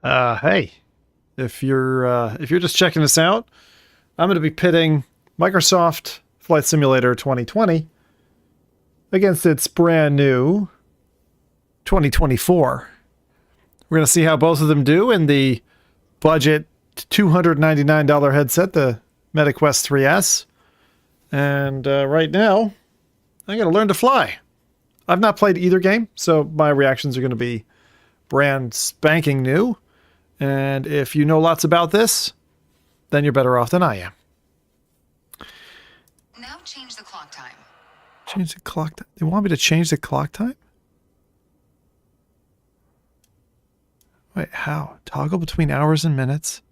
Hey, if you're just checking this out, I'm going to be pitting Microsoft Flight Simulator 2020 against its brand new 2024. We're going to see how both of them do in the budget $299 headset, the MetaQuest 3S. And right now, I got to learn to fly. I've not played either game, so my reactions are going to be brand spanking new. And if you know lots about this, then you're better off than I am. Now change the clock time. Change the clock time? They want me to change the clock time? Wait, how? Toggle between hours and minutes?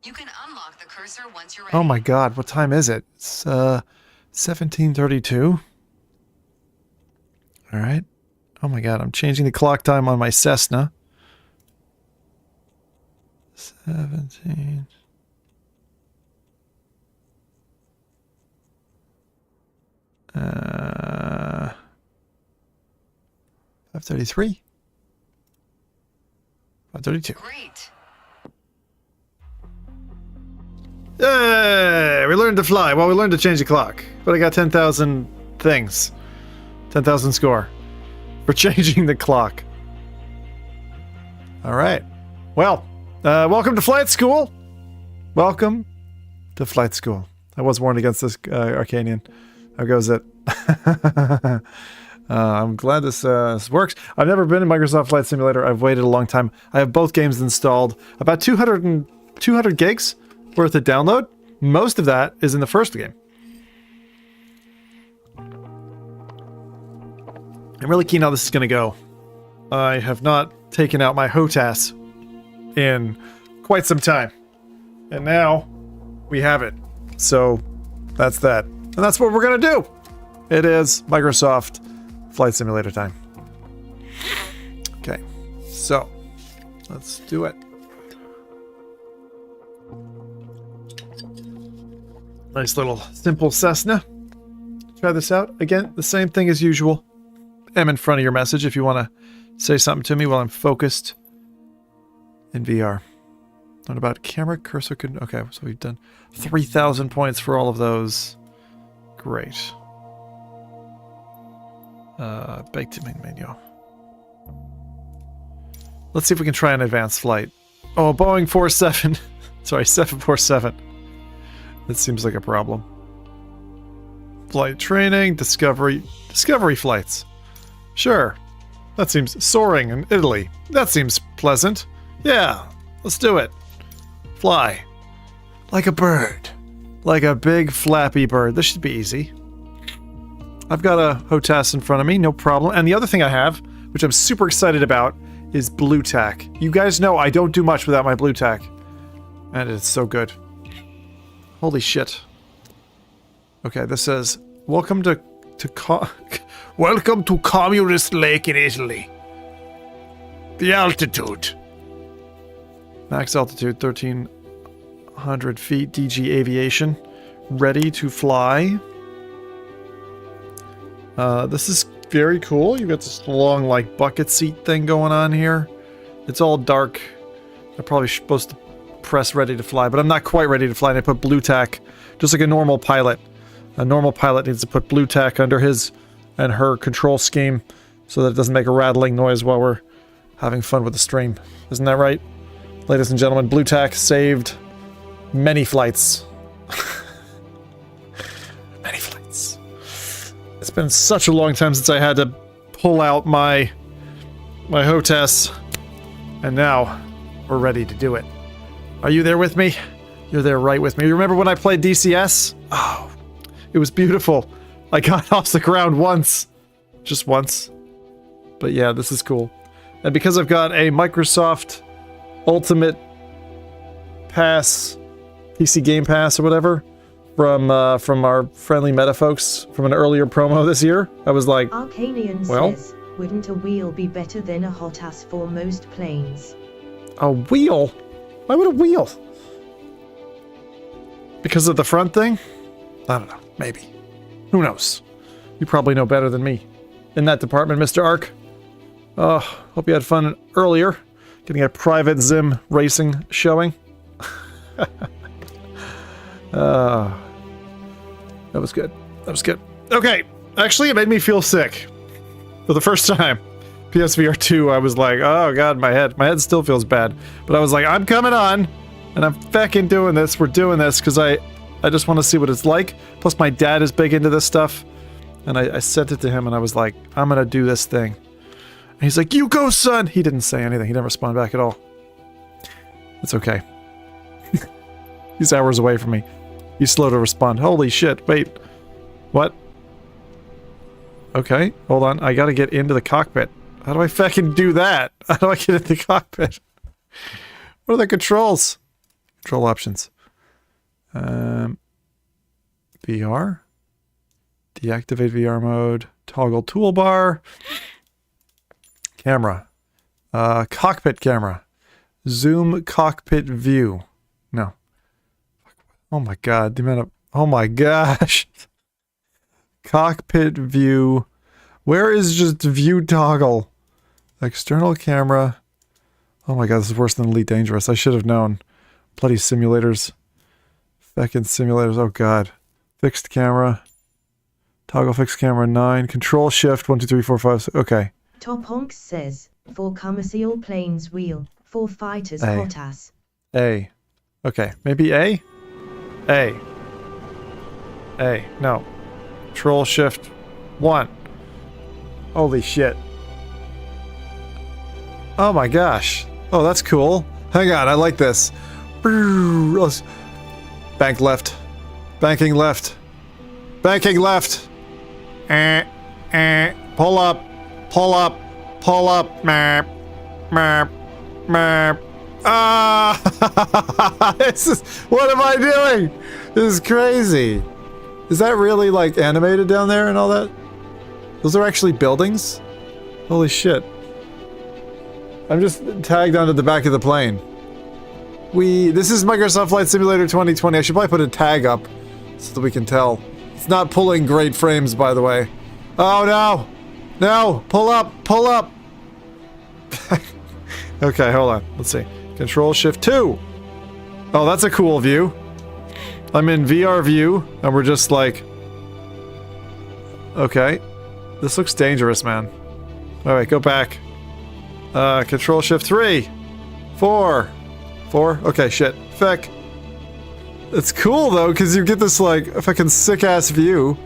You can unlock the cursor once you're ready. Oh my god, what time is it? It's 17:32. Alright. Oh my god, I'm changing the clock time on my Cessna. 17. Uh, 5:33. 5:32. Great. Yay! We learned to fly. Well, we learned to change the clock. But I got 10,000 things. 10,000 score for changing the clock. All right. Well, welcome to flight school. Welcome to flight school. I was warned against this, Arcanian. How goes it? I'm glad this works. I've never been in Microsoft Flight Simulator. I've waited a long time. I have both games installed. About 200 gigs worth of download. Most of that is in the first game. I'm really keen how this is going to go. I have not taken out my HOTAS in quite some time. And now we have it. So that's that. And that's what we're going to do. It is Microsoft Flight Simulator time. Okay. So let's do it. Nice little simple Cessna. Try this out. Again, the same thing as usual. M in front of your message if you want to say something to me while I'm focused in VR. What about camera cursor? Okay, so we've done 3,000 points for all of those. Great. Baked in menu. Let's see if we can try an advanced flight. Oh, Boeing 47. Sorry, 747. That seems like a problem. Flight training, discovery flights. Sure. That seems soaring in Italy. That seems pleasant. Yeah, let's do it. Fly. Like a bird. Like a big flappy bird. This should be easy. I've got a HOTAS in front of me, no problem. And the other thing I have, which I'm super excited about, is blue tack. You guys know I don't do much without my blue tack. And it's so good. Holy shit. Okay, this says, welcome to Communist Lake in Italy. The altitude. Max altitude, 1,300 feet, DG Aviation. Ready to fly. This is very cool. You've got this long, like, bucket seat thing going on here. It's all dark. I'm probably supposed to press ready to fly, but I'm not quite ready to fly, and I put blue tack, just like a normal pilot. A normal pilot needs to put blue tack under his and her control scheme so that it doesn't make a rattling noise while we're having fun with the stream. Isn't that right? Ladies and gentlemen, blue tack saved many flights. Many flights. It's been such a long time since I had to pull out my HOTAS, and now we're ready to do it. Are you there with me? You're there right with me. You remember when I played DCS? Oh, it was beautiful. I got off the ground once. Just once. But yeah, this is cool. And because I've got a Microsoft Ultimate Pass, PC Game Pass or whatever, from our friendly meta folks from an earlier promo this year, I was like, Arcanian says, wouldn't a wheel be better than a HOTAS for most planes? A wheel? Why would a wheel? Because of the front thing? I don't know. Maybe. Who knows? You probably know better than me. In that department, Mr. Ark. Oh, hope you had fun earlier. Getting a private Zim racing showing. That was good. That was good. Okay. Actually, it made me feel sick. For the first time. PSVR 2, I was like, oh god, my head. My head still feels bad. But I was like, I'm coming on. And I'm fucking doing this. We're doing this because I just want to see what it's like. Plus, my dad is big into this stuff. And I sent it to him and I was like, I'm gonna do this thing. And he's like, you go, son! He didn't say anything. He didn't respond back at all. It's okay. He's hours away from me. He's slow to respond. Holy shit, wait. What? Okay, hold on. I gotta get into the cockpit. How do I fucking do that? How do I get into the cockpit? What are the controls? Control options. VR? Deactivate VR mode. Toggle toolbar. Camera. Cockpit camera. Zoom cockpit view. No. Oh my god, the amount of... Oh my gosh. Cockpit view. Where is just view toggle? External camera. Oh my god, this is worse than Elite Dangerous. I should have known. Bloody simulators. Feckin' simulators. Oh god. Fixed camera. Toggle fixed camera 9. Control shift 1, 2, 3, 4, 5. Okay. Top Honks says, for commercial planes wheel, for fighters A. hot ass. A. Okay. Maybe A? A. A. No. Control shift 1. Holy shit. Oh my gosh. Oh, that's cool. Hang on, I like this. Bank left. Banking left. Banking left. Pull up. Pull up. Pull up. Map. Map. Map. Ah! This is... What am I doing? This is crazy. Is that really, like, animated down there and all that? Those are actually buildings? Holy shit. I'm just tagged onto the back of the plane. This is Microsoft Flight Simulator 2020. I should probably put a tag up so that we can tell. It's not pulling great frames, by the way. Oh no! No! Pull up! Pull up! Okay, hold on. Let's see. Control Shift 2! Oh, that's a cool view. I'm in VR view, and we're just like... Okay. This looks dangerous, man. Alright, go back. Control Shift 3. 4. 4? Okay, shit. Feck. It's cool, though, because you get this, like, fucking sick-ass view.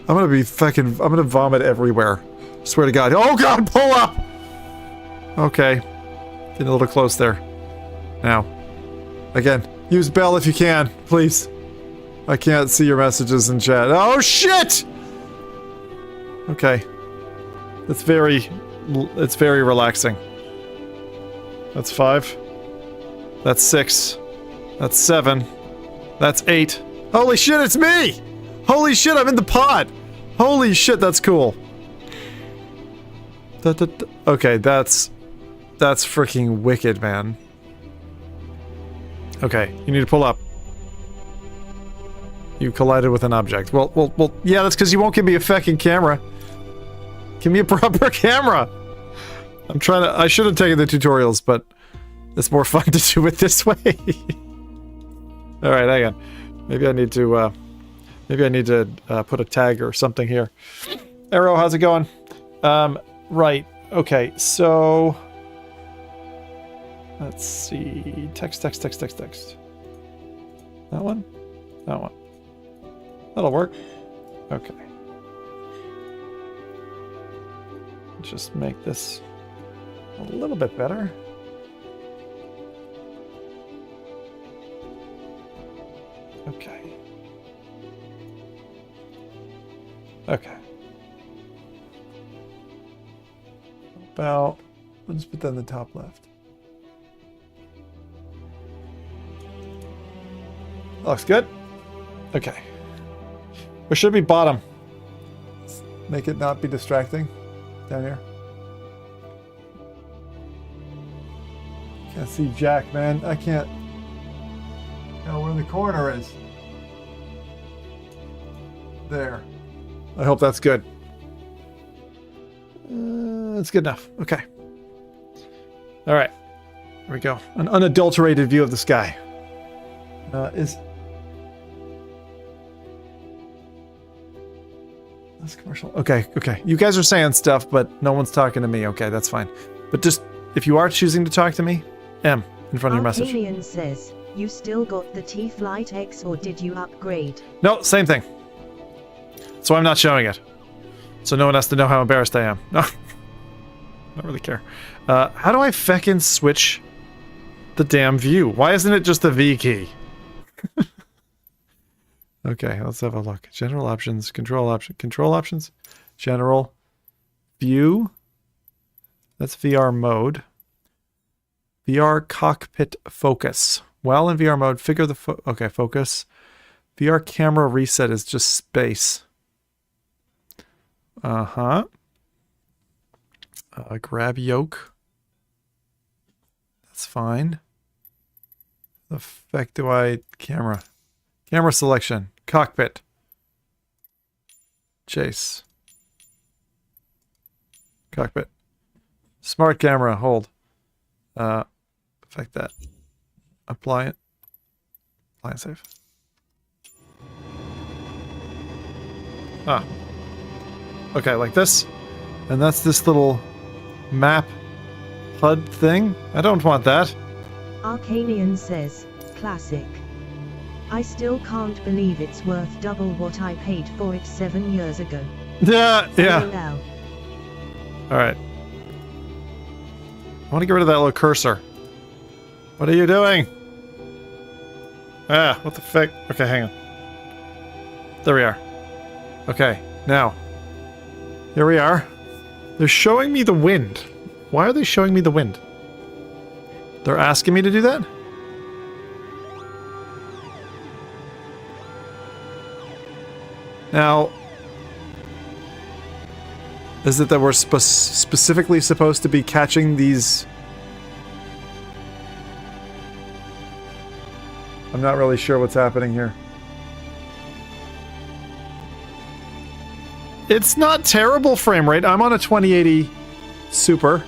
I'm gonna be fucking... I'm gonna vomit everywhere. Swear to God. Oh, God! Pull up! Okay. Getting a little close there. Now. Again. Use bell if you can. Please. I can't see your messages in chat. Oh, shit! Okay. It's very relaxing. That's 5. That's 6. That's 7. That's 8. Holy shit, it's me! Holy shit, I'm in the pod! Holy shit, that's cool. Okay, that's freaking wicked, man. Okay, you need to pull up. You collided with an object. Well, yeah, that's because you won't give me a fucking camera. Give me a proper camera! I'm trying to... I should have taken the tutorials, but it's more fun to do it this way. Alright, hang on. Maybe I need to put a tag or something here. Arrow, how's it going? Right. Okay, so... Let's see... Text. That one? That one. That'll work. Okay. Just make this a little bit better. Okay. Okay. About... We'll just put that in the top left. Looks good. Okay. Or should it be bottom? Let's make it not be distracting. Down here. Can't see Jack, man. I can't know where the corner is. There. I hope that's good. That's good enough. Okay. All right. Here we go. An unadulterated view of the sky. That's commercial. Okay, okay. You guys are saying stuff, but no one's talking to me. Okay, that's fine. But just, if you are choosing to talk to me, M in front of your message. Arcanian says, you still got the T-Flight X or did you upgrade? No, same thing. So I'm not showing it. So no one has to know how embarrassed I am. No. I don't really care. How do I feckin' switch the damn view? Why isn't it just the V key? Okay, let's have a look. General options, control options, general, view. That's VR mode. VR cockpit focus. While in VR mode, figure the okay, focus. VR camera reset is just space. Uh-huh. Grab yoke. That's fine. The fuck do I... Camera. Camera selection. Cockpit. Chase. Cockpit. Smart camera. Hold. Affect that. Apply it. Apply and save. Ah. Okay, like this. And that's this little map HUD thing. I don't want that. Arcanian says, classic. I still can't believe it's worth double what I paid for it 7 years ago. Yeah, yeah. LOL. Alright. I want to get rid of that little cursor. What are you doing? Ah, what the fuck? Okay, hang on. There we are. Okay, now. Here we are. They're showing me the wind. Why are they showing me the wind? They're asking me to do that? Now, is it that we're specifically supposed to be catching these? I'm not really sure what's happening here. It's not terrible frame rate. I'm on a 2080 Super.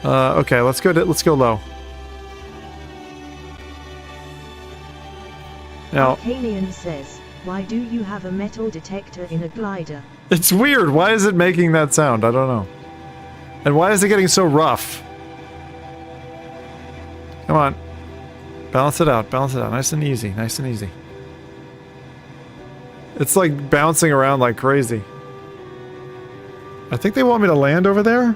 Okay, let's go low. Now, Arcanian says, why do you have a metal detector in a glider? it's weird. Why is it making that sound? I don't know. And why is it getting so rough? Come on. Balance it out. Balance it out. Nice and easy. Nice and easy. It's like bouncing around like crazy. I think they want me to land over there?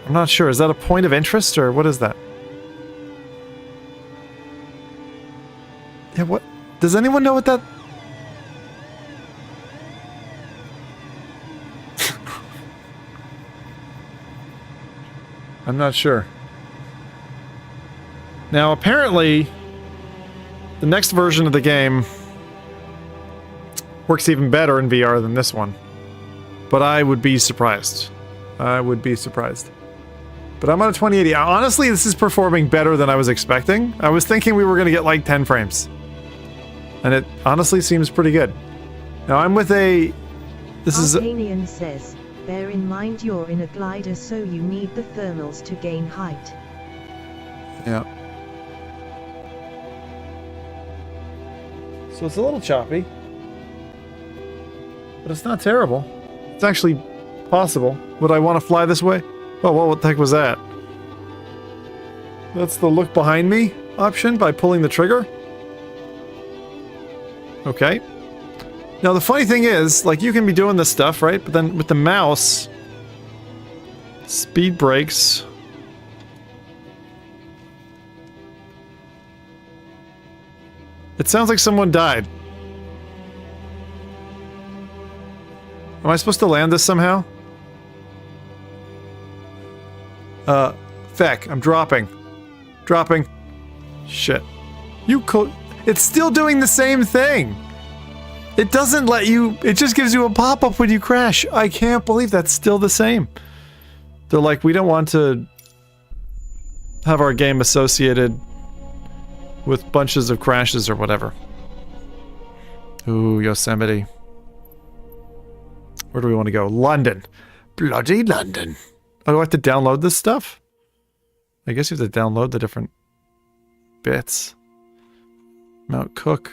I'm not sure. Is that a point of interest or what is that? Yeah, what? Does anyone know what that... I'm not sure. Now, apparently, the next version of the game works even better in VR than this one. But I would be surprised. I would be surprised. But I'm on a 2080. Honestly, this is performing better than I was expecting. I was thinking we were going to get like 10 frames. And it honestly seems pretty good. Now, I'm with a... This is... Arcanian says, bear in mind you're in a glider so you need the thermals to gain height. Yeah. So it's a little choppy. But it's not terrible. It's actually possible. Would I want to fly this way? Oh, well, what the heck was that? That's the look behind me option by pulling the trigger. Okay. Now the funny thing is, like, you can be doing this stuff, right? But then with the mouse, speed brakes. It sounds like someone died. Am I supposed to land this somehow? Feck, I'm dropping. Dropping. Shit. It's still doing the same thing! It doesn't let you... It just gives you a pop-up when you crash. I can't believe that's still the same. They're like, we don't want to have our game associated with bunches of crashes or whatever. Ooh, Yosemite. Where do we want to go? London. Bloody London. Oh, do I have to download this stuff? I guess you have to download the different bits. Mount Cook.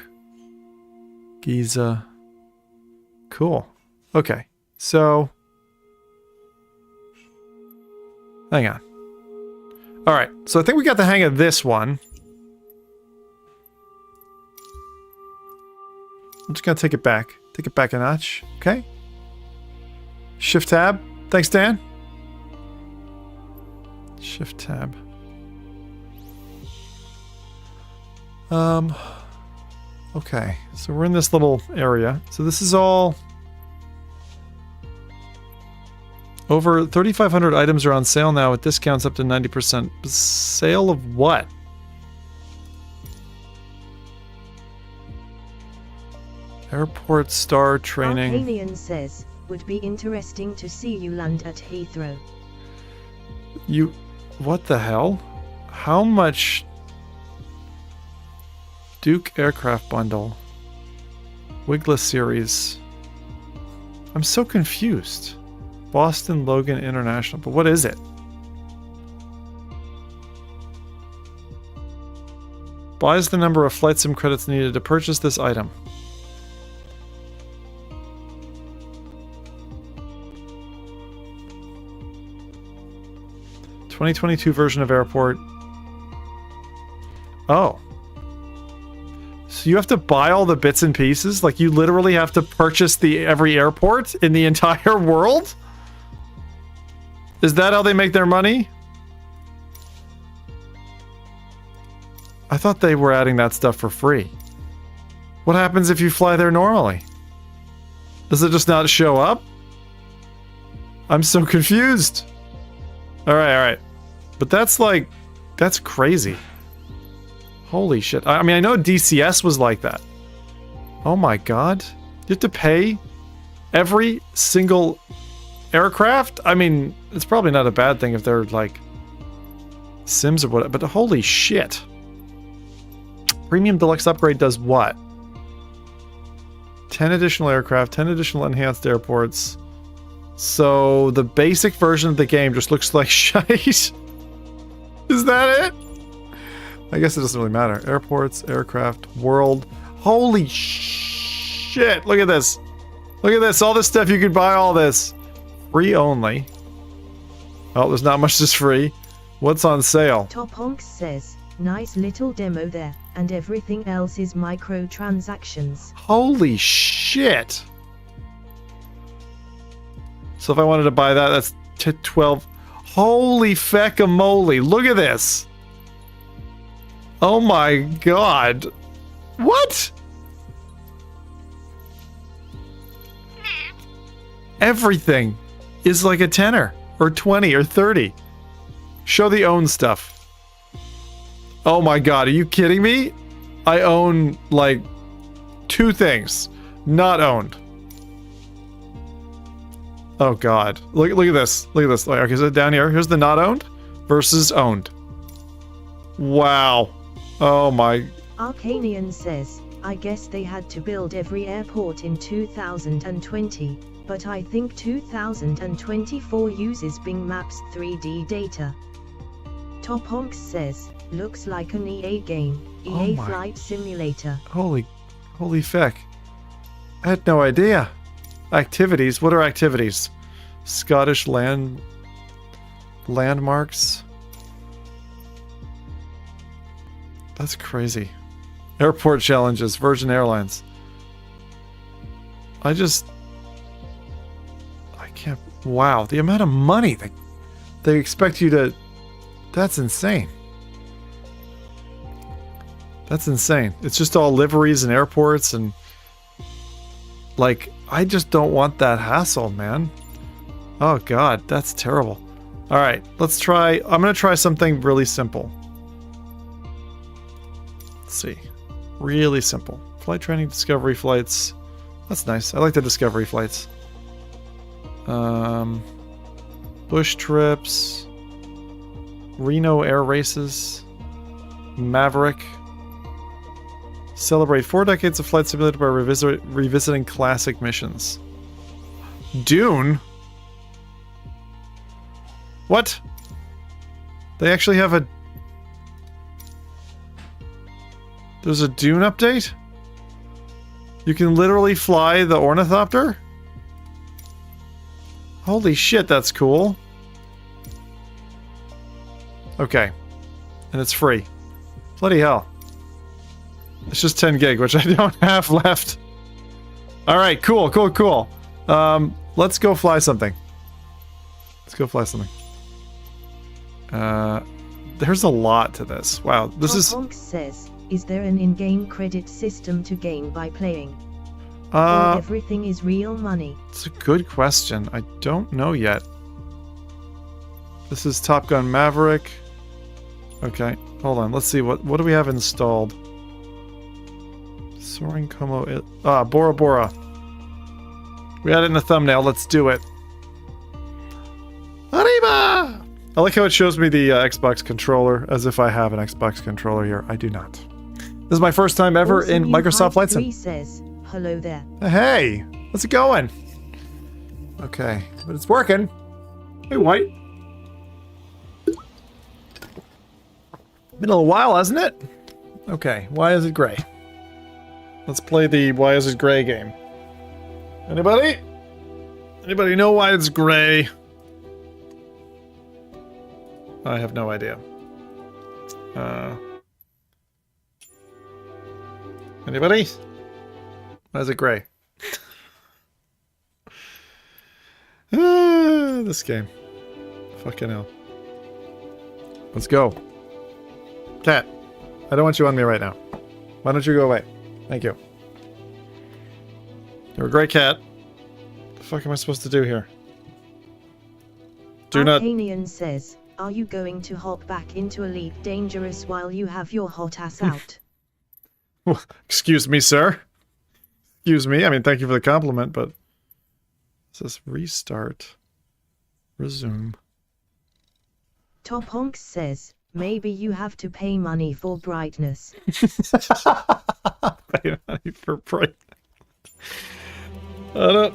Giza. Cool. Okay. So. Hang on. Alright. So I think we got the hang of this one. I'm just gonna take it back. Take it back a notch. Okay. Shift tab. Thanks, Dan. Shift tab. Okay. So we're in this little area. So this is all... Over 3,500 items are on sale now with discounts up to 90%. Sale of what? Airport star training. Arcanian says, would be interesting to see you land at Heathrow. You... What the hell? How much... Duke Aircraft Bundle. Wigless Series. I'm so confused. Boston Logan International. But what is it? Buys the number of flight sim credits needed to purchase this item. ...2022 version of Airport. Oh. So you have to buy all the bits and pieces? Like you literally have to purchase every airport in the entire world? Is that how they make their money? I thought they were adding that stuff for free. What happens if you fly there normally? Does it just not show up? I'm so confused. Alright. But that's like... That's crazy. Holy shit. I mean, I know DCS was like that. Oh my god. You have to pay every single aircraft? I mean, it's probably not a bad thing if they're like Sims or whatever, but holy shit. Premium Deluxe Upgrade does what? 10 additional aircraft, 10 additional enhanced airports. So the basic version of the game just looks like shite. Is that it? I guess it doesn't really matter. Airports, aircraft, world. Holy shit. Look at this. Look at this. All this stuff you could buy, all this. Free only. Oh, there's not much that's free. What's on sale? Top Honks says, nice little demo there, and everything else is microtransactions. Holy shit. So if I wanted to buy that, that's 12. Holy feckamole. Look at this. Oh my god. What? Everything is like a tenner or 20 or 30. Show the own stuff. Oh my god, are you kidding me? I own like 2 things. Not owned. Oh god. Look at this. Look at this. Okay, so down here, here's the not owned versus owned. Wow. Oh my. Arcanian says, I guess they had to build every airport in 2020, but I think 2024 uses Bing Maps 3D data. Top Honks says, looks like an EA game, EA Flight Simulator. Holy feck. I had no idea. Activities? What are activities? Scottish landmarks? That's crazy. Airport challenges, Virgin Airlines. I can't... Wow, the amount of money they expect you to... That's insane. That's insane. It's just all liveries and airports and... Like, I just don't want that hassle, man. Oh god, that's terrible. Alright, let's try... I'm gonna try something really simple. Let's see. Really simple. Flight training, discovery flights. That's nice. I like the discovery flights. Bush trips. Reno air races. Maverick. Celebrate 4 decades of Flight Simulator by revisiting classic missions. Dune? What? They actually have a... There's a Dune update? You can literally fly the ornithopter? Holy shit, that's cool. Okay. And it's free. Bloody hell. It's just 10 gig, which I don't have left. Alright, cool. Let's go fly something. Let's go fly something. There's a lot to this. Wow, this is... Honk says, is there an in-game credit system to gain by playing? Or everything is real money? It's a good question. I don't know yet. This is Top Gun Maverick. Okay, hold on. Let's see. What do we have installed? Soaring Como... Bora Bora. We had it in the thumbnail. Let's do it. Arriba! I like how it shows me the Xbox controller, as if I have an Xbox controller here. I do not. This is my first time ever in Microsoft Flight Sim. Says, hello there. Hey, how's it going? Okay, but it's working. Hey, White. Been a little while, hasn't it? Okay, why is it gray? Let's play the Why Is It Gray game. Anybody? Anybody know why it's gray? I have no idea. Anybody? Why is it gray? This game. Fucking hell. Let's go. Cat, I don't want you on me right now. Why don't you go away? Thank you. You're a great cat. What the fuck am I supposed to do here? Do not... Arcanian says, are you going to hop back into Elite Dangerous while you have your hot ass out? Excuse me, sir. Excuse me. I mean, thank you for the compliment, but... It says restart. Resume. Top Honks says, maybe you have to pay money for brightness. Pay money for brightness. I'm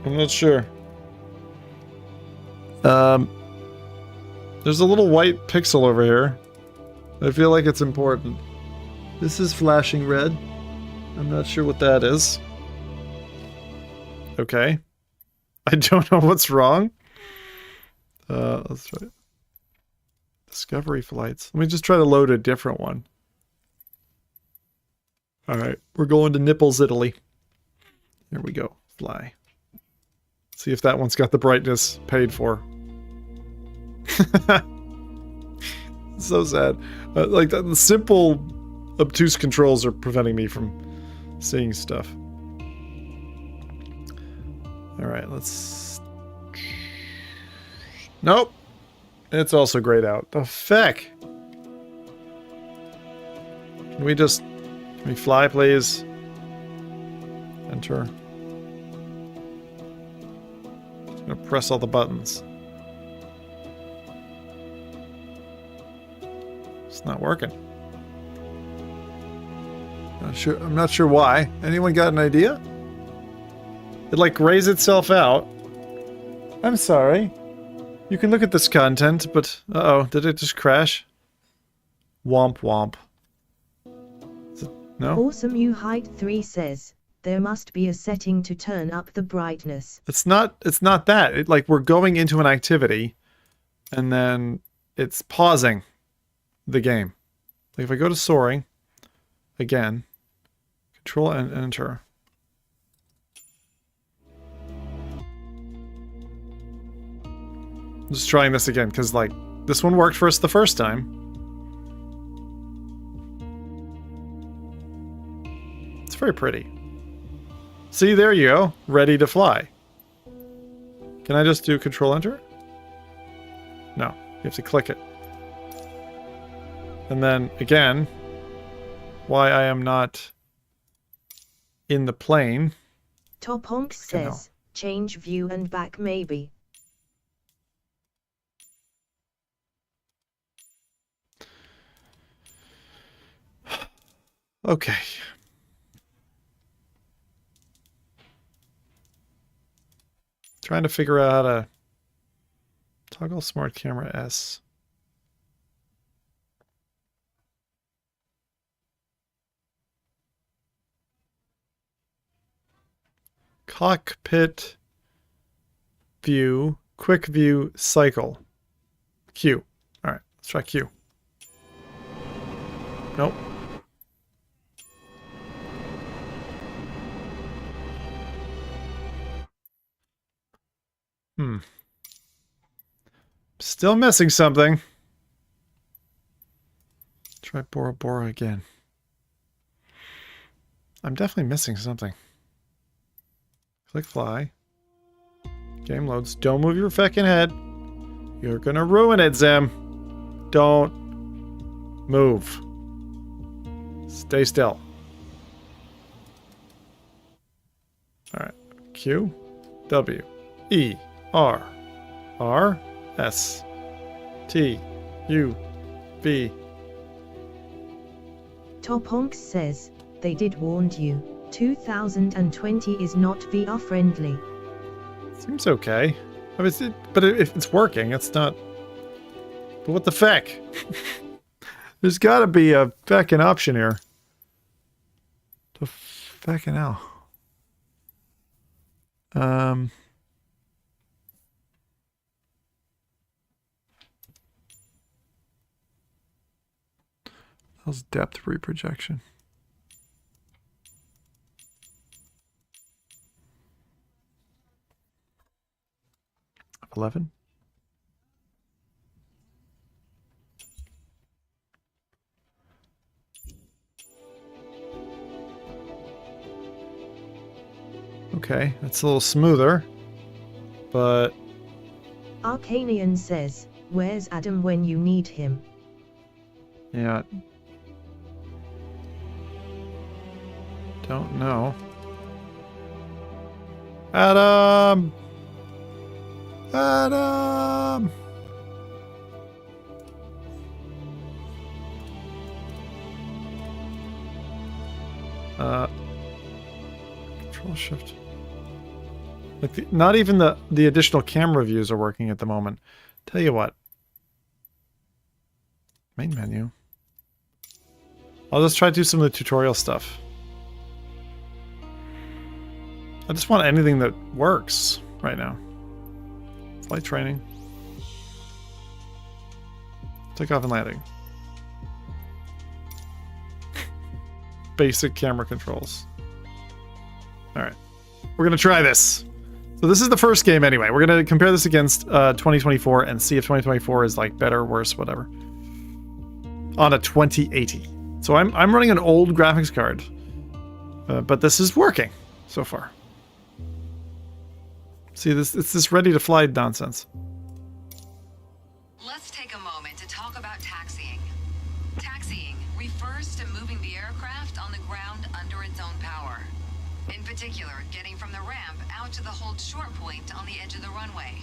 not sure. There's a little white pixel over here. I feel like it's important. This is flashing red. I'm not sure what that is. Okay. I don't know what's wrong. Let's try it. Discovery flights. Let me just try to load a different one. Alright, we're going to Nipples, Italy. Here we go. Fly. See if that one's got the brightness paid for. So sad. Like, the simple, obtuse controls are preventing me from seeing stuff. Alright, let's... Nope! It's also grayed out. The feck? Can we just... Can we fly, please? Enter. Just gonna press all the buttons. It's not working. I'm not sure why. Anyone got an idea? It like grays itself out. I'm sorry. You can look at this content, but uh-oh, did it just crash? Womp womp. No? Awesome You Height 3 says, there must be a setting to turn up the brightness. It's not that. Like we're going into an activity and then it's pausing the game. Like if I go to soaring again, control and enter. I'm just trying this again because like this one worked for us the first time. It's very pretty. See, there you go. Ready to fly. Can I just do control enter? No, you have to click it. And then again, why I am not in the plane. Top Honk says, change view and back maybe. Okay. Trying to figure out how to toggle smart camera S. Cockpit view, quick view, cycle. Q. All right, let's try Q. Nope. Still missing something. Try Bora Bora again. I'm definitely missing something. Click fly. Game loads. Don't move your feckin' head. You're gonna ruin it, Zim. Don't move. Stay still. Alright. Q. W. E. R. R. S. T. U. V. Top Honks says, they did warn you, 2020 is not VR friendly. Seems okay. I mean, but if it's working, it's not... But what the feck? There's gotta be a feckin' option here. The feckin' hell. How's depth reprojection? 11. Okay, that's a little smoother, but... Arcanian says, where's Adam when you need him? Yeah. Don't know. Adam! Adam! Control shift. Like not even the additional camera views are working at the moment. Tell you what. Main menu. I'll just try to do some of the tutorial stuff. I just want anything that works right now. Flight training. Takeoff and landing. Basic camera controls. Alright. We're gonna try this. So this is the first game anyway. We're gonna compare this against 2024 and see if 2024 is like better, worse, whatever. On a 2080. So I'm running an old graphics card. But this is working so far. See, it's this ready to fly nonsense. Let's take a moment to talk about taxiing. Taxiing refers to moving the aircraft on the ground under its own power. In particular, getting from the ramp out to the hold short point on the edge of the runway.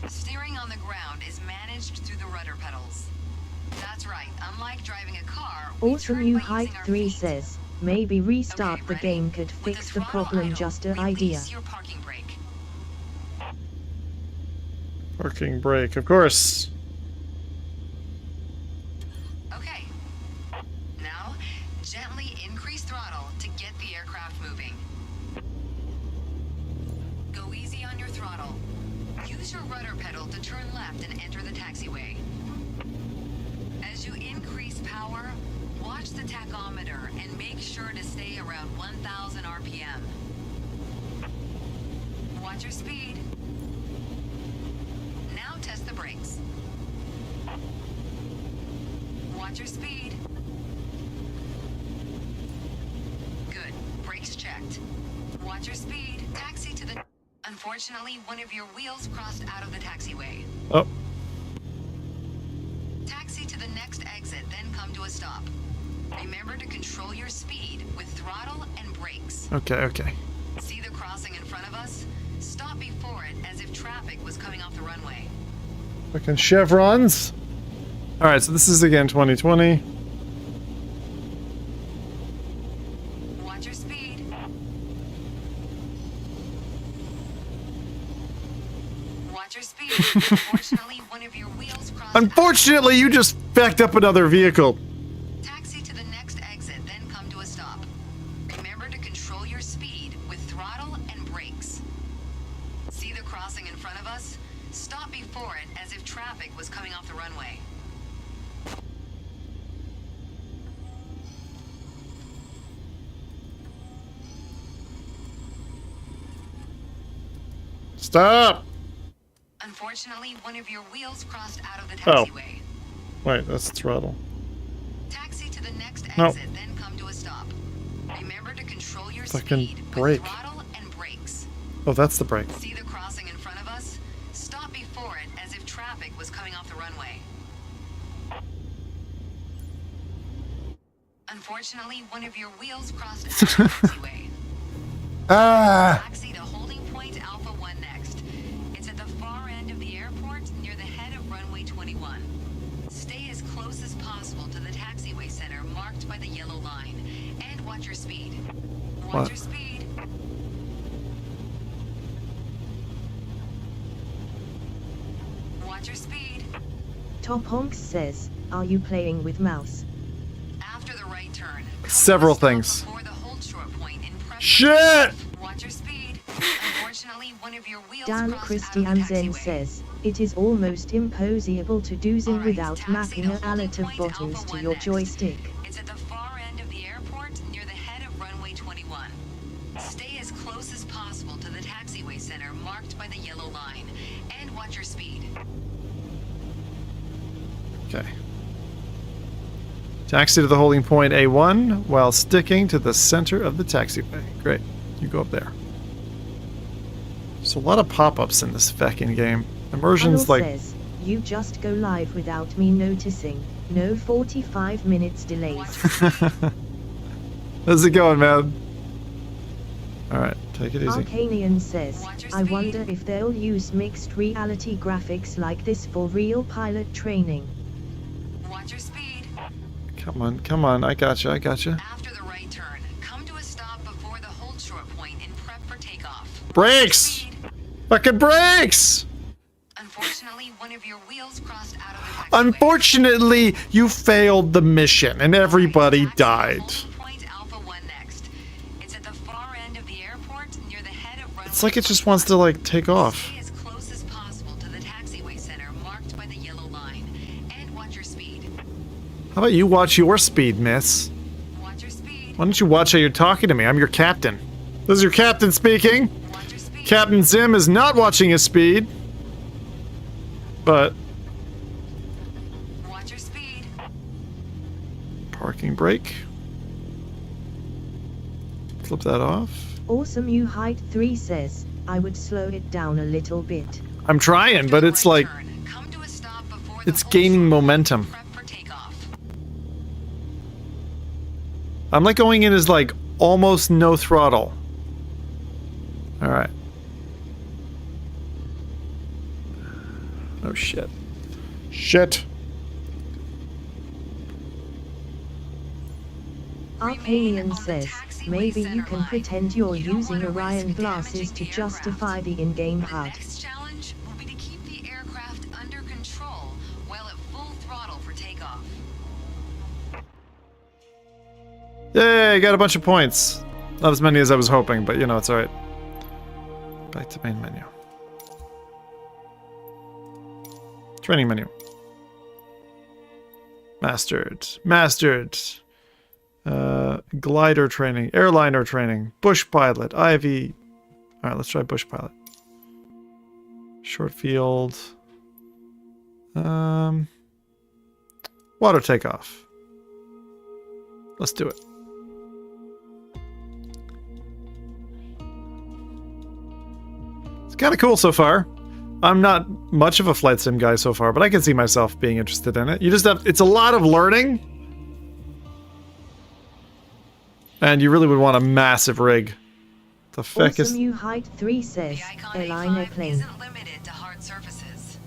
Steering on the ground is managed through the rudder pedals. That's right, unlike driving a car, we Awesome turn You by Height using our 3 feet. says, maybe restart Okay, the ready? game could With fix the the throttle problem, idle, just an release idea. your parking brake. Parking brake, of course. Okay. Now, gently increase throttle to get the aircraft moving. Go easy on your throttle. Use your rudder pedal to turn left and enter the taxiway. As you increase power, watch the tachometer and make sure to stay around 1,000 RPM. Watch your speed. Now test the brakes. Watch your speed. Good. Brakes checked. Watch your speed. Taxi to the... Unfortunately, one of your wheels crossed out of the taxiway. Oh. Taxi to the next exit, then come to a stop. Remember to control your speed with throttle and brakes. Okay, okay. See the crossing in front of us? Stop before it as if traffic was coming off the runway. Fucking chevrons. Alright, so this is again 2020. Watch your speed. Unfortunately, one of your wheels crossed. Unfortunately, you just backed up another vehicle. Taxi to the next exit, then come to a stop. Remember to control your speed with throttle and brakes. See the crossing in front of us? Stop before it as if traffic was coming off the runway. Stop! Unfortunately, one of your wheels crossed out of the Oh. taxiway. Wait, that's the throttle. Taxi to the next No. exit, then come to a stop. Remember to control your Fucking speed brake. with throttle and brakes. Oh, that's the brake. See the crossing in front of us? Stop before it as if traffic was coming off the runway. Unfortunately, one of your wheels crossed out of the taxiway. Ah! Taxi to holding point Alpha 1 next. It's at the far end of the airport near the head of runway 21. Stay as close as possible to the taxiway center marked by the yellow line. And watch your speed. Watch What? your speed. Watch your speed. Top Honks says, are you playing with mouse? After the right turn. Several Stop things. before the hold short point in prep. Shit! Watch your speed. Unfortunately, one of your wheels Dan crossed out of the Christiansen taxiway. says, it is almost impossible to do Zim Alright, without taxi mapping to a holding lot of point buttons Alpha to 1 your next. joystick. It's at the far end of the airport near the head of runway 21. Stay as close as possible to the taxiway center marked by the yellow line. And watch your speed. Okay. Taxi to the holding point A1 while sticking to the center of the taxiway. Great. You go up there. There's a lot of pop-ups in this fucking game. Immersion's Arnold like... says, you just go live without me noticing. No 45 minutes delays. How's it going, man? Alright, take it easy. Arcanian says, Watch your I speed. wonder if they'll use mixed reality graphics like this for real pilot training. Watch your speed. Come on, I gotcha. After the right turn, come to a stop before the hold short point in prep for takeoff. Brakes! Speed. Fucking brakes! Unfortunately, one of your wheels crossed out of the taxiway. Unfortunately, you failed the mission and everybody Taxi to died. holding point Alpha 1 next. It's at the far end of the airport near the head of runway. It's like it just wants to, like, take off. Stay as close as possible to the taxiway center marked by the yellow line. And watch your speed. How about you watch your speed, miss? Watch your speed. Why don't you watch how you're talking to me? I'm your captain. This is your captain speaking. Watch your speed. Captain Zim is not watching his speed. But... Watch your speed. Parking brake. Flip that off. Awesome You Height 3 says, I would slow it down a little bit. I'm trying, but it's like... Come to a stop before the It's hold gaining short point momentum. in prep for takeoff. I'm like going in as like almost no throttle. Alright. Oh shit. Shit. Arcanian says, maybe you can pretend you're using Orion glasses to justify the in-game The HUD. next challenge will be to keep the aircraft under control while at full throttle for takeoff. Yay, got a bunch of points. Not as many as I was hoping, but you know, it's alright. Back to main menu. Training menu. Mastered. Mastered. Glider training. Airliner training. Bush pilot. IV. Alright, let's try bush pilot. Short field. Water takeoff. Let's do it. It's kind of cool so far. I'm not much of a flight sim guy so far, but I can see myself being interested in it. You just have, it's a lot of learning. And you really would want a massive rig. The feck is... Awesome You Height 3 says, The Icon Airliner A5 plane. isn't limited to hard surfaces.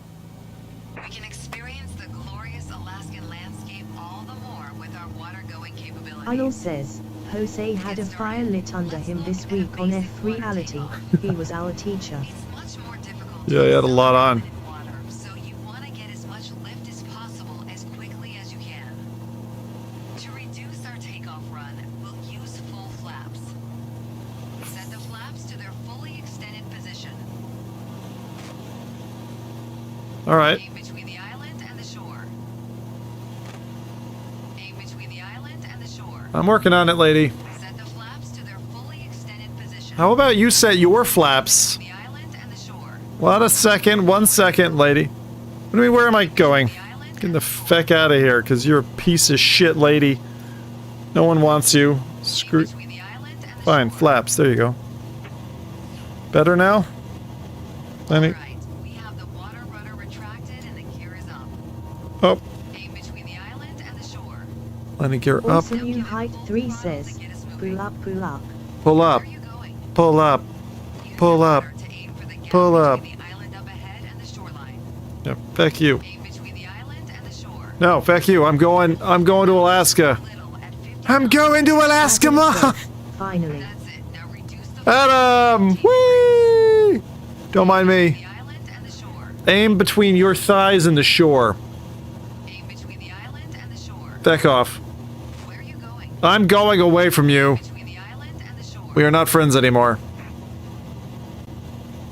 We can experience the glorious Alaskan landscape all the more with our water-going capabilities. Arnold says, Jose had a fire lit under him this week on F Reality. He was our teacher. It's much more difficult Yeah, you had a lot on. Water, so you want to get as much lift as possible as quickly as you can. To reduce our takeoff run, we'll use full flaps. Set the flaps to their fully extended position. All right. Aim between the island and the shore. Aim between the island and the shore. I'm working on it, lady. Set the flaps to their fully extended position. How about you set your flaps? The island and the shore. What a second. 1 second, lady. What do you mean, where am I going? Get the feck out of here, because you're a piece of shit, lady. No one wants you. Screw. Between the island and the Fine, shore. flaps. There you go. Better now? Lenny. Right. We have the water rudder retracted and the gear is up. Oh, Aim between the island and the shore. Lenny, gear up. Awesome You Height 3 says, pull up, pull up. Pull up. Where are you going? Pull up. Use Pull the up. rudder to aim for the gap Pull up. between the island up ahead and the shoreline. Yeah, feck you. Aim between the island and the shore. No, feck you. I'm going to Alaska. Little at 50 I'm going to Alaska, Adam Mom! says, finally. That's it. Now reduce the Adam! Whee! Don't mind me. the island and the shore. Aim between your thighs and the shore. Aim between the island and the shore. Feck off. Where are you going? I'm going away from you. Between the island and the shore. We are not friends anymore.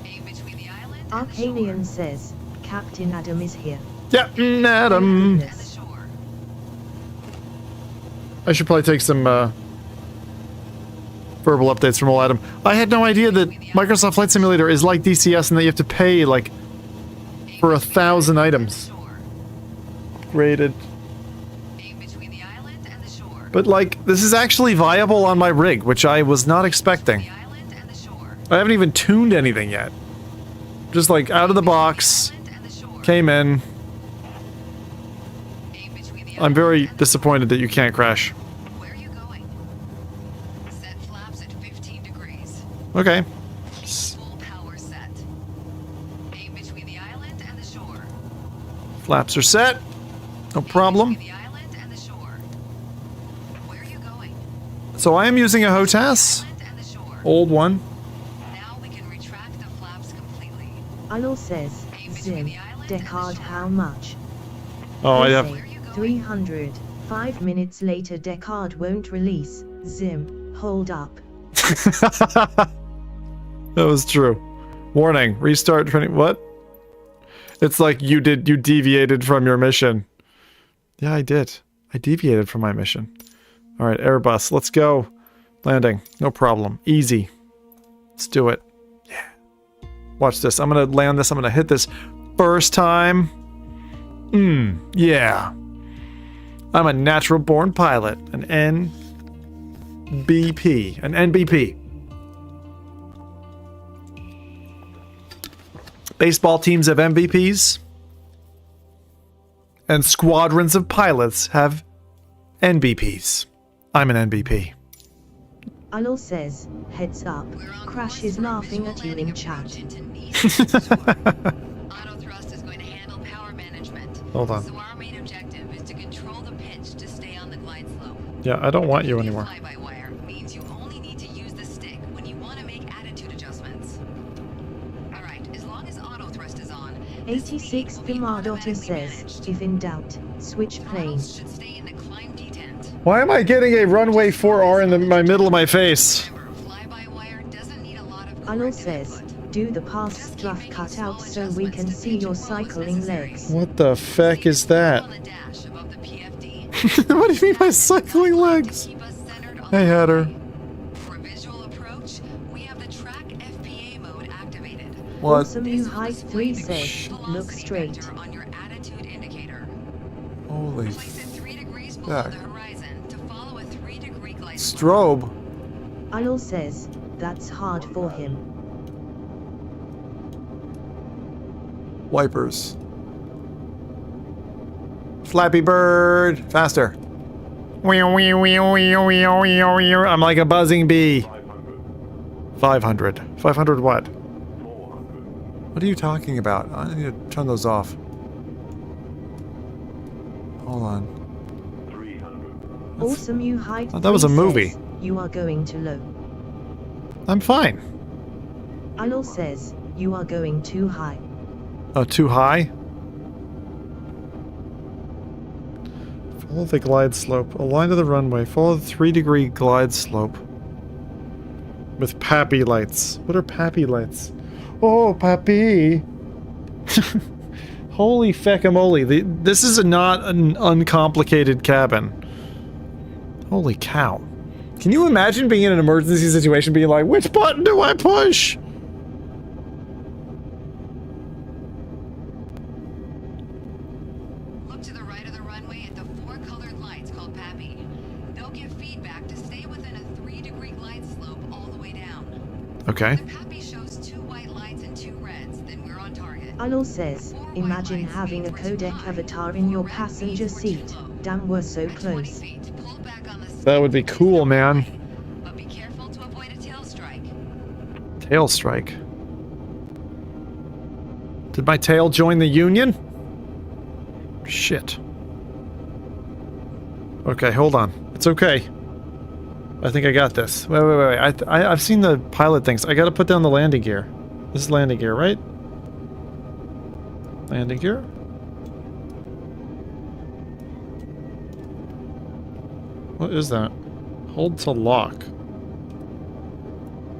Aim between the island and the shore. Arcanian says, Captain Adam is here. Yeah, Adam. And the shore. I should probably take some verbal updates from old Adam. I had no idea that Microsoft Flight Simulator is like DCS and that you have to pay, like, for 1,000 items. Shore. Rated. Aim between the island and the shore. But, like, this is actually viable on my rig, which I was not expecting. The island and the shore. I haven't even tuned anything yet. Just, like, out of the box. Island and the shore. Came in. Aim between the I'm very disappointed that you can't crash. Where are you going? Set flaps at 15 degrees. Okay. Keep full power set. Aim between the island and the shore. Flaps are set. No problem. Between the island and the shore. Where are you going? So I am using a HOTAS. Island and the shore. Old one. Now we can retract the flaps completely. Anil says, Zim, Descartes how much? Oh, I They have... say 300. 5 minutes later Descartes won't release. Zim, hold up. That was true. Warning, restart training. What? It's like you deviated from your mission. Yeah, I did. I deviated from my mission. Alright, Airbus, let's go. Landing, no problem. Easy. Let's do it. Yeah. Watch this. I'm gonna land this. I'm gonna hit this first time. Yeah. I'm a natural born pilot. An NBP. An NBP. Baseball teams have MVPs. And squadrons of pilots have NBPs. I'm an NBP. Anil says, heads up. We're on Crash course is for a laughing visual at you in landing chat. approach into Nice and Shore. Auto thrust is going to handle power management. Hold on. So our main objective is to control the pitch to stay on the glide slope. Yeah, I don't want you Using anymore. fly-by-wire means you only need to use the stick when you want to make attitude adjustments. All right, as long as auto thrust is on, this 86 speed will be Pimardotta automatically says, managed. if in doubt, switch Throttles planes. should stay in the climb detent. Why am I getting a runway 4R in my middle of my face? Remember, fly-by-wire doesn't need a lot of Anil corrective says, input. do the past stuff cut out so we can see your cycling legs. What the feck is that? On the dash above the PFD. What do you mean by cycling legs? Keep us centered on Hey, the Hatter. runway. For visual approach, we have the track FPA mode activated. What? Awesome You Height 3 says, look Velocity straight. vector on your attitude indicator. Holy Place it 3 degrees below Fuck. the horizon to follow a 3-degree glide slope. strobe. Anil says, that's hard for him. Wipers. Flappy Bird. Faster. I'm like a buzzing bee. 500. 500 what? What are you talking about? I need to turn those off. Hold on. Awesome You Height Oh, that was a 3 movie. says, you are going too low. I'm fine. Anil says, You are going too high. Oh, too high? Follow the glide slope. Align to the runway. Follow the 3-degree glide slope. With pappy lights. What are pappy lights? Oh, pappy! Holy feckamole. This is not an uncomplicated cabin. Holy cow. Can you imagine being in an emergency situation being like, which button do I push? Look to the right of the runway at the 4 colored lights called Pappy. They'll give feedback to stay within a 3-degree glide slope all the way down. Okay. The Pappy shows 2 white lights and 2 reds, then we're on target. Alol says, imagine having a codec avatar in your passenger seat. Damn, we're so close. That would be cool, man. But be careful to avoid a tail strike. Tail strike. Did my tail join the union? Shit. Okay, hold on. It's okay. I think I got this. Wait. I've seen the pilot things. I gotta put down the landing gear. This is landing gear, right? Landing gear? What is that? Hold to lock.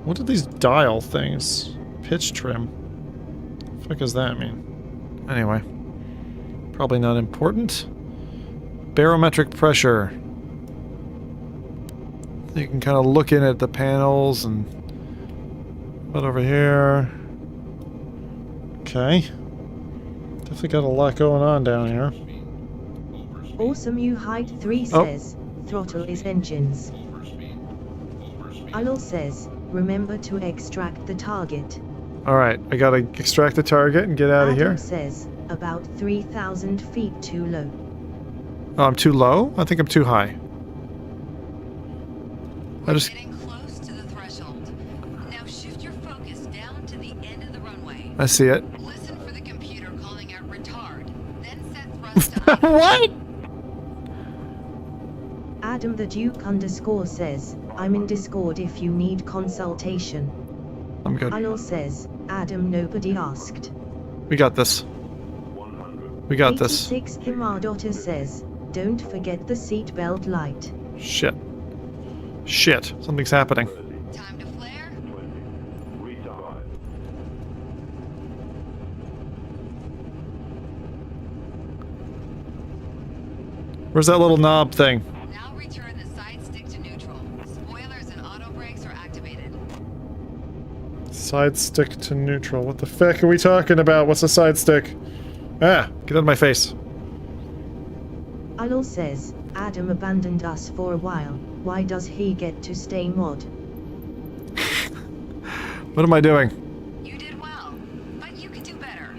What are these dial things? Pitch trim. What the fuck does that mean? Anyway. Probably not important. Barometric pressure. You can kind of look in at the panels and... What over here? Okay. Definitely got a lot going on down here. Awesome You Height 3 says, throttle is engines. Alol says, remember to extract the target. Alright, I gotta extract the target and get out of here. Adam says, about 3,000 feet too low. Oh, I'm too low? I think I'm too high. We're getting close to the threshold. Now shift your focus down to the end of the runway. I see it. Listen for the computer calling out retard. Then set thrust to high. What? Adam the Duke _ says, I'm in Discord if you need consultation. I'm good. Alol says, Adam nobody asked. We got this. We got this. 86 Himadota says, don't forget the seatbelt light. Shit. Shit. Something's happening. Time to flare. Where's that little knob thing? Now return the side stick to neutral. Spoilers and auto brakes are activated. Side stick to neutral. What the feck are we talking about? What's a side stick? Ah, get out of my face. Alol says, Adam abandoned us for a while. Why does he get to stay mod? What am I doing? You did well, but you could do better.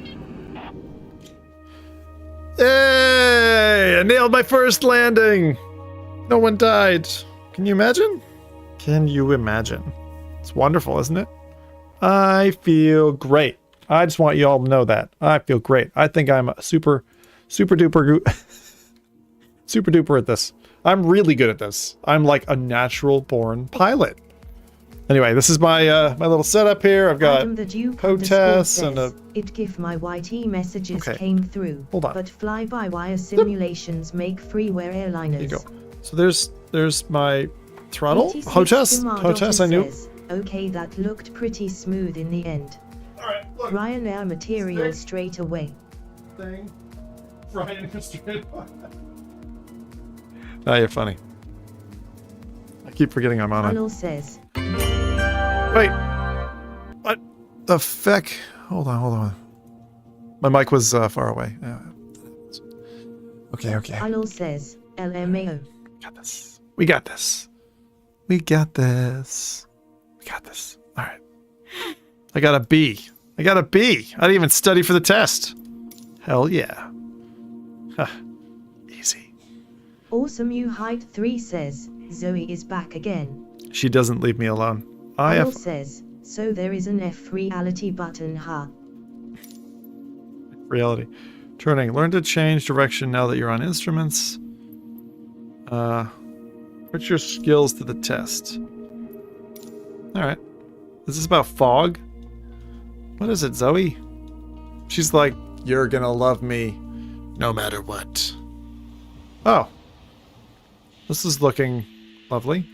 Hey! I nailed my first landing! No one died. Can you imagine? Can you imagine? It's wonderful, isn't it? I feel great. I just want you all to know that. I feel great. I think I'm a super duper super duper at this. I'm really good at this. I'm like a natural born pilot. Anyway, this is my my little setup here. I've got HOTAS and a... It give my YT messages came through. Hold on. But fly-by-wire simulations make freeware airliners. There you go. So there's my throttle. HOTAS, I knew. Says, okay, that looked pretty smooth in the end. Alright, look. Ryanair material straight away. Thing. Ryanair straight away. Ah, you're funny. I keep forgetting I'm on it. Alol says. Wait. What the feck? Hold on. My mic was far away. Okay. Alol says, LMAO. We got this. Alright. I got a B. I didn't even study for the test. Hell yeah. Huh. Easy. Awesome You Height 3 says, Zoe is back again. She doesn't leave me alone. Alol says, so there is an F reality button, huh? Reality. Turning. Learn to change direction now that you're on instruments. Put your skills to the test. Alright. Is this about fog? What is it, Zoe? She's like, you're gonna love me no matter what. Oh. This is looking lovely.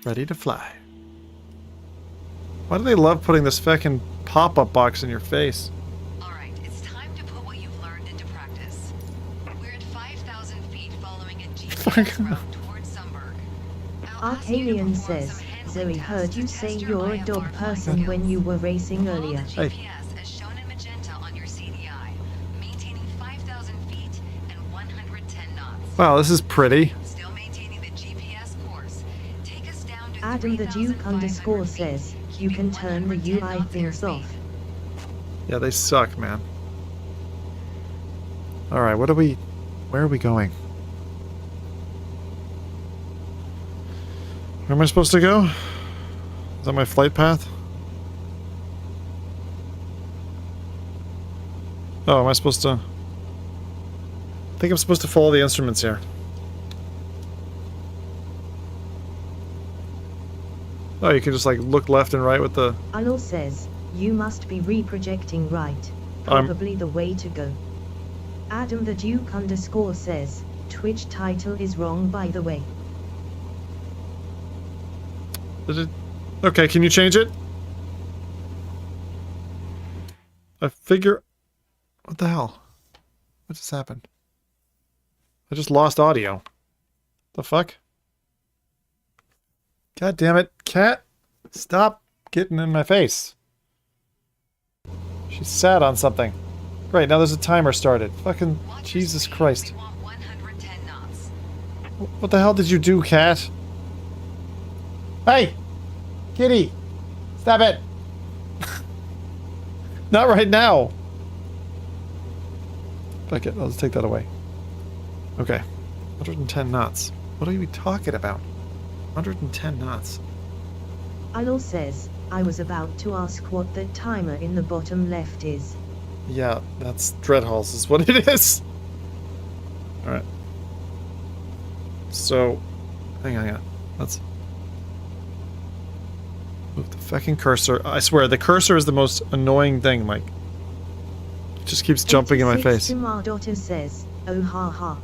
Ready to fly. Why do they love putting this feckin' pop-up box in your face? Alright, it's time to put what you've learned into practice. We're at 5,000 feet following a GPS route towards Sunberg. I'll ask you to Arcadian perform says, some handling Zoe tests heard to you test say your you're a IFR dog person skills. when you were racing Follow earlier. the GPS as shown in magenta on your CDI, maintaining 5,000 feet and 110 knots. Wow, this is pretty. Still maintaining the GPS course. Take us down to Adam the Duke 3,500 says, feet, you keeping can turn the 110 UI knots things airspeed. off. Yeah, they suck, man. Alright, where are we going? Where am I supposed to go? Is that my flight path? Oh, am I supposed to... I think I'm supposed to follow the instruments here. Oh, you can just like look left and right with the... Anil says, you must be reprojecting right. Probably the way to go. Adam the Duke says, Twitch title is wrong by the way. Is it... Okay, can you change it? I figure... What the hell? What just happened? I just lost audio. The fuck? God damn it, cat! Stop getting in my face. She sat on something. Great, now there's a timer started. Fucking Jesus Christ. We want 110 knots. What the hell did you do, cat? Hey! Kitty! Stop it! Not right now! Fuck it, let's take that away. Okay. 110 knots. What are you talking about? 110 knots. Anil says, I was about to ask what the timer in the bottom left is. Yeah, that's Dreadhalls is what it is. Alright. So, hang on. Let's move the fucking cursor. I swear, the cursor is the most annoying thing, like. It just keeps jumping in my face. My daughter says, oh ha ha.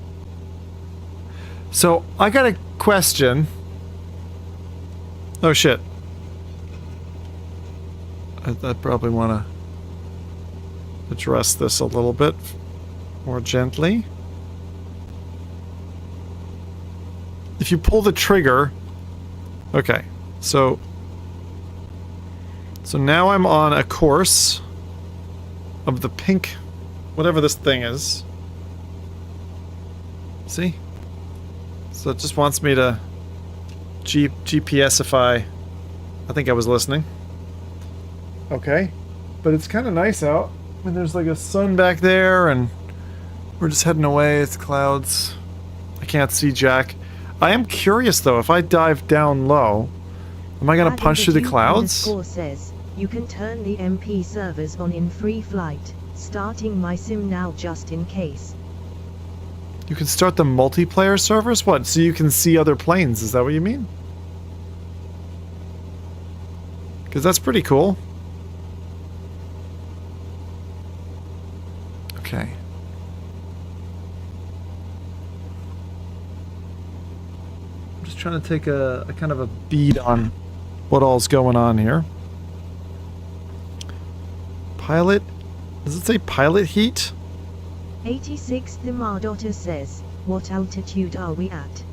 So, I got a question. Oh shit. I probably want to address this a little bit more gently. If you pull the trigger... Okay, so now I'm on a course of the pink, whatever this thing is. See? So it just wants me to GPSify. I think I was listening. Okay. But it's kind of nice out. I mean, there's like a sun back there, and we're just heading away. It's clouds. I can't see Jack. I am curious, though, if I dive down low, am I going to punch through the clouds? Says, you can turn the MP servers on in free flight. Starting my sim now just in case. You can start the multiplayer servers? What, so you can see other planes? Is that what you mean? Because that's pretty cool. Okay. I'm just trying to take a kind of a bead on what all's going on here. Pilot? Does it say pilot heat? 86 the Mardota says, what altitude are we at?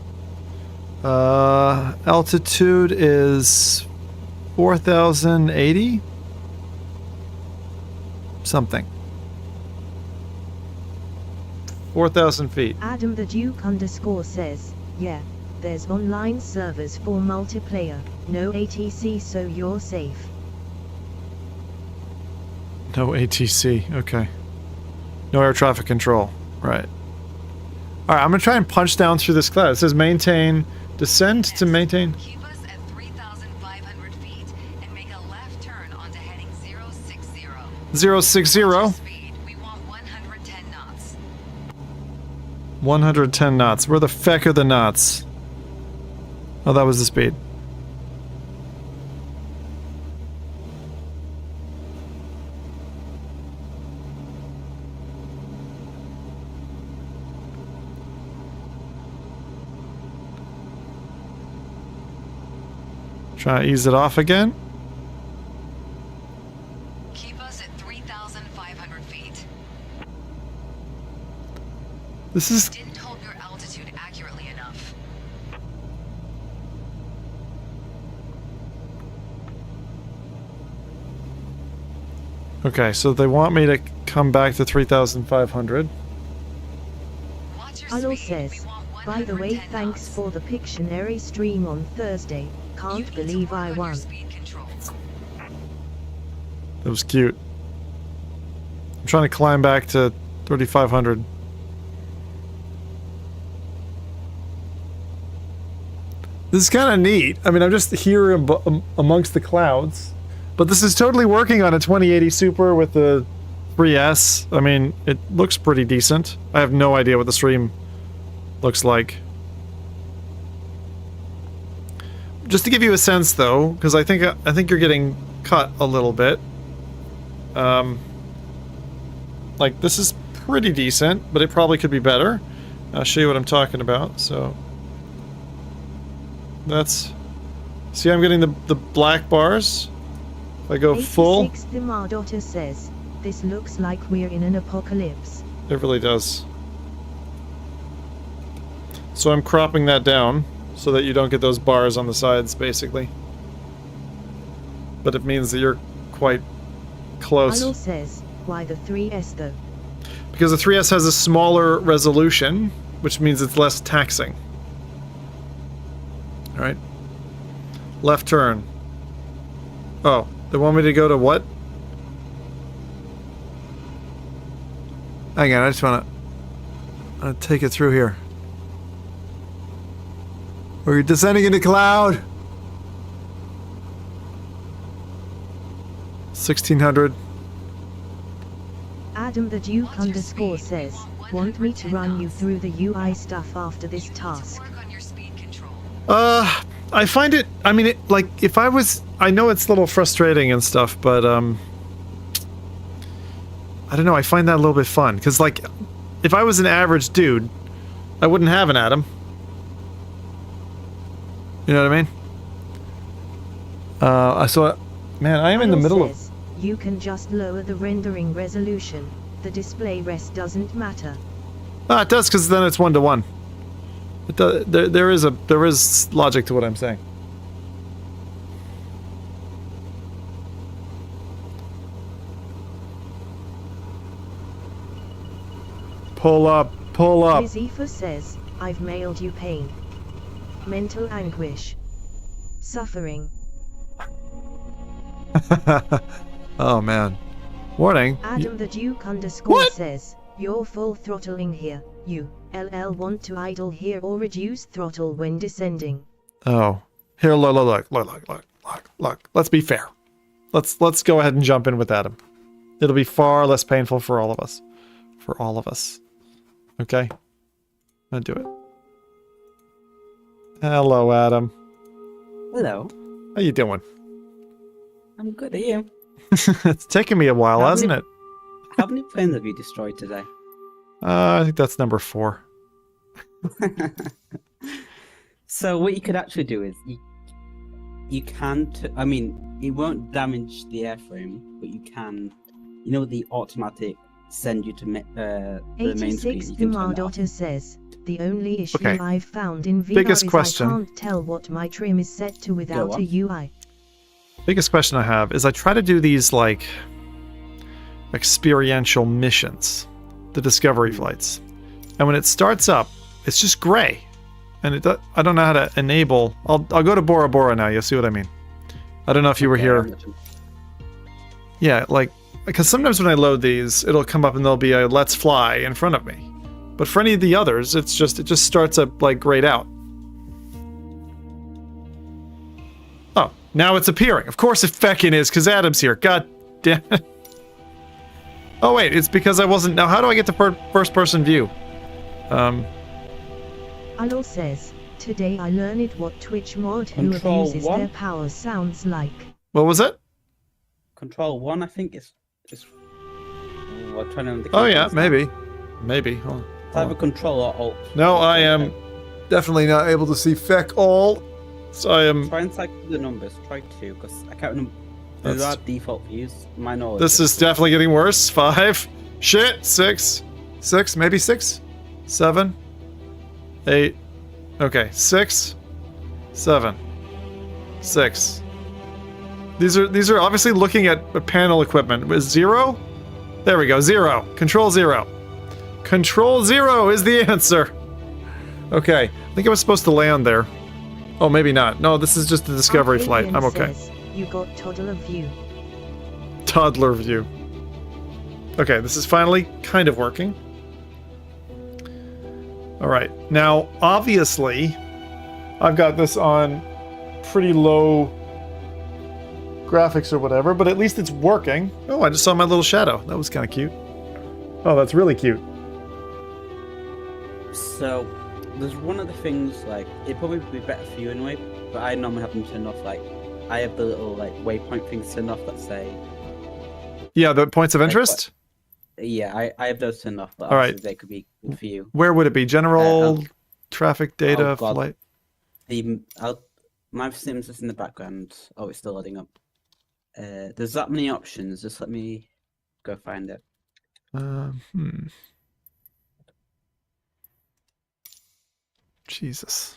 Altitude is 4,080? Something. 4,000 feet. Adam the Duke says, yeah, there's online servers for multiplayer, no ATC so you're safe. No ATC, okay. No air traffic control, right. Alright, I'm gonna try and punch down through this cloud. It says maintain, descend to maintain. Keep us at 3,500 feet and make a left turn onto heading 060. 060. Speed, we want 110 knots. 110 knots. Where the feck are the knots? Oh, that was the speed. Try to ease it off again. Keep us at 3,500 feet. This is... Didn't hold your altitude accurately enough. Okay, so they want me to come back to 3,500. Watch your Alo speed. says, We want by the way, 110 thanks knots. for the Pictionary stream on Thursday. You Can't need to believe work I on your won. speed control. That was cute. I'm trying to climb back to 3,500. This is kind of neat. I mean, I'm just here amongst the clouds. But this is totally working on a 2080 Super with the 3S. I mean, it looks pretty decent. I have no idea what the stream looks like. Just to give you a sense, though, because I think you're getting cut a little bit. Like, this is pretty decent, but it probably could be better. I'll show you what I'm talking about. So that's... See, I'm getting the black bars. If I go full... 86 the Mardota says, this looks like we're in an apocalypse. It really does. So I'm cropping that down so that you don't get those bars on the sides, basically. But it means that you're quite close. Alo says, why the 3S though? Because the 3S has a smaller resolution, which means it's less taxing. Alright. Left turn. Oh, they want me to go to what? Hang on, I just want to take it through here. We're descending into cloud. 1600. Adam the Duke underscore says, want me to run you through the UI stuff after this task. Work on your speed control. I find it, I mean, it, like, if I was, I know it's a little frustrating and stuff, but, I don't know, I find that a little bit fun, because, like, if I was an average dude, I wouldn't have an Atom. You know what I mean? So, man, I am in the middle of... You can just lower the rendering resolution. The display rest doesn't matter. Ah, it does, because then it's 1-to-1. It does, there is logic to what I'm saying. Pull up, pull up. Lizifa says, I've mailed you pain. Mental anguish. Suffering. Oh man. Warning. Adam the Duke underscore says, you're full throttling here. You, LL want to idle here or reduce throttle when descending. Oh. Here, look. Let's be fair. Let's go ahead and jump in with Adam. It'll be far less painful for all of us. For all of us. Okay? I'm gonna do it. Hello, Adam. Hello. How you doing? I'm good, are you? It's taken me a while, hasn't it? How many planes have you destroyed today? I think that's number 4. So what you could actually do is you can I mean, it won't damage the airframe, but you can, you know, the automatic send you to the main screen. 86 You the can turn that off. Mardota says, the only issue Okay. I've found in VR Biggest is question. I can't tell what my trim is set to without on. a UI. Biggest question I have is I try to do these, like, experiential missions. The Discovery flights. And when it starts up, it's just gray. And I don't know how to enable... I'll go to Bora Bora now, you'll see what I mean. I don't know if you were here. Yeah, like... Because sometimes when I load these, it'll come up and there'll be a Let's Fly in front of me. But for any of the others, it just starts up, like, grayed out. Oh, now it's appearing. Of course it feckin' is, because Adam's here. God damn it. Oh wait, it's because I wasn't... Now how do I get the first-person view? Alo says, today I learned what Twitch mod who Control abuses 1? their power sounds like. What was it? Control 1, I think, is... Oh, I'm trying to remember the Oh yeah, controls now. maybe. Maybe. Hold on. It's either Control or Alt. No, I am definitely not able to see feck all. So I am. Try and cycle the numbers. Try 2, because I can't remember. Those That's- are default views. Mine are. This is definitely getting worse. 5. Shit. 6. 6. Maybe 6. 7. 8. Okay. 6. 7. 6. These are obviously looking at panel equipment. Is 0? There we go. 0. Control 0. Control 0 is the answer. Okay. I think I was supposed to land there. Oh, maybe not. No, this is just a discovery flight. I'm okay. Says, you got toddler view. Toddler view. Okay, this is finally kind of working. All right. Now, obviously, I've got this on pretty low graphics or whatever, but at least it's working. Oh, I just saw my little shadow. That was kind of cute. Oh, that's really cute. So, there's one of the things, like, it'd probably be better for you anyway, but I normally have them turned off, like, I have the little, like, waypoint things turned off that say... Yeah, the points of interest? Yeah, I have those turned off, but all right. obviously they could be good for you. Where would it be? General, traffic data, oh, God. flight? My Sim's just in the background. Oh, it's still loading up. There's that many options, just let me go find it. Jesus.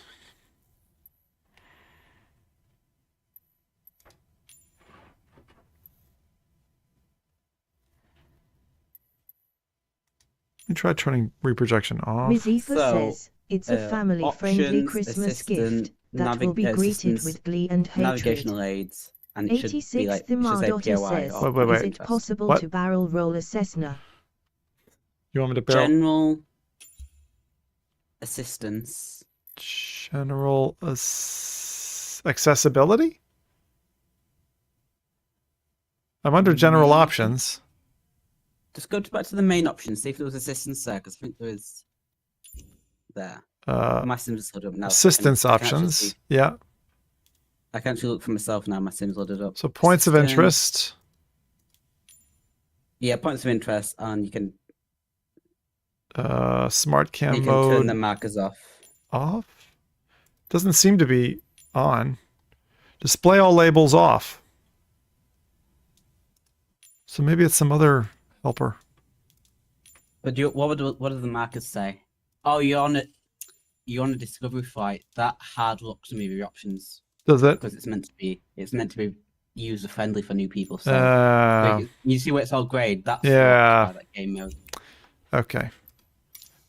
Let me try turning reprojection off. Mizifa So, says, it's a family-friendly options, Christmas assistant, gift that will be greeted assistance, with glee and hatred. navigational aids, and it should be 86 like, the it should say Mardotta POI says, or Wait. is it possible What? to barrel roll a Cessna? You want me to barrel? general assistance. General accessibility? I'm under general Maybe. options. Just go back to the main options, see if there was assistance there, because I think there is there. My Sim's is loaded up now. so Assistance I can actually options. see- Yeah. I can actually look for myself now. My Sim's loaded up. So points of Assistant. interest. Yeah, points of interest, and you can Smart cam turn mode the markers off. off. Doesn't seem to be on. Display all labels off. So maybe it's some other helper. But what do the markers say? Oh, you're on a discovery flight. That hard locks some of your options Does it? because it's meant to be user friendly for new people. So Uh, you see where it's all grayed. That's Yeah. locked by that game mode. okay.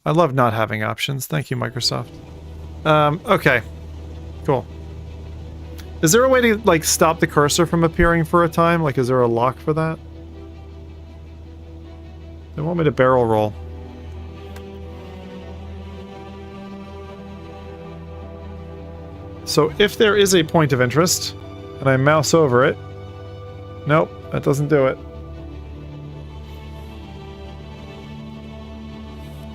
I love not having options. Thank you, Microsoft. Okay. Cool. Is there a way to, like, stop the cursor from appearing for a time? Like, is there a lock for that? They want me to barrel roll. So if there is a point of interest, and I mouse over it, nope, that doesn't do it.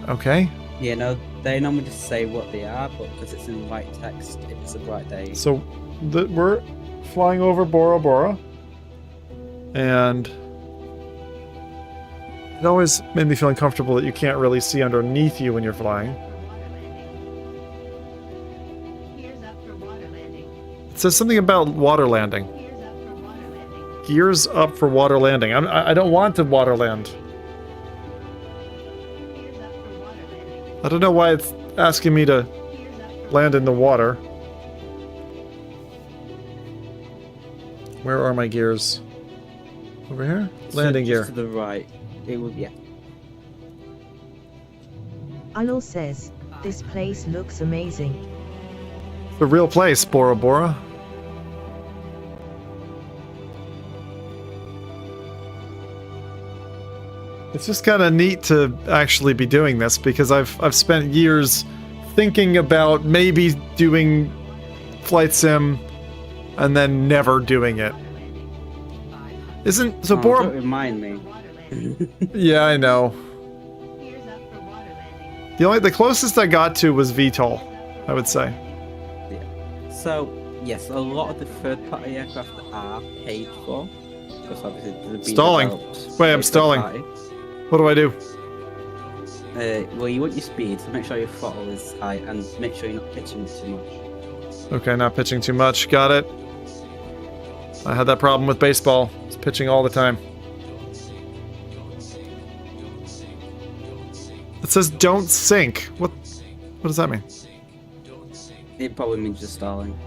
Okay. Yeah, no, they normally just say what they are, but because it's in white text, if it's a bright day. So we're flying over Bora Bora, and it always made me feel uncomfortable that you can't really see underneath you when you're flying. It says something about water landing. Gears up for water landing. I don't want to water land. I don't know why it's asking me to land in the water. Where are my gears? Over here? Landing gear. To the right. It would, yeah. Alol says, this place looks amazing. The real place, Bora Bora. It's just kind of neat to actually be doing this because I've spent years thinking about maybe doing flight sim and then never doing it. Isn't so Bora? Don't remind me. Yeah, I know. The closest I got to was VTOL, I would say. So yes, a lot of the third-party aircraft are paid for because obviously they've been Stalling. developed Wait, I'm by stalling. third party. What do I do? Well, you want your speed, so make sure your throttle is high and make sure you're not pitching too much. Okay, not pitching too much. Got it. I had that problem with baseball. It's pitching all the time. It says don't sink. What does that mean? It probably means just stalling.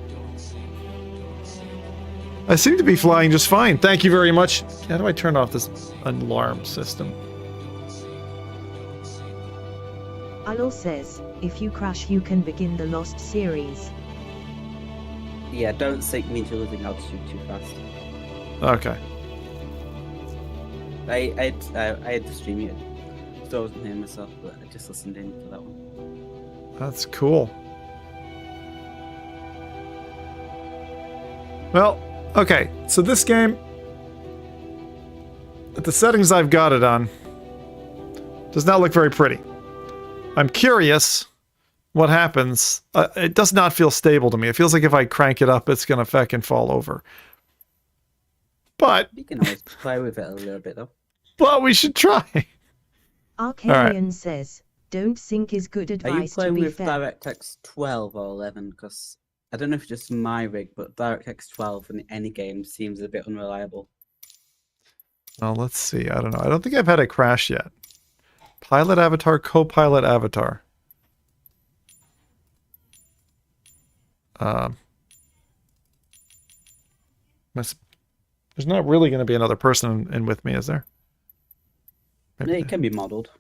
I seem to be flying just fine. Thank you very much. How do I turn off this alarm system? Alol says, if you crash you can begin the Lost series. Yeah, don't sink means you're losing altitude too fast. Okay. I had to stream it, so I wasn't hearing myself, but I just listened in to that one. That's cool. Well, okay, so this game, at the settings I've got it on, does not look very pretty. I'm curious what happens. It does not feel stable to me. It feels like if I crank it up, it's going to fucking fall over. But You can always play with it a little bit, though. But we should try. Arcadian says, don't sink is good Are you advice to playing be with fair. DirectX 12 or 11? Because I don't know if it's just my rig, but DirectX 12 in any game seems a bit unreliable. Well, let's see. I don't know. I don't think I've had a crash yet. Pilot avatar, co-pilot avatar. There's not really going to be another person in with me, is there? Maybe It can be modeled,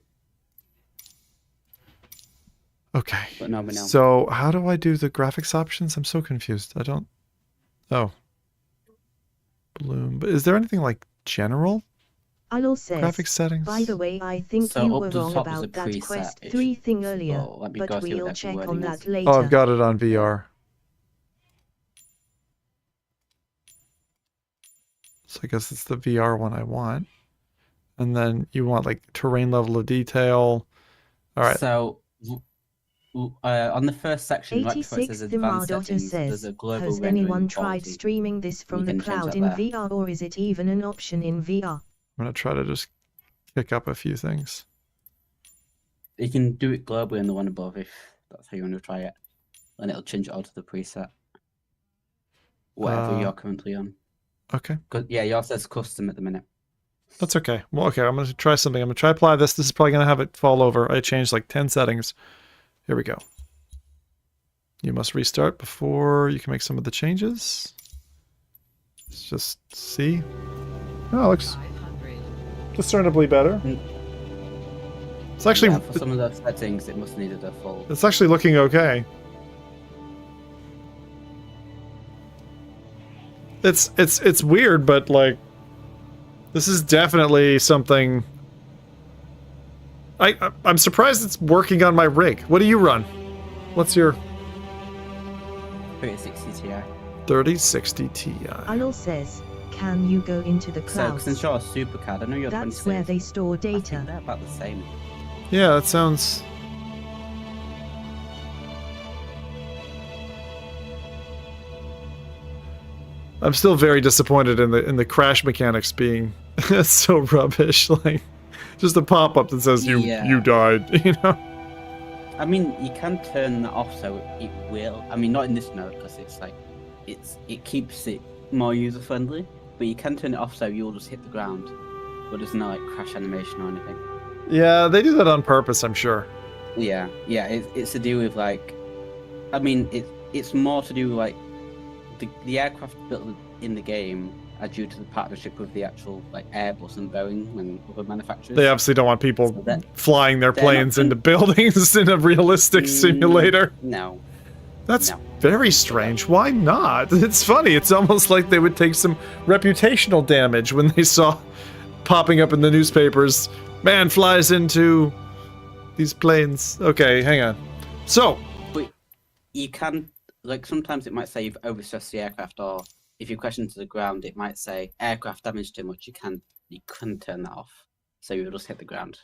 Okay. but no, we know. So how do I do the graphics options? I'm so confused. I don't... Oh. Bloom. But is there anything like general Alol says, graphics settings? by the way, I think So you up were to the wrong top is a about that preset. Quest It 3 should- thing earlier, Oh, let me but go see what we'll that check wording on is. that later. Oh, I've got it on VR. So I guess it's the VR one I want. And then you want like terrain level of detail. All right. So, on the first section, right before it 86 says the advanced Mardotta settings, there's says, a global has rendering anyone tried quality. streaming this from You the can change cloud that in there. VR, or is it even an option in VR? I'm going to try to just pick up a few things. You can do it globally in the one above if that's how you want to try it, and it'll change it all to the preset, whatever you're currently on. Okay. Yeah, yours says custom at the minute. That's okay. Well, okay, I'm going to try something. I'm going to try apply this. This is probably going to have it fall over. I changed like 10 settings. Here we go. You must restart before you can make some of the changes. Let's just see. Oh, it looks discernibly better. It's actually Yeah, for some of those settings, it must have needed a full. it's actually looking okay. It's weird, but like this is definitely something. I'm surprised it's working on my rig. What do you run? What's your 3060 Ti. 3060 Ti? Alol says, can you go into the So, clouds? since you're a supercard, I know you're That's 26. where they store I think data. they're about the same. Yeah, that sounds. I'm still very disappointed in the crash mechanics being so rubbish. Like, just a pop-up that says Yeah. you died. You know. I mean, you can turn that off so it will. I mean, not in this mode because it's like it keeps it more user friendly. But you can turn it off so you'll just hit the ground, but there's no like crash animation or anything. Yeah, they do that on purpose, I'm sure. Yeah, it's to do with like, I mean, it's more to do with like the aircraft built in the game are due to the partnership with the actual like Airbus and Boeing and other manufacturers. They obviously don't want people So that- flying their they're not planes gonna- into buildings in a realistic simulator. No, That's no. very strange. Why not? It's funny. It's almost like they would take some reputational damage when they saw popping up in the newspapers, man flies into these planes. Okay, hang on. So, But you can, like, sometimes it might say you've overstressed the aircraft, or if you crash into the ground, it might say aircraft damage too much. You can turn that off, so you'll just hit the ground.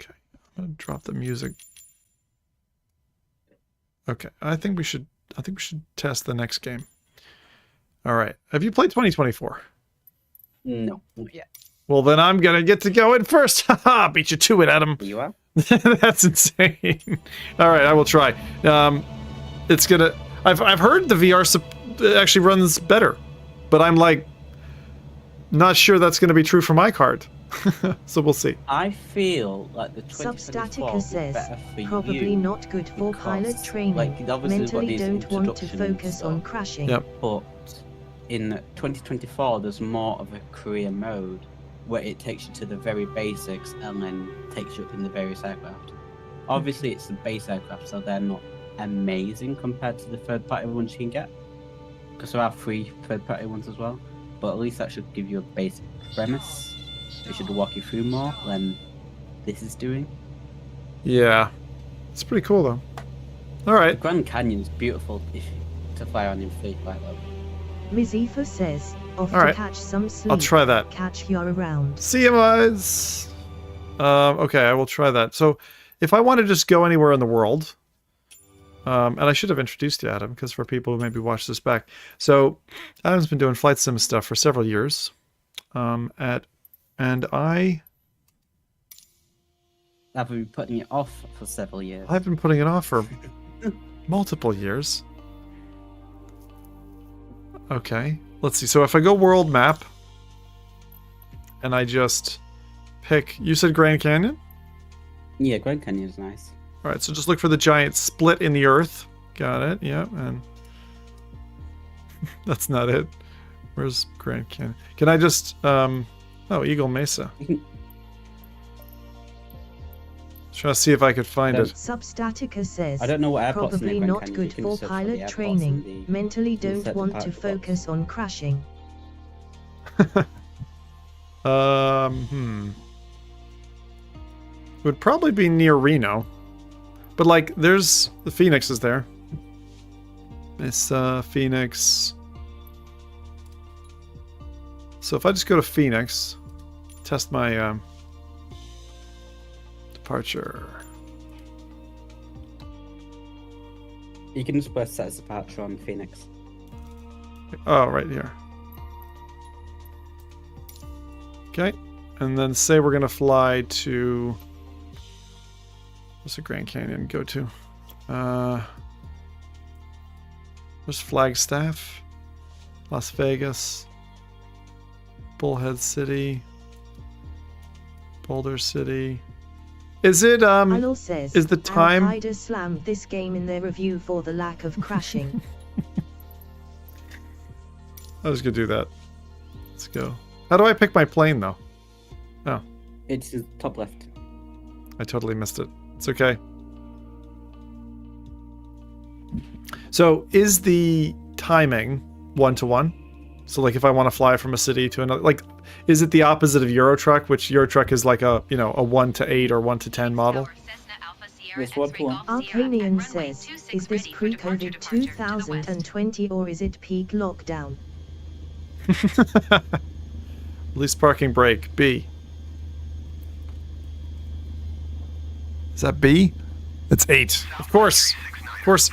okay, I'm gonna drop the music. Okay, I think we should test the next game. All right. Have you played 2024? No, not yet. Well, then I'm gonna get to go in first. Haha, beat you to it, Adam. You are? That's insane. All right, I will try. it's gonna. I've heard the VR actually runs better, but I'm like not sure that's gonna be true for my card. So we'll see. I feel like the 2024 Substatica will be says, better for probably you. not good for because, pilot training. like, obviously we've got Mentally these don't want to introduction focus stuff. on crashing. Yep. But in 2024, there's more of a career mode where it takes you to the very basics and then takes you up in the various aircraft. Obviously, it's the base aircraft, so they're not amazing compared to the third-party ones you can get, because there are free third-party ones as well. But at least that should give you a basic premise. It should walk you through more than this is doing. Yeah, it's pretty cool though. All The right. Grand Canyon is beautiful to fly on in fleet like that. Mizifa says, off All to right. catch some sleep. I'll try that. Catch you around. See you guys. Okay, I will try that. So, if I want to just go anywhere in the world, and I should have introduced you, Adam, because for people who maybe watch this back, so Adam's been doing flight sim stuff for several years, and I've been putting it off for several years. I've been putting it off for multiple years. Okay, let's see. So if I go world map, and I just pick, you said Grand Canyon? Yeah, Grand Canyon is nice. All right, so just look for the giant split in the earth. Got it. Yeah, and that's not it. Where's Grand Canyon? Can I just oh, Eagle Mesa. Try to see if I could find it. Substatica says, I don't know what airports in probably the Grand not Canyon. good You can for search the pilot airports training. in the- Mentally you can don't set the want to pilot focus on crashing. Would probably be near Reno. But like there's the Phoenix is there. It's Phoenix. So if I just go to Phoenix, test my departure. You can just press set as departure on Phoenix. Oh, right here. Okay. And then say we're going to fly to... What's the Grand Canyon go to? There's Flagstaff. Las Vegas. Bullhead City. Boulder City. Is it, Alol says, is the time... Al-Qaeda slammed this game in their review for the lack of crashing. I was going to do that. Let's go. How do I pick my plane, though? Oh, It's the top left. I totally missed it. It's okay. So, is the timing 1-to-1? So, like, if I want to fly from a city to another, like, is it the opposite of Eurotruck, which Eurotruck is like a, you know, a 1-to-8 or 1-to-10 model? Yes, 1-to-1. Arcanian says, is this pre-COVID 2020 or is it peak lockdown? Least parking brake, B. Is that B? It's 8. Of course. Of course.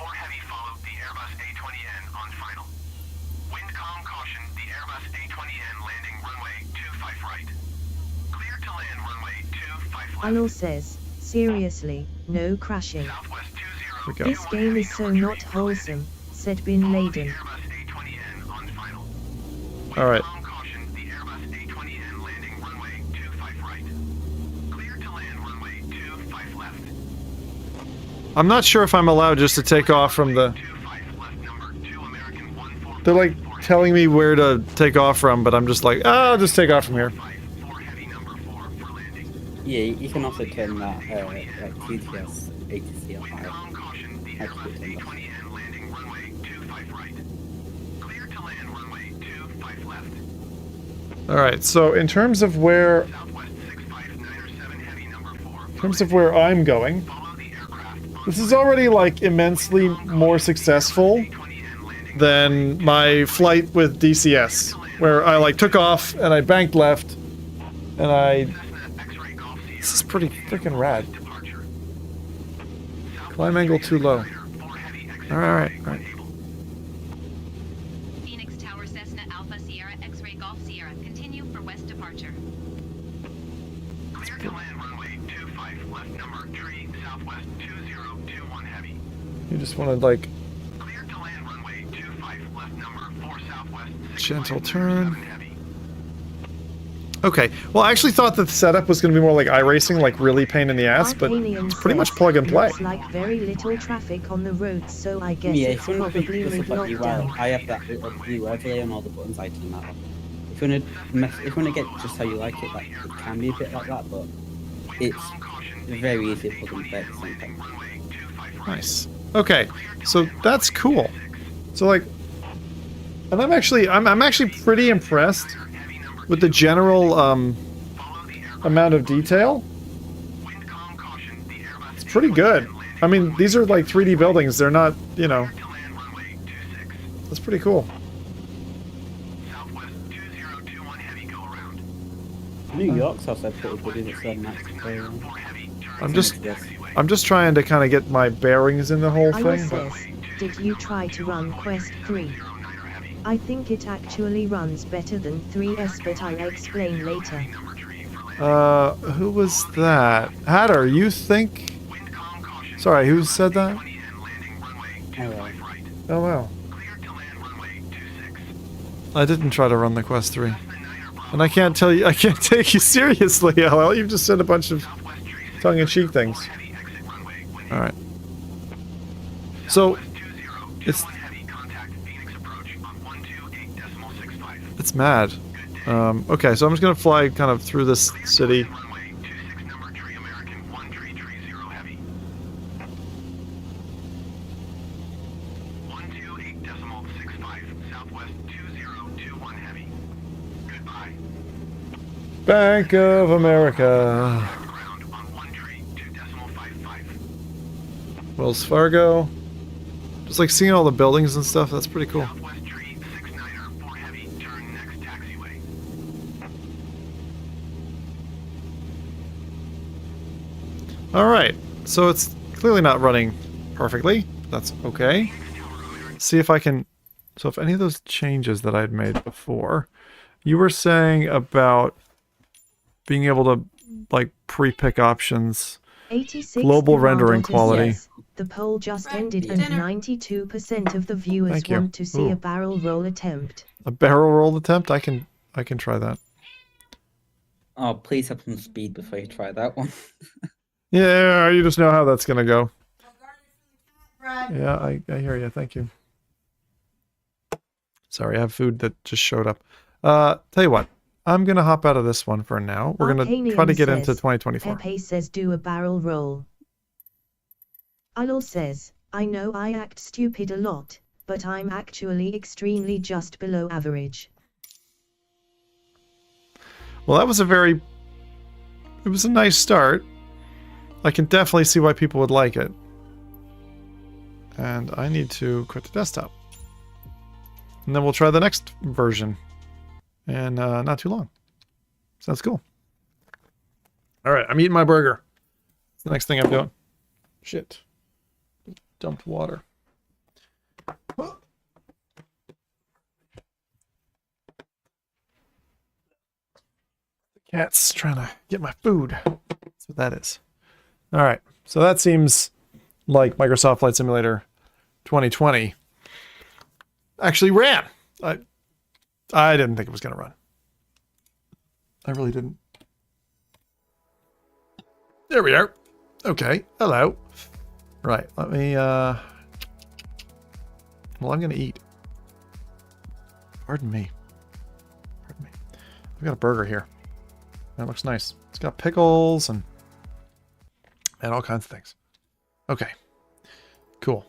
Alol says, seriously, no crashing. Here we go. This game is so not wholesome, said Bin Laden. All right. I'm not sure if I'm allowed just to take off from the... They're like telling me where to take off from, but I'm just like, I'll just take off from here. Yeah, you can also turn that like QTS ATC on high. All right, so in terms of where I'm going, this is already like immensely more successful than my flight with DCS, where I like took off and I banked left, and this is pretty freaking rad. Climb angle too low. All right. Phoenix Tower Cessna Alpha Sierra X-ray Golf Sierra. Continue for west departure. Clear to land runway 25 left number tree southwest 2021 heavy. You just want to like Gentle turn. Okay, well, I actually thought that the setup was going to be more like iRacing, like really pain in the ass, but Arcanium it's pretty much says, plug and play. Looks like very little traffic on the roads, so I guess Yeah, it's if you want to probably put mid stuff like lockdown. I have that little blue overlay on all the buttons. I turn that off. If you want to get just how you like it, like it can be a bit like that, but it's very easy to plug and play at the same time. Nice. Okay, so that's cool. So like, and I'm actually pretty impressed with the general amount of detail. It's pretty good. I mean, these are like 3D buildings. They're not, you know. That's pretty cool. New York's also pretty good in its own max player. I'm just trying to kind of get my bearings in the whole Iowa thing. says, did you try to run Quest 3? I think it actually runs better than 3S, but I'll explain later. Who was that? Hatter, you think? Sorry, who said that? Oh wow. I didn't try to run the Quest 3. And I can't take you seriously, LL. You've just said a bunch of tongue-in-cheek things. Alright. So, it's mad. Okay, so I'm just gonna fly kind of through this city. Bank of America. Wells Fargo. Just like seeing all the buildings and stuff, that's pretty cool. Alright, so it's clearly not running perfectly. That's okay. See if I can... So if any of those changes that I'd made before... You were saying about being able to, like, pre-pick options... 86 Global rendering quality. Yes. The poll just ended and 92% of the viewers Thank you. want to see Ooh. a barrel roll attempt. A barrel roll attempt? I can try that. Oh, please have some speed before you try that one. Yeah, you just know how that's gonna go. Yeah, I hear you. Thank you. Sorry, I have food that just showed up. Tell you what, I'm gonna hop out of this one for now. We're gonna try to get into 2024. Pepe says do a barrel roll. Alol says, I know I act stupid a lot, but I'm actually extremely just below average. Well, that was it was a nice start. I can definitely see why people would like it. And I need to quit the desktop. And then we'll try the next version. And not too long. Sounds cool. Alright, I'm eating my burger. It's the next thing I'm doing. Shit. Dumped water. The cat's trying to get my food. That's what that is. Alright, so that seems like Microsoft Flight Simulator 2020 actually ran. I didn't think it was going to run. I really didn't. There we are. Okay, hello. Right, let me, well, I'm going to eat. Pardon me. Pardon me. I've got a burger here. That looks nice. It's got pickles and all kinds of things. Okay, cool.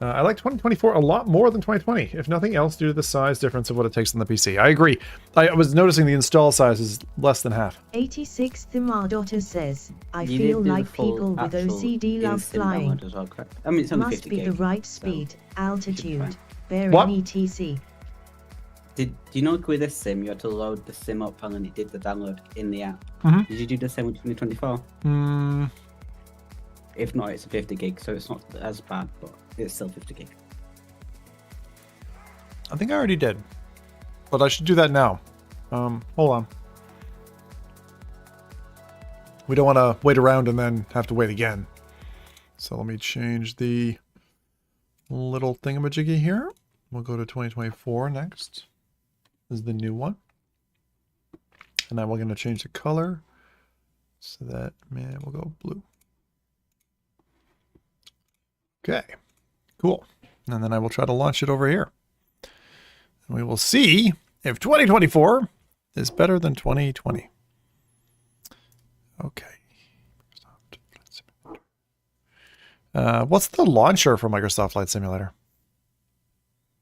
I like 2024 a lot more than 2020, if nothing else due to the size difference of what it takes on the PC. I agree. I was noticing the install size is less than half. 86 Thimardotter says, I You feel did do the like full people with actual OCD love instant flying. download as well, correct? I mean, it's only Must 50 be gig, the right so speed, altitude, fine. bearing What? etc. Do you know with this sim, you had to load the sim up and then it did the download in the app? Mhm. Did you do the same with 2024? Hmm. If not, it's a 50 gig, so it's not as bad, but it's still 50 gig. I think I already did. But I should do that now. Hold on. We don't want to wait around and then have to wait again. So let me change the little thingamajiggy here. We'll go to 2024 next. This is the new one. And then we're going to change the color so that, man, we'll go blue. Okay, cool. And then I will try to launch it over here. And we will see if 2024 is better than 2020. Okay. What's the launcher for Microsoft Flight Simulator?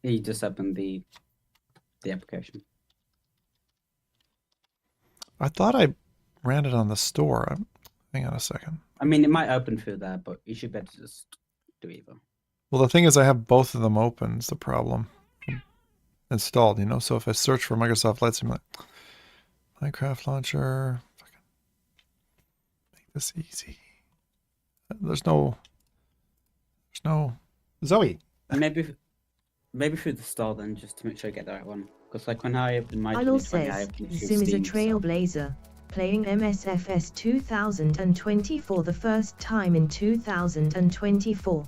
You just open the application. I thought I ran it on the store. Hang on a second. I mean, it might open through there, but you should better just do either. Well, the thing is, I have both of them open. Is the problem installed? You know, so if I search for Microsoft Flight Simulator, Minecraft launcher, make this easy. There's no Zoe. Maybe through the store then, just to make sure I get the right one. Because like when I opened my Idle 2020, I says, opened it through Zim is a Steam, so- trailblazer, playing MSFS 2020 for the first time in 2024.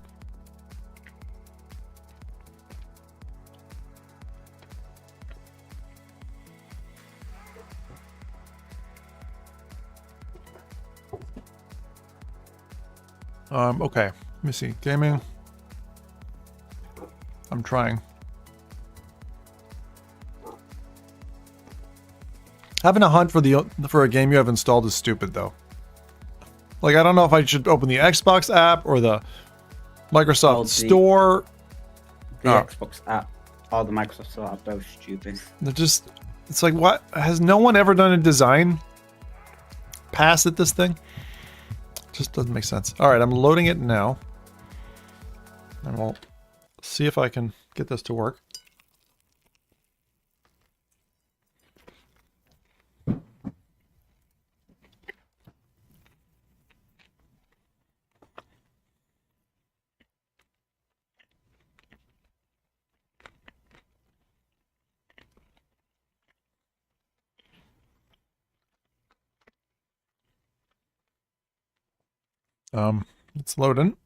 Okay. Let me see. Gaming. I'm trying. Having a hunt for a game you have installed is stupid, though. Like, I don't know if I should open the Xbox app or the Microsoft Store. The Xbox app or the Microsoft Store are both stupid. They're just... It's like, what? Has no one ever done a design pass at this thing? Just doesn't make sense. All right, I'm loading it now. And we'll see if I can get this to work. It's loading.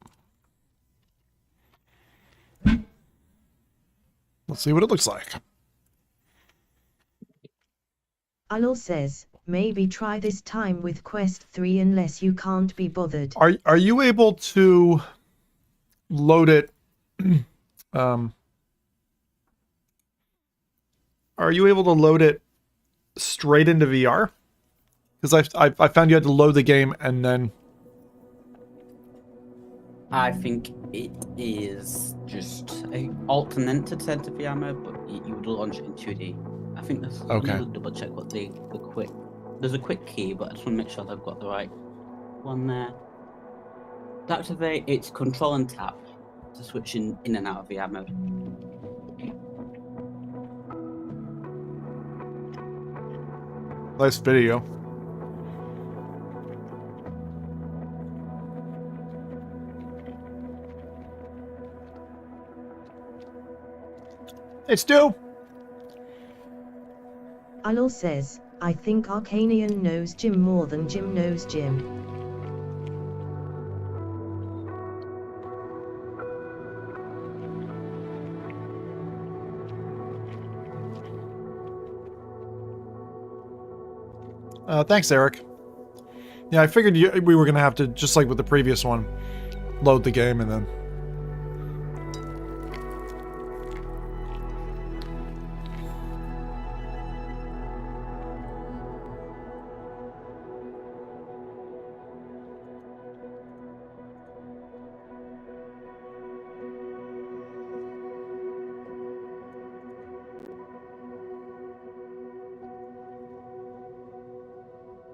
Let's see what it looks like. Idle says, maybe try this time with Quest 3 unless you can't be bothered. Are you able to load it? Are you able to load it straight into VR? Because I found you had to load the game and then. I think it is just an alternate to VR mode, but you would launch it in 2D. I think there's. Okay. I'm gonna double check what the quick. There's a quick key, but I just want to make sure they've got the right one there. To activate, it's Control and tap to switch in and out of VR mode. Nice video. It's due. Idle says, I think Arcanian knows Jim more than Jim knows Jim. Thanks, Eric. Yeah, I figured we were going to have to, just like with the previous one, load the game and then...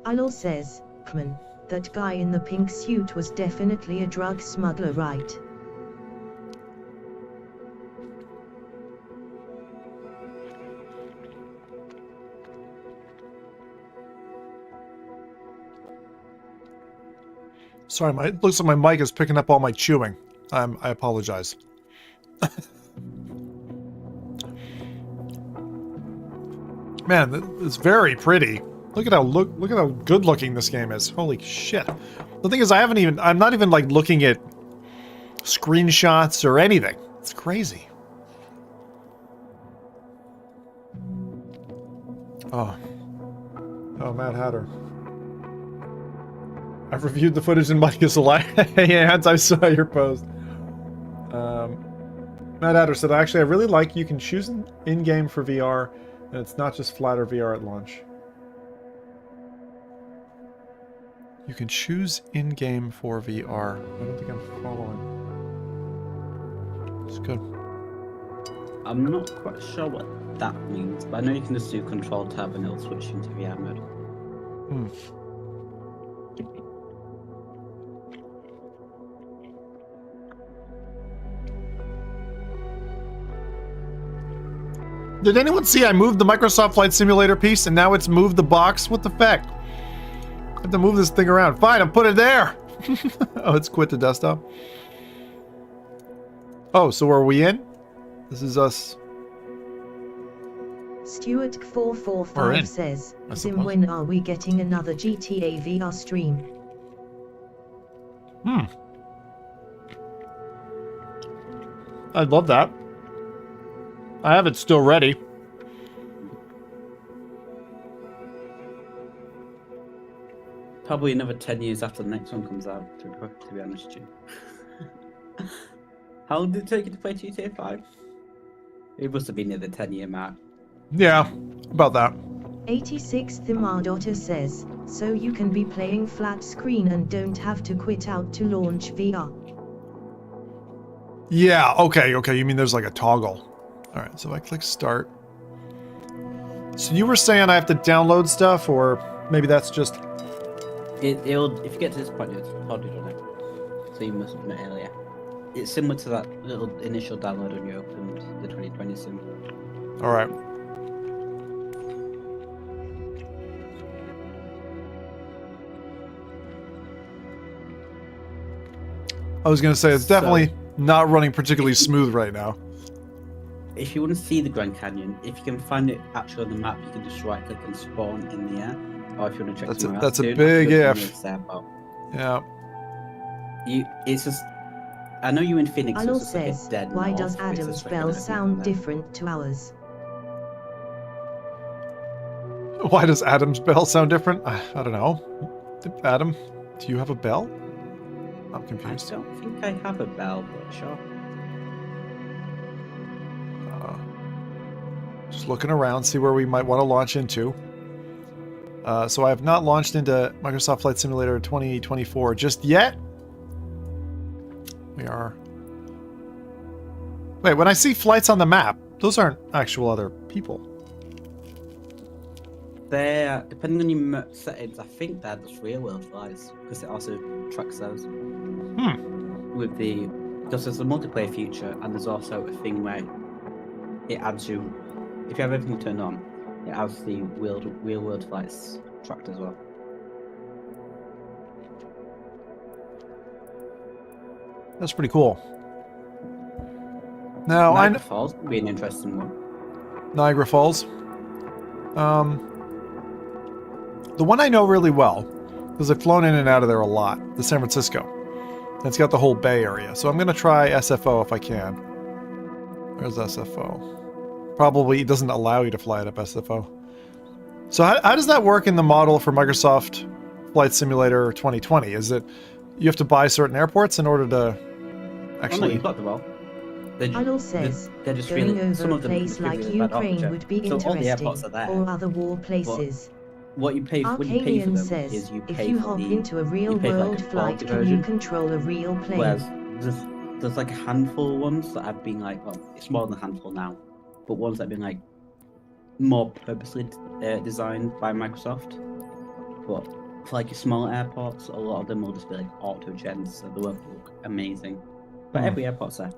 Idle says, Kman, that guy in the pink suit was definitely a drug smuggler, right? Sorry, it looks like my mic is picking up all my chewing. I apologize. Man, it's very pretty. Look at how good looking this game is. Holy shit. The thing is, I'm not even like looking at screenshots or anything. It's crazy. Oh. Oh, Mad Hatter. I've reviewed the footage and Mike is alive. Hey, Ant, I saw your post. Mad Hatter said, actually, I really like you can choose an in-game for VR, and it's not just flatter VR at launch. You can choose in-game for VR. I don't think I'm following. It's good. I'm not quite sure what that means, but I know you can just do Control Tab and it'll switch into VR mode. Hmm. Did anyone see I moved the Microsoft Flight Simulator piece and now it's moved the box? What the feck? I have to move this thing around. Fine, I'll put it there. Oh, it's quit the desktop. Oh, so are we in? This is us. Stuart445 says, Zim, when are we getting another GTA VR stream? I'd love that. I have it still ready. Probably another 10 years after the next one comes out, to be honest with you. How long did it take you to play GTA 5? It must have been near the 10-year mark. Yeah, about that. 86 Thimardotter says, so you can be playing flat screen and don't have to quit out to launch VR. Yeah, okay, you mean there's like a toggle. Alright, so if I click start. So you were saying I have to download stuff, or maybe that's just... It'll, if you get to this point, it's probably done it. So you must have done it earlier. It's similar to that little initial download when you opened the 2020 sim. Alright. I was going to say, it's definitely not running particularly smooth right now. If you want to see the Grand Canyon, if you can find it actually on the map, you can just right click and spawn in the air. Or if you want to check somewhere else, that's a big if. Yeah. It's just... I know you in Phoenix. Allo says, why does Adam's bell sound different to ours? Why does Adam's bell sound different? I don't know. Adam, do you have a bell? I'm confused. I don't think I have a bell, but sure. Just looking around, see where we might want to launch into. So I have not launched into Microsoft Flight Simulator 2024 just yet. We are... Wait, when I see flights on the map, those aren't actual other people. They're, depending on your settings, I think they're just real world flights, because it also tracks those. With the... Because there's a multiplayer feature, and there's also a thing where it adds you... If you have everything turned on, it has the real world flights tracked as well. That's pretty cool. Now, Niagara Falls would be an interesting one. Niagara Falls. The one I know really well, because I've flown in and out of there a lot, the San Francisco. It's got the whole Bay Area, so I'm going to try SFO if I can. Where's SFO? Probably it doesn't allow you to fly it up SFO. So how does that work in the model for Microsoft Flight Simulator 2020? Is it you have to buy certain airports in order to actually... Oh, no, you've got the well. Arnold says, they're just going really, over some a of them place like Ukraine would be so all the interesting, airports are there, or other war places. What you pay, what you pay for Arcadian them says, is you pay if you for hop the, into a you pay for, real-world like, a flight, quality can version, you control a real plane? Whereas there's like a handful of ones that have been like, well, it's more than a handful now, but ones that have been like more purposely designed by Microsoft. But for like your smaller airports, a lot of them will just be like auto-gens, so they won't look amazing. But every airport's there.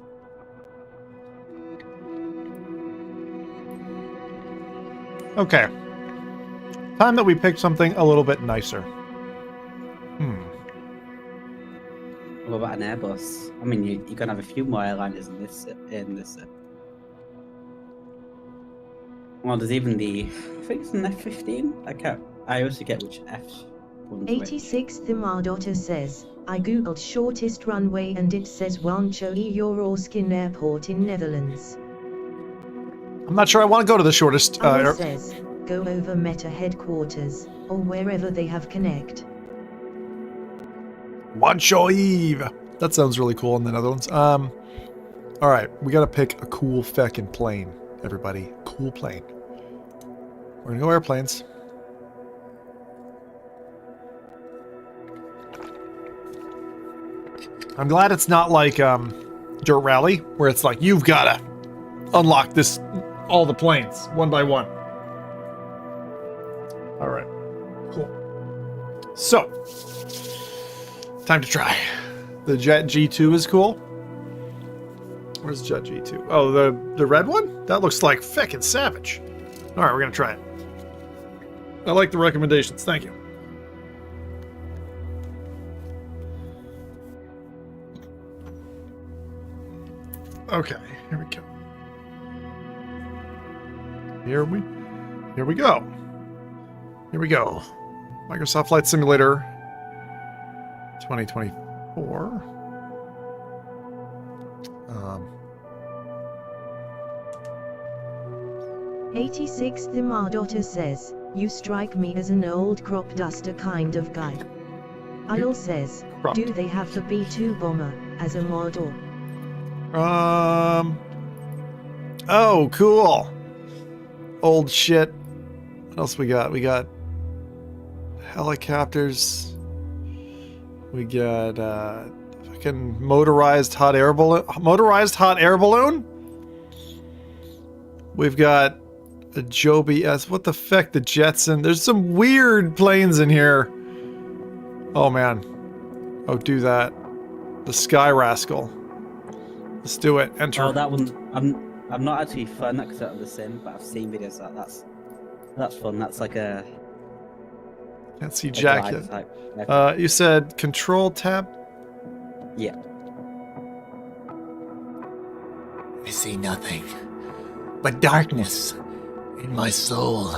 Okay. Time that we picked something a little bit nicer. What about an Airbus? I mean, you're gonna have a few more airliners in this. Well, there's even the, I think it's an F-15. I always forget which F-1's 86 Thimardotter says, I googled shortest runway and it says Wancho-Euroskin Airport in Netherlands. I'm not sure I want to go to the shortest... Says, go over Meta headquarters, or wherever they have connect. Wancho Eve! That sounds really cool in the Netherlands. Alright, we gotta pick a cool feckin' plane, everybody. Cool plane. We're gonna go airplanes. I'm glad it's not like Dirt Rally, where it's like, you've gotta unlock this, all the planes, one by one. Alright, cool. So, time to try. The Jet G2 is cool. Where's Jet G2? Oh, the red one? That looks like feckin' savage. Alright, we're gonna try it. I like the recommendations, thank you. Okay, here we go. Here we go. Here we go. Microsoft Flight Simulator 2024. 86 The Mardaughter says, you strike me as an old crop duster kind of guy. Idle says, Prompt. do they have the B-2 bomber as a model? Oh, cool. Old shit. What else we got? We got helicopters. We got fucking motorized hot air balloon. Motorized hot air balloon. We've got a Joby S. What the feck? The Jetson. There's some weird planes in here. Oh man. Oh, do that. The Sky Rascal. Let's do it. Enter. Oh, that one. I'm not actually fun because of the sim, but I've seen videos of that. That's fun. That's like a. Can't see a Jack glide yet. type. You said Control Tab. Yeah. I see nothing but darkness in my soul.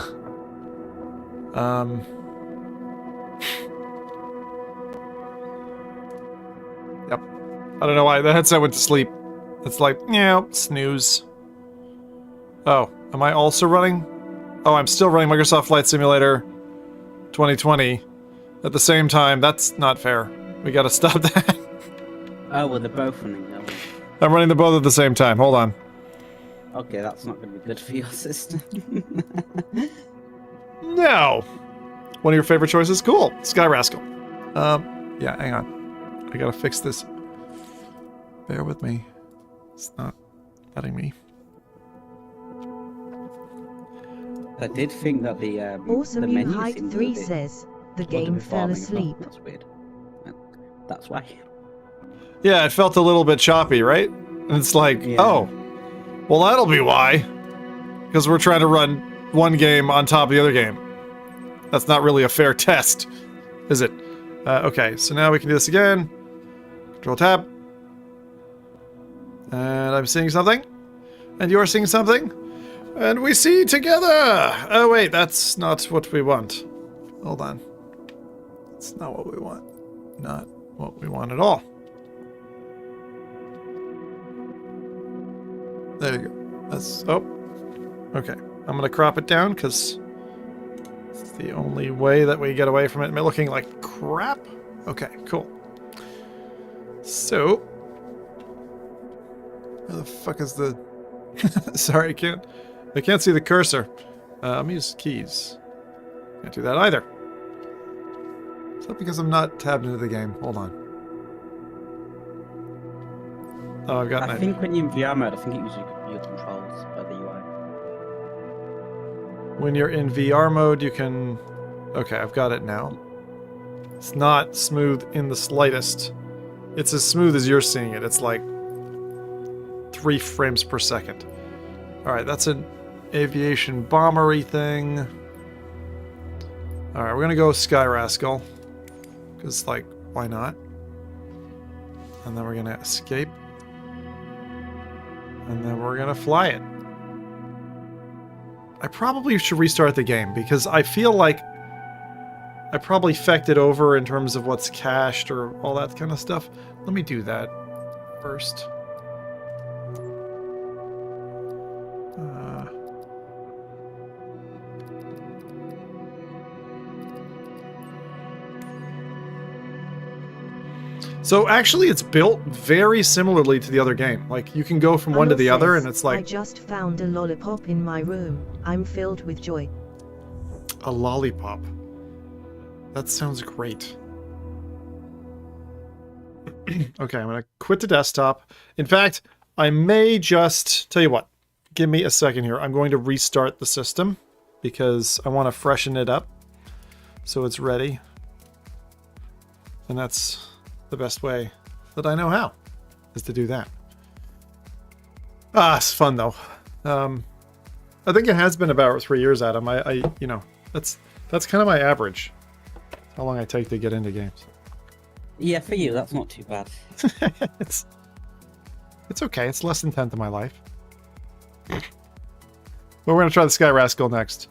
Yep. I don't know why the headset went to sleep. It's like, yeah, snooze. Oh, am I also running? Oh, I'm still running Microsoft Flight Simulator 2020 at the same time. That's not fair. We gotta stop that. Oh, well, they're both running now. I'm running them both at the same time. Hold on. Okay, that's not going to be good for your system. No. One of your favorite choices? Cool. Sky Rascal. Yeah, hang on. I gotta fix this. Bear with me. It's not letting me. I did think that the Awesome the You menu Hike seemed a 3 little bit- says, the was a game bit fell farming as well. asleep. That's weird. That's why. Yeah, it felt a little bit choppy, right? And it's like, Yeah. oh, well, that'll be why. Because we're trying to run one game on top of the other game. That's not really a fair test, is it? Okay, so now we can do this again. Control Tab. And I'm seeing something. And you're seeing something. And we see together! Oh wait, that's not what we want. Hold on. It's not what we want. Not what we want at all. There you go. That's... oh. Okay. I'm gonna crop it down, because it's the only way that we get away from it. Am I looking like crap? Okay, cool. So... where the fuck is the... sorry, I can't see the cursor. I'm gonna use keys. Can't do that either. Is that because I'm not tabbed into the game? Hold on. Oh, I've got I my... think when you're in VR mode, I think it uses your controls by the UI. When you're in VR mode, you can... okay, I've got it now. It's not smooth in the slightest. It's as smooth as you're seeing it. It's like 3 frames per second. Alright, that's an aviation bombery thing. Alright, we're gonna go Sky Rascal. Because, like, why not? And then we're gonna escape. And then we're gonna fly it. I probably should restart the game, because I feel like I probably fecked it over in terms of what's cached or all that kind of stuff. Let me do that first. So actually, it's built very similarly to the other game. Like, you can go from one to the other, and it's I like just found a lollipop in my room. I'm filled with joy. a lollipop. That sounds great. Okay, I'm going to quit the desktop. In fact, I may just... Tell you what. Give me a second here. I'm going to restart the system because I want to freshen it up so it's ready. And that's the best way that I know how, is to do that. Ah, it's fun though. I think it has been about 3 years, Adam. I you know, that's kind of my average. How long I take to get into games. Yeah, for you, that's not too bad. it's okay. It's less than 10th of my life. Well, we're gonna try the Sky Rascal next.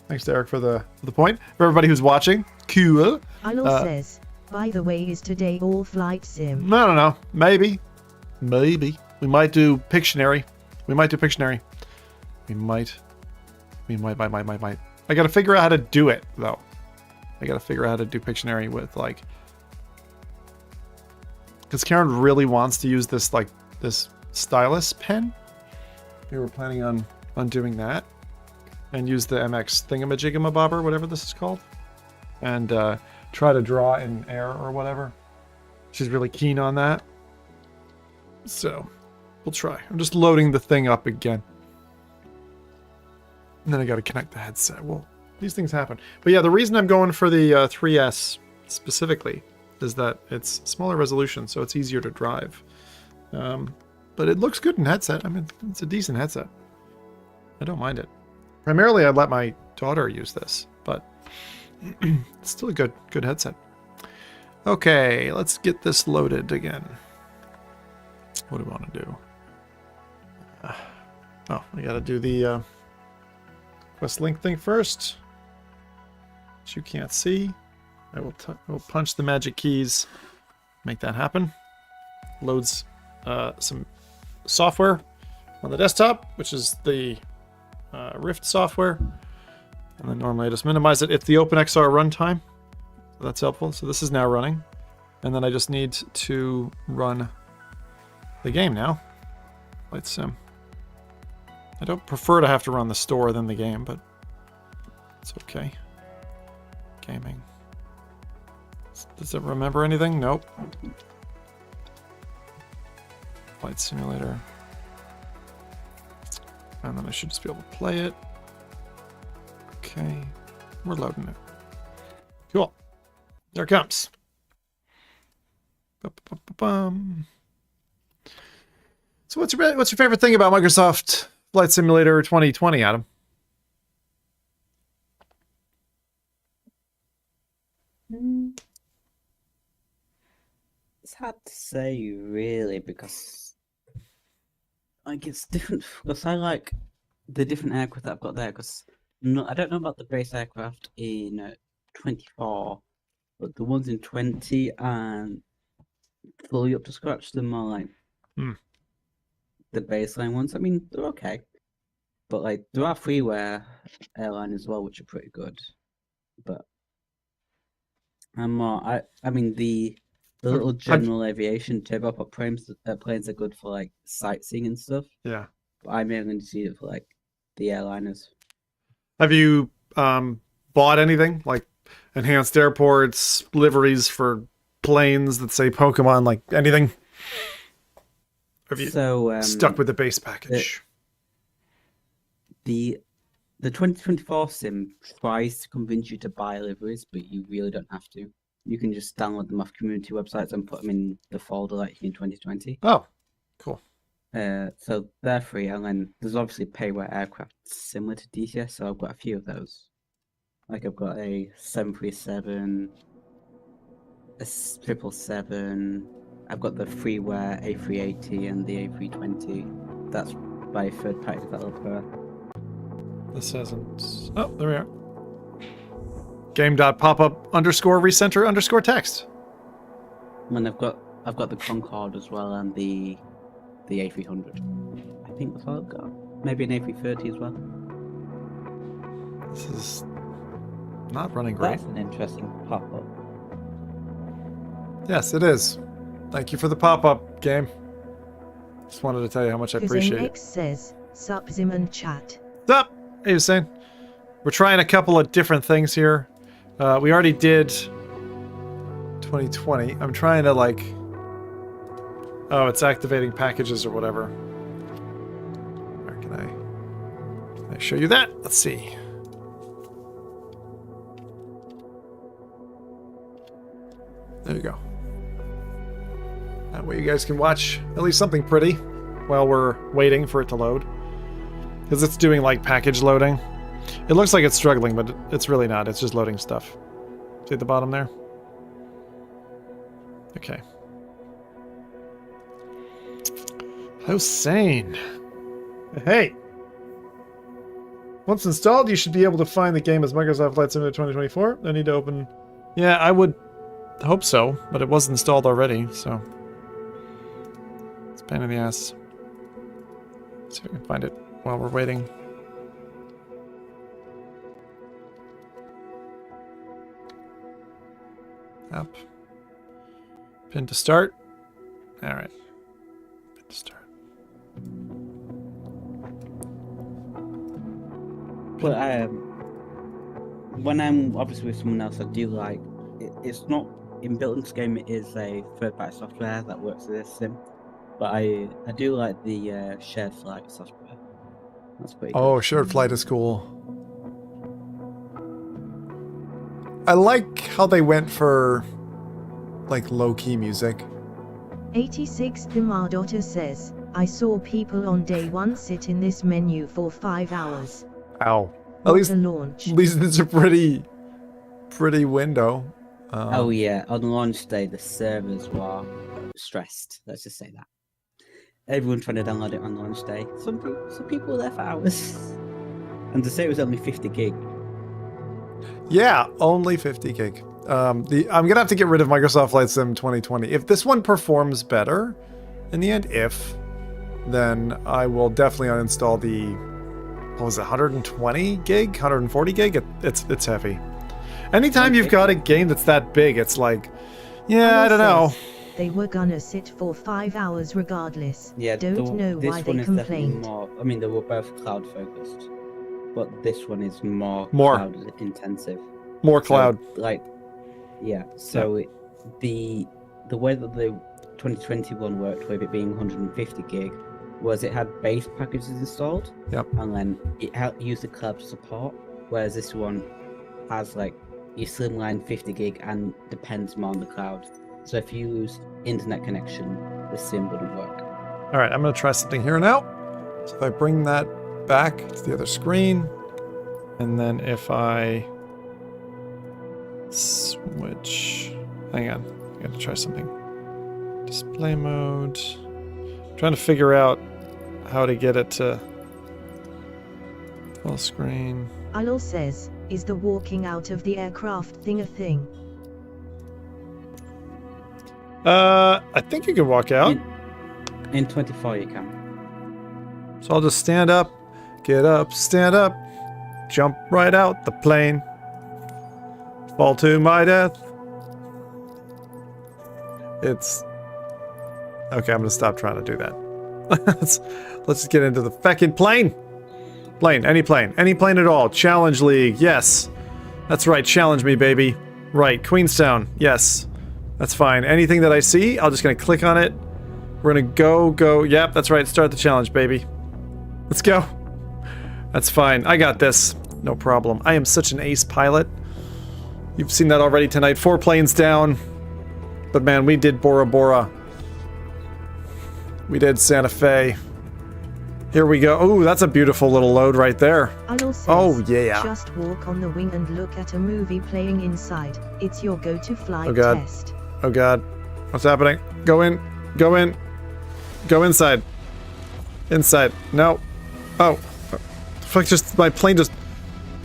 Thanks, Derek, for the point. For everybody who's watching, cool. Ilo says, by the way, is today all flight sim? No. Maybe. We might do Pictionary. We might. I gotta figure out how to do it, though. I gotta figure out how to do Pictionary with, like... Because Karen really wants to use this, like, this stylus pen. We were planning on doing that. And use the MX thingamajiggamabobber, whatever this is called. And try to draw in air or whatever. She's really keen on that. So, we'll try. I'm just loading the thing up again. And then I gotta connect the headset. Well, these things happen. But yeah, the reason I'm going for the 3S specifically is that it's smaller resolution, so it's easier to drive. But it looks good in headset. I mean, it's a decent headset. I don't mind it. Primarily, I'd let my daughter use this, but it's still a good headset. Okay, let's get this loaded again. What do we want to do? Oh, we got to do the Quest Link thing first, which you can't see. I will punch the magic keys, make that happen. Loads some software on the desktop, which is the Rift software. And then normally I just minimize it. It's the OpenXR runtime. So that's helpful. So this is now running. And then I just need to run the game now. Flight Sim. I don't prefer to have to run the store than the game, but it's okay. Gaming. Does it remember anything? Nope. Flight Simulator. And then I should just be able to play it. Okay. We're loading it. Cool. There it comes. Ba-ba-ba-ba-bum. So what's your favorite thing about Microsoft Flight Simulator 2020, Adam? It's hard to say, really, because like it's different. Because I like the different aircraft that I've got there. Because I don't know about the base aircraft in 24, but the ones in 20 and fully up to scratch, they're more like the baseline ones. I mean, they're okay, but like there are freeware airlines as well, which are pretty good. But I'm more. I mean the little general aviation turboprop planes are good for like sightseeing and stuff. Yeah. But I'm mainly to see it for like the airliners. Have you bought anything like enhanced airports, liveries for planes that say Pokemon, like anything? Have you stuck with the base package? The 2024 sim tries to convince you to buy liveries, but you really don't have to. You can just download them off community websites and put them in the folder like in 2020. Oh, cool. So they're free, and then there's obviously payware aircraft similar to DCS, so I've got a few of those. Like I've got a 737, a 777, I've got the freeware A380 and the A320. That's by a third-party developer. This hasn't... Oh, there we are. Game.popup_recenter_text. And I've got the Concorde as well and the A300. I think that's all I've got. Maybe an A330 as well. This is not running great. That's an interesting pop-up. Yes, it is. Thank you for the pop-up, game. Just wanted to tell you how much I appreciate it. X says, sup Zimmerman chat. What's up? Hey, Hussein. We're trying a couple of different things here. We already did 2020. I'm trying to like... Oh, it's activating packages or whatever. Where can I show you that? Let's see. There you go. That way you guys can watch at least something pretty while we're waiting for it to load. Because it's doing like package loading. It looks like it's struggling, but it's really not. It's just loading stuff. See at the bottom there? Okay. Hossein. Hey! Once installed, you should be able to find the game as Microsoft Flight Simulator 2024. No need to open... Yeah, I would hope so, but it was installed already, so... It's a pain in the ass. See if we can find it while we're waiting. Up. Pin to start. Alright. Pin to start. But when I'm obviously with someone else, I do like it's not inbuilt into this game. It is a third-party software that works with this sim. But I do like the shared flight software. That's pretty Oh, cool. shared flight is cool. I like how they went for like low-key music. 86 The Mardotter says, I saw people on day 1 sit in this menu for 5 hours. Ow. At What least a launch. it's a pretty window. Oh yeah, on launch day the servers were stressed. Let's just say that. Everyone trying to download it on launch day. Some people were there for hours. And to say it was only 50 gig. Yeah, only 50 gig. I'm gonna have to get rid of Microsoft Flight Sim 2020. If this one performs better, in the end, then I will definitely uninstall the, what was it, 120 gig, 140 gig? It's heavy. Anytime you've got a game that's that big, it's like, yeah, I don't know. They were gonna sit for 5 hours regardless. Yeah, Don't know this why one they is definitely complained. more. I mean, they were both cloud focused, but this one is more cloud intensive. More cloud. So, like, yeah. So the way that the 2021 worked with it being 150 gig was it had base packages installed. Yep. And then it used the cloud support, whereas this one has like your slimline 50 gig and depends more on the cloud. So if you lose internet connection, the sim wouldn't work. All right, I'm gonna try something here now. So if I bring that back to the other screen, and then if I switch, hang on, I gotta try something. Display mode. I'm trying to figure out how to get it to full screen. Alol says, is the walking out of the aircraft thing a thing? I think you can walk out. In 24 you can. So I'll just stand up, get up, stand up, jump right out the plane, fall to my death. It's... Okay, I'm gonna stop trying to do that. let's just get into the feckin' plane. Any plane at all. Challenge League, yes. That's right, challenge me, baby. Right, Queenstown, yes. That's fine. Anything that I see, I'm just gonna click on it. We're gonna go. Yep, that's right, start the challenge, baby. Let's go. That's fine, I got this. No problem. I am such an ace pilot. You've seen that already tonight. 4 planes down. But man, we did Bora Bora. We did Santa Fe. Here we go. Oh, that's a beautiful little load right there. Alol says, Oh, yeah. just walk on the wing and look at a movie playing inside. It's your go-to flight Oh, God. test. Oh god. What's happening? Go in. Go in. Go inside. Inside. No. Oh. Fuck, just my plane just...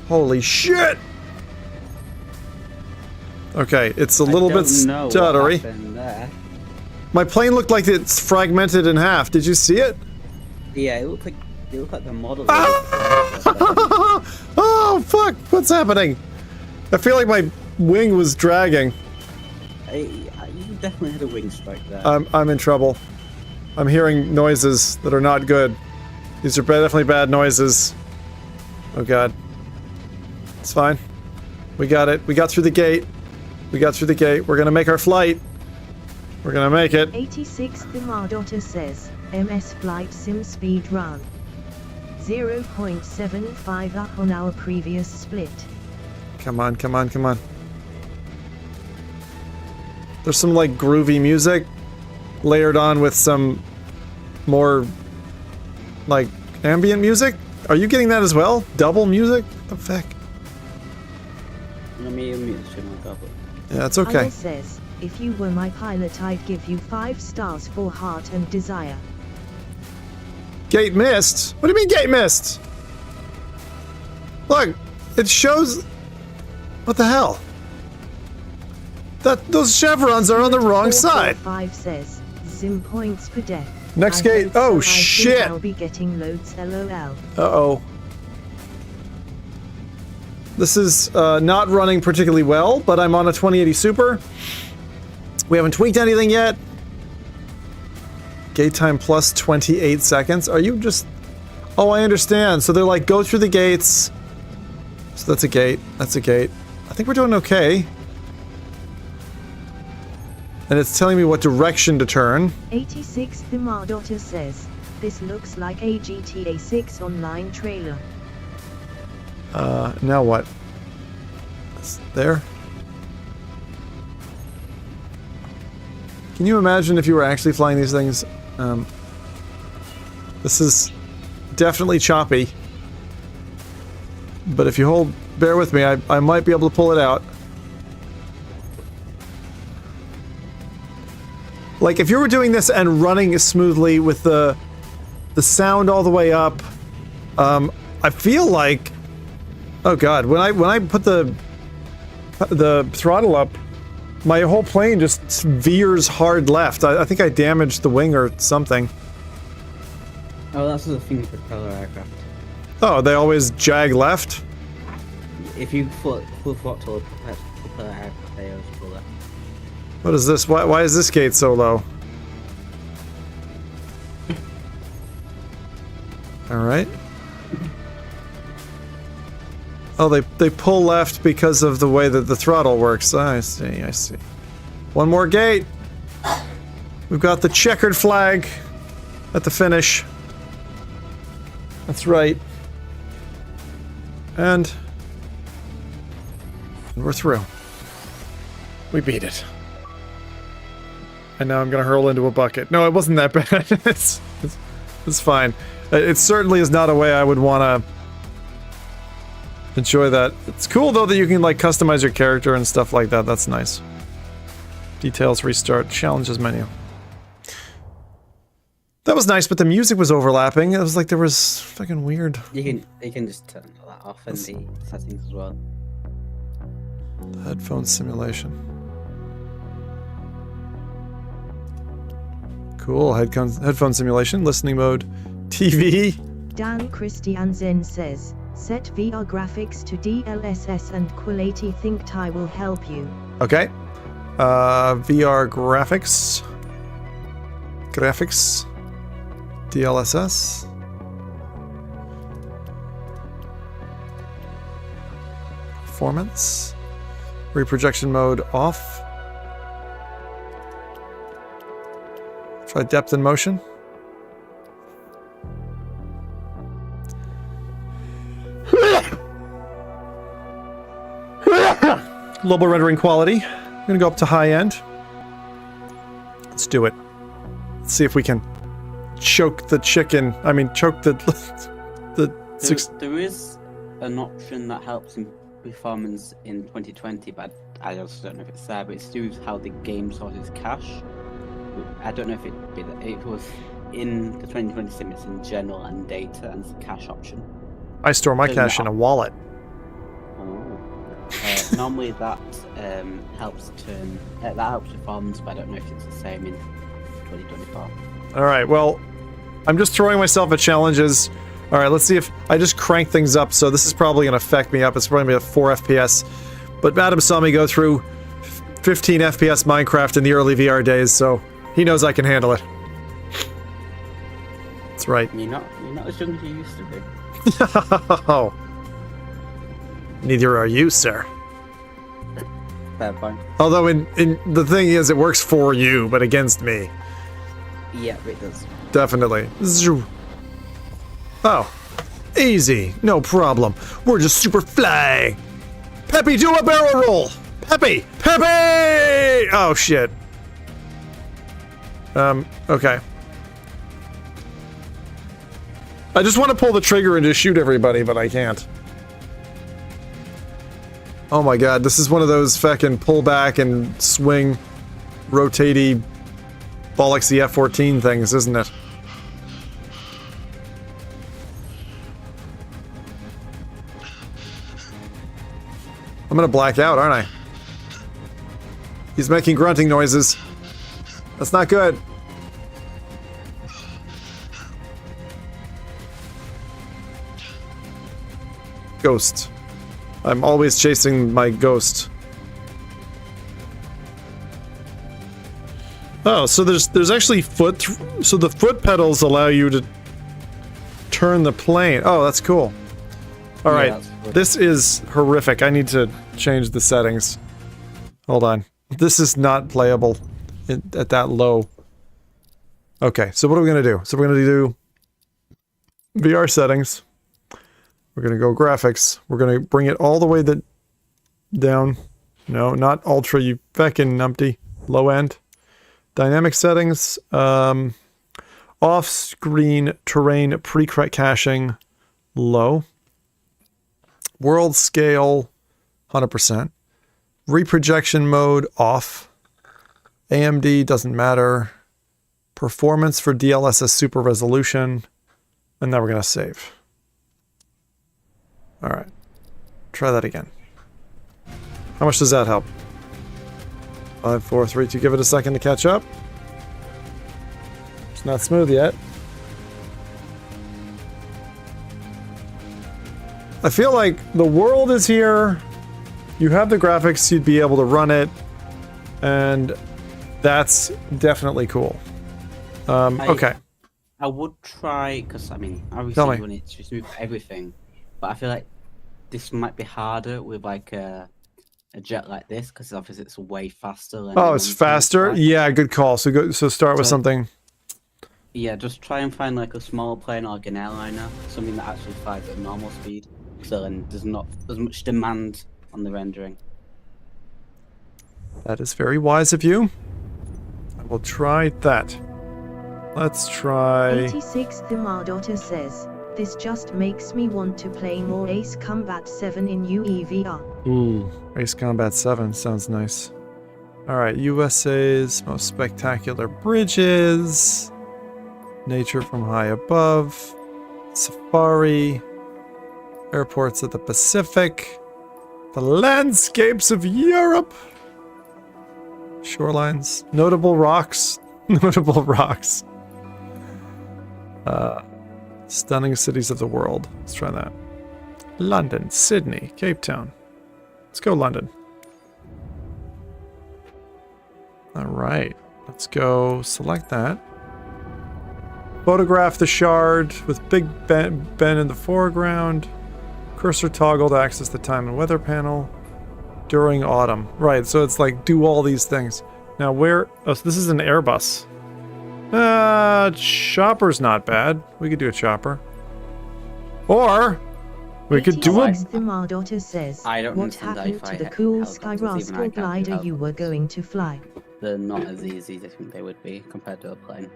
Holy shit! Okay, it's a little bit stuttery. My plane looked like it's fragmented in half. Did you see it? Yeah, it looked like the model. Oh, fuck! What's happening? I feel like my wing was dragging. You definitely had a wing strike there. I'm in trouble. I'm hearing noises that are not good. These are definitely bad noises. Oh god. It's fine. We got it. We got through the gate. We got through the gate. We're gonna make our flight. We're gonna make it. 86 The Mardota says, MS Flight Sim Speed Run. 0.75 up on our previous split. Come on, come on, come on. There's some like groovy music layered on with some more like ambient music. Are you getting that as well? Double music? What the fuck? Let me mute the channel double. Yeah, it's okay. Aya says, if you were my pilot I'd give you 5 stars for heart and desire. Gate missed? What do you mean gate missed? Look, it shows... What the hell? Those chevrons are on the wrong side. 5 says, Zim points per death. Next I gate. hope so. Oh I think shit. I'll be getting loads LOL. Uh-oh. This is not running particularly well, but I'm on a 2080 Super. We haven't tweaked anything yet. Gate time plus 28 seconds. Are you just... Oh, I understand. So they're like, go through the gates. So that's a gate. That's a gate. I think we're doing okay. And it's telling me what direction to turn. 86 The Mardota says, this looks like a GTA 6 online trailer. Now what? There? Can you imagine if you were actually flying these things? This is definitely choppy. But if you bear with me, I might be able to pull it out. Like, if you were doing this and running smoothly with the sound all the way up, I feel like... Oh god, when I put the throttle up, my whole plane just veers hard left. I think I damaged the wing or something. Oh, that's the thing with propeller aircraft. Oh, they always jag left? If you full throttle propeller aircraft, they always pull left. What is this? Why is this gate so low? Alright. Oh, they pull left because of the way that the throttle works. I see, I see. One more gate! We've got the checkered flag at the finish. That's right. And we're through. We beat it. And now I'm gonna hurl into a bucket. No, it wasn't that bad. it's fine. It certainly is not a way I would want to enjoy that. It's cool though that you can like customize your character and stuff like that. That's nice. Details, restart, challenges menu. That was nice, but the music was overlapping. It was like there was fucking weird. You can just turn that off in the settings as well. Headphone simulation. Cool. Headphone simulation. Listening mode. TV. Dan Christiansen says, set VR graphics to DLSS and quality think Ty will help you. Okay. VR graphics. Graphics. DLSS. Performance. Reprojection mode off. Try depth and motion. Global rendering quality. I'm gonna go up to high end. Let's do it. Let's see if we can choke the chicken. I mean, choke the There is an option that helps in performance in 2020, but I also don't know if it's there. But it's to do with how the game sources cache. I don't know if it was in the 2020 sim. It's in general and data and it's a cache option. I store my cash in a wallet. Normally that helps performance, but I don't know if it's the same in 2024. Alright, well, I'm just throwing myself at challenges. Alright, let's see if I just crank things up, so this is probably going to affect me up. It's probably going to be at 4 FPS. But Adam saw me go through 15 FPS Minecraft in the early VR days, so he knows I can handle it. That's right. You're not as young as you used to be. Oh. Neither are you, sir. Fair point. Although in the thing is, it works for you, but against me. Yeah, it does. Definitely. Zoo. Oh. Easy. No problem. We're just super fly. Peppy, do a barrel roll! Peppy! Peppy! Oh, shit. Okay. I just want to pull the trigger and just shoot everybody, but I can't. Oh my god, this is one of those feckin' pull back and swing, rotatey, bollocks the F-14 things, isn't it? I'm gonna black out, aren't I? He's making grunting noises. That's not good. Ghost. I'm always chasing my ghost. Oh, so there's actually foot. So the foot pedals allow you to turn the plane. Oh, that's cool. All right, this is horrific. I need to change the settings. Hold on. This is not playable at that low. Okay, so what are we gonna do? So we're gonna do VR settings. We're gonna go graphics. We're gonna bring it all the way down. No, not ultra, you feckin' numpty. Low end. Dynamic settings. Off-screen terrain pre-caching. Low. World scale. 100%. Reprojection mode. Off. AMD doesn't matter. Performance for DLSS super resolution. And now we're gonna save. Alright. Try that again. How much does that help? 5, 4, 3, 2. Give it a second to catch up. It's not smooth yet. I feel like the world is here. You have the graphics, you'd be able to run it. And that's definitely cool. Okay. I would try, because I mean, obviously when it's just move everything. But I feel like this might be harder with like a jet like this, because obviously it's way faster. Oh, it's faster? Yeah, good call. So start with something. Yeah, just try and find like a small plane or like an airliner, something that actually flies at normal speed, so then there's not as much demand on the rendering. That is very wise of you. I will try that. Let's try... 86 The Mardota says, this just makes me want to play more Ace Combat 7 in UEVR. Ooh, Ace Combat 7 sounds nice. Alright, USA's most spectacular bridges. Nature from high above. Safari. Airports of the Pacific. The landscapes of Europe. Shorelines. Notable rocks. Notable rocks. Stunning cities of the world. Let's try that. London, Sydney, Cape Town. Let's go London. Alright. Let's go select that. Photograph the shard with Big Ben in the foreground. Cursor toggle to access the time and weather panel. During autumn. Right, so it's like do all these things. Now where... Oh, so this is an Airbus. Chopper's not bad. We could do a chopper. Or we could do a... The Mardota says, I don't what happened to the cool Sky Rascal glider you were going to fly? They're not as easy as I think they would be compared to a plane.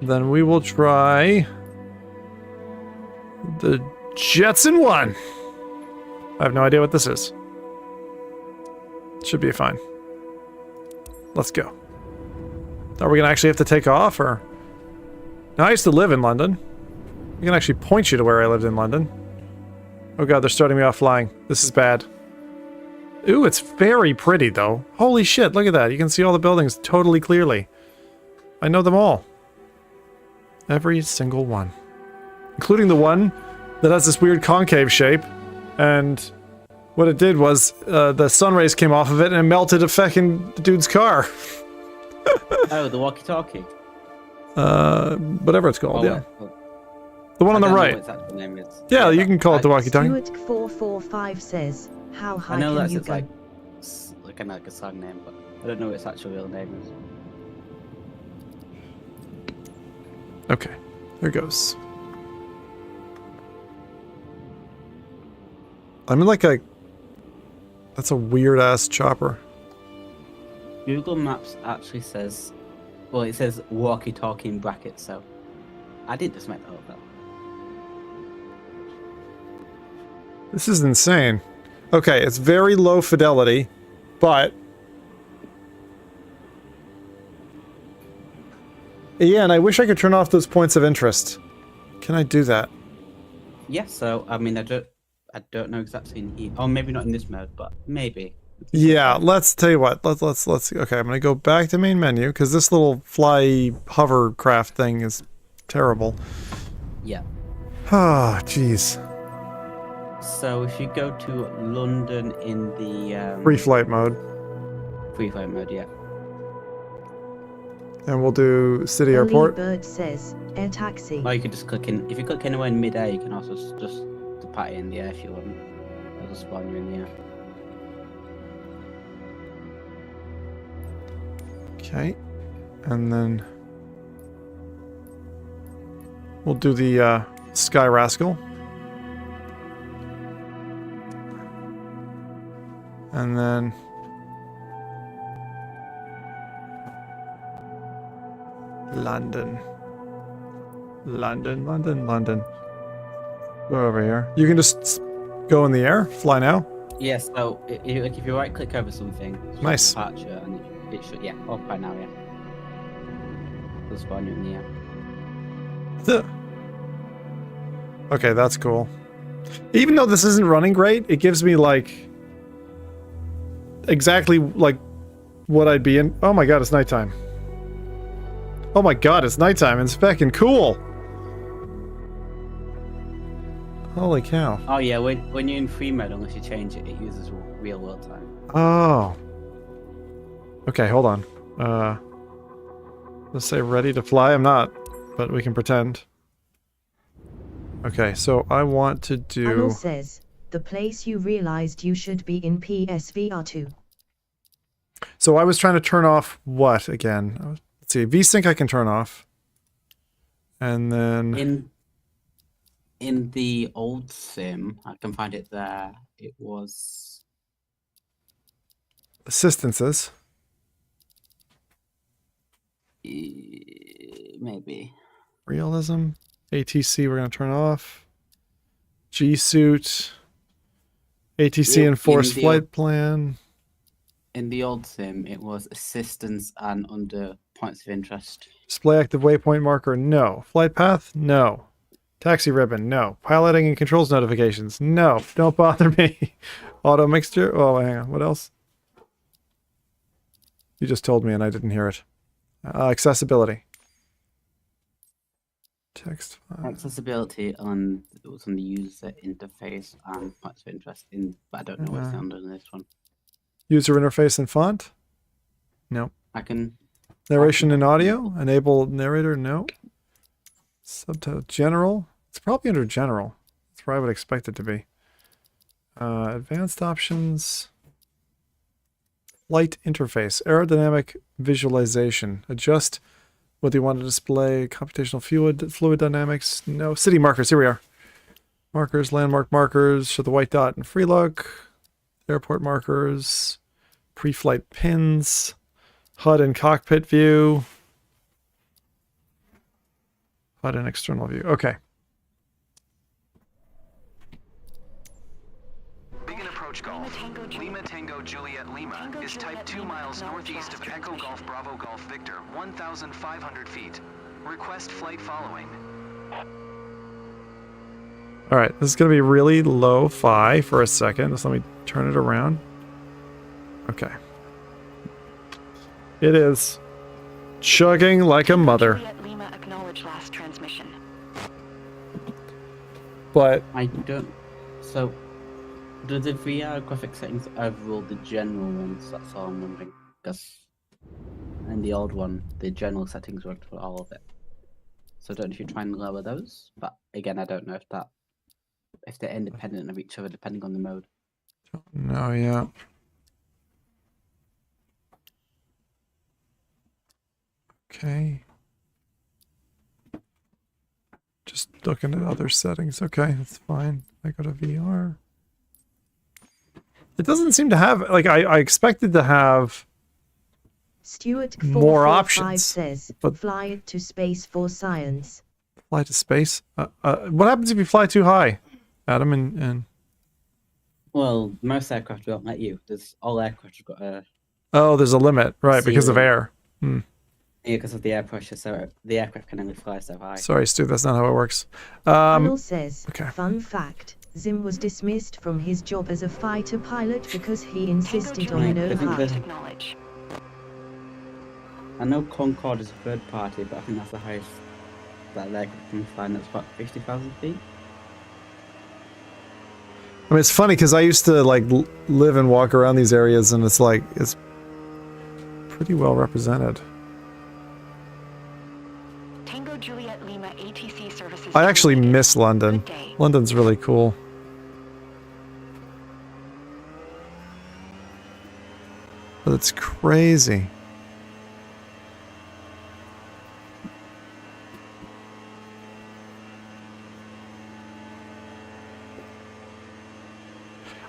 Then we will try the Jetson 1. I have no idea what this is. Should be fine. Let's go. Are we gonna actually have to take off, or? Now, I used to live in London. I can actually point you to where I lived in London. Oh god, they're starting me off flying. This is bad. Ooh, it's very pretty, though. Holy shit, look at that. You can see all the buildings totally clearly. I know them all. Every single one. Including the one that has this weird concave shape. And What it did was the sun rays came off of it and it melted a fucking dude's car. Oh, the walkie-talkie. Whatever it's called, yeah. The one on the right. Name is. Yeah, you can call it the walkie-talkie. Stuart445 says, how high I know can that's you it's go? like a song name, but I don't know what its actual real name is. Okay, there goes. I'm in like a... That's a weird-ass chopper. Google Maps actually says, well, it says walkie-talkie in brackets, so I didn't just make that up. This is insane. Okay, it's very low fidelity, but... Yeah, and I wish I could turn off those points of interest. Can I do that? Yeah, so I mean, I don't know exactly in here. Oh, maybe not in this mode, but maybe. Yeah, let's tell you what. Let's okay, I'm gonna go back to main menu because this little fly hovercraft thing is terrible. Yeah. Ah, jeez. So if you go to London in the Free flight mode, free flight mode, yeah. and we'll do city Early airport. Bird says, air taxi. Or you could just click in. If you click anywhere in mid-air, you can also just pat it in the air if you want. It'll just spawn you in the air. Okay, and then we'll do the Sky Rascal. And then London. London. Go over here. You can just go in the air, fly now. Yeah, so if you right click over something, Nice. departure, and it should, yeah, off by now, yeah. It'll spawn you in the air. Okay, that's cool. Even though this isn't running great, it gives me like exactly like what I'd be in. Oh my god, it's nighttime. Oh my god, it's nighttime. It's fucking cool. Holy cow. Oh yeah, when you're in free mode, unless you change it, it uses real world time. Oh. Okay, hold on. Let's say ready to fly. I'm not, but we can pretend. Okay, so I want to do... Anil says, the place you realized you should be in PSVR 2. So I was trying to turn off what again? Let's see, VSync I can turn off. And then... In the old sim, I can find it there. It was... Assistances. Maybe. Realism. ATC we're going to turn off. G-Suit. ATC Enforced Flight Plan. In the old sim, it was assistance and under points of interest. Display active waypoint marker, no. Flight path, no. Taxi ribbon, no. Piloting and controls notifications, no. Don't bother me. Auto mixture, oh, hang on, what else? You just told me and I didn't hear it. Accessibility. Text. Accessibility on it was on the user interface and points of interest in, but I don't know what's under this one. User interface and font? No. I can. Narration and audio? Enable narrator? No. Subtitle general? It's probably under general. That's where I would expect it to be. Advanced options. Light interface. Aerodynamic visualization. Adjust whether you want to display computational fluid dynamics. No. City markers. Here we are. Markers, landmark markers. Show the white dot and free look. Airport markers. Pre-flight pins. HUD and cockpit view. HUD and external view. Okay. Begin approach golf. Lima Tango Juliet Lima is type 2 miles northeast of Echo Golf Bravo Golf Victor, 1,500 feet. Request flight following. All right, this is going to be really low-fi for a second. Just let me turn it around. Okay. It is chugging like a mother. Juliet Lima acknowledge last transmission. But I don't. So Do the VR graphic settings overrule the general ones? That's all I'm wondering. Because in the old one, the general settings worked for all of it. So I don't know if you try and lower those, but again, I don't know if they're independent of each other depending on the mode. No, yeah. Okay. Just looking at other settings. Okay, that's fine. I go to VR. It doesn't seem to have, like, I expected to have Stuart more 445 options, says, but- fly it to space for science. fly to space. What happens if you fly too high, Adam? And Well, most aircraft won't let you. All aircraft have got a oh, there's a limit, right? Because of Zero. air. because of the air pressure, so the aircraft can only fly so high. Sorry, Stu, that's not how it works. Arnold says, okay. fun fact, Zim was dismissed from his job as a fighter pilot because he insisted on no height. I know Concorde is a third party, but I think that's the highest that aircraft can fly, and that's about 50,000 feet. I mean, it's funny because I used to like live and walk around these areas, and it's like it's pretty well represented. Tango Juliet Lima ATC services. I actually miss London. Good day. London's really cool. But it's crazy.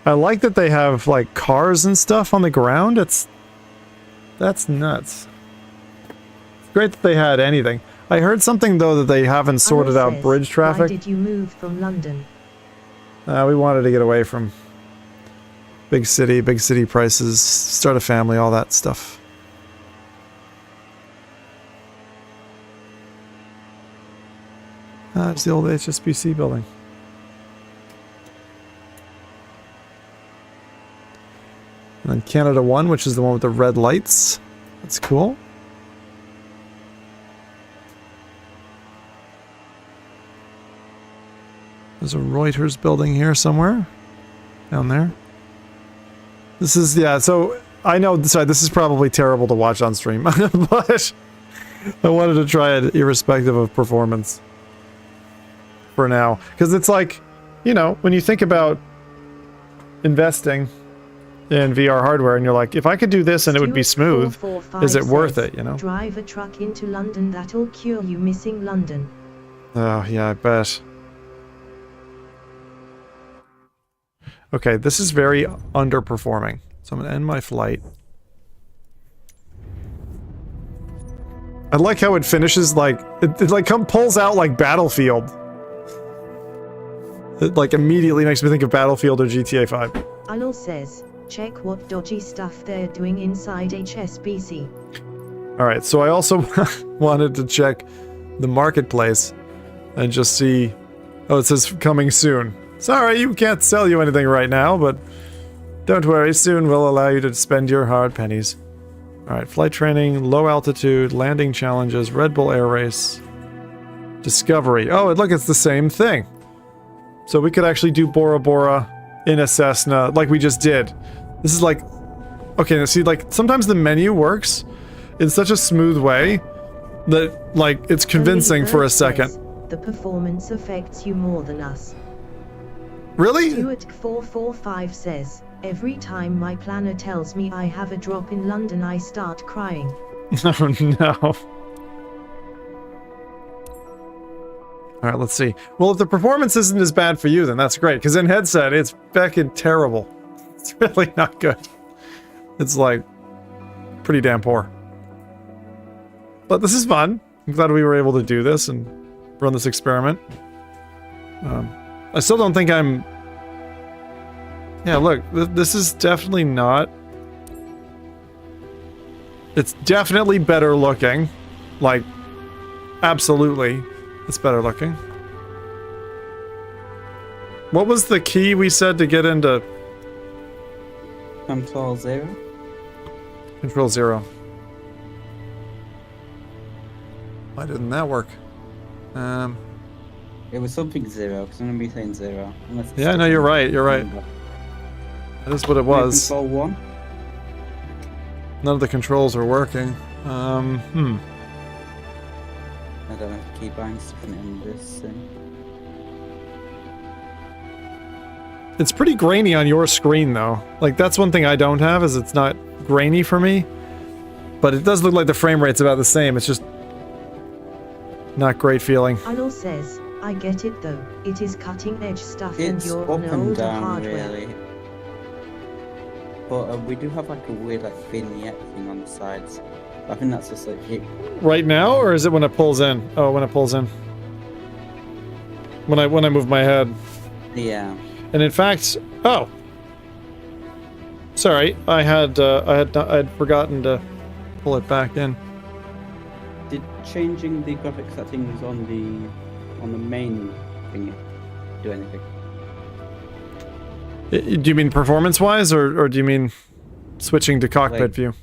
I like that they have like cars and stuff on the ground. That's nuts. It's great that they had anything. I heard something though that they haven't sorted Arnold out says, bridge Why traffic. did you move from London? We wanted to get away from big city prices, start a family, all that stuff. It's the old HSBC building. And then Canada 1, which is the one with the red lights. That's cool. There's a Reuters building here somewhere. Down there. This is, yeah, so I know, sorry, this is probably terrible to watch on stream, but I wanted to try it irrespective of performance for now. Because it's like, you know, when you think about investing in VR hardware and you're like, if I could do this and it would be smooth, is it worth it, you know? Drive a truck into London, that'll cure you missing London. Oh, yeah, I bet. Okay, this is very underperforming. So I'm gonna end my flight. I like how it finishes like, it like pulls out like Battlefield. It like immediately makes me think of Battlefield or GTA 5. Arnold says, check what dodgy stuff they're doing inside HSBC. Alright, so I also wanted to check the marketplace and just see, oh, it says coming soon. Sorry, you can't sell you anything right now, but don't worry, soon we'll allow you to spend your hard pennies. Alright, flight training, low altitude, landing challenges, Red Bull Air Race, Discovery. Oh, look, it's the same thing. So we could actually do Bora Bora in a Cessna, like we just did. This is like... Okay, now see, like, sometimes the menu works in such a smooth way that, like, it's convincing for a second. The performance affects you more than us. Really? Stuart 445 says, every time my planner tells me I have a drop in London, I start crying. Oh no. Alright, let's see. Well, if the performance isn't as bad for you, then that's great, because in headset, it's feckin' terrible. It's really not good. It's like, pretty damn poor. But this is fun. I'm glad we were able to do this and run this experiment. I still don't think I'm... Yeah, look, this is definitely not... It's definitely better looking. Like, absolutely, it's better looking. What was the key we said to get into... Control 0? Control 0. Why didn't that work? It was something 0, because I'm going to be saying 0. Yeah, no, you're right, you're right. That is what it was. Control 1. None of the controls are working. I don't know if keybind's different in this thing. It's pretty grainy on your screen, though. Like, that's one thing I don't have, is it's not grainy for me. But it does look like the frame rate's about the same. It's just not great feeling. Arnold says, I get it though. It is cutting edge stuff and It's you're up on and older down, hardware. really. But we do have like a weird like vignette thing on the sides. I think that's just like it. Right now, or is it when it pulls in? Oh, when it pulls in. When I move my head. Yeah. And in fact, oh, sorry, I had forgotten to pull it back in. Did changing the graphic settings on the main thing do anything? Do you mean performance-wise, or do you mean switching to cockpit Like- view?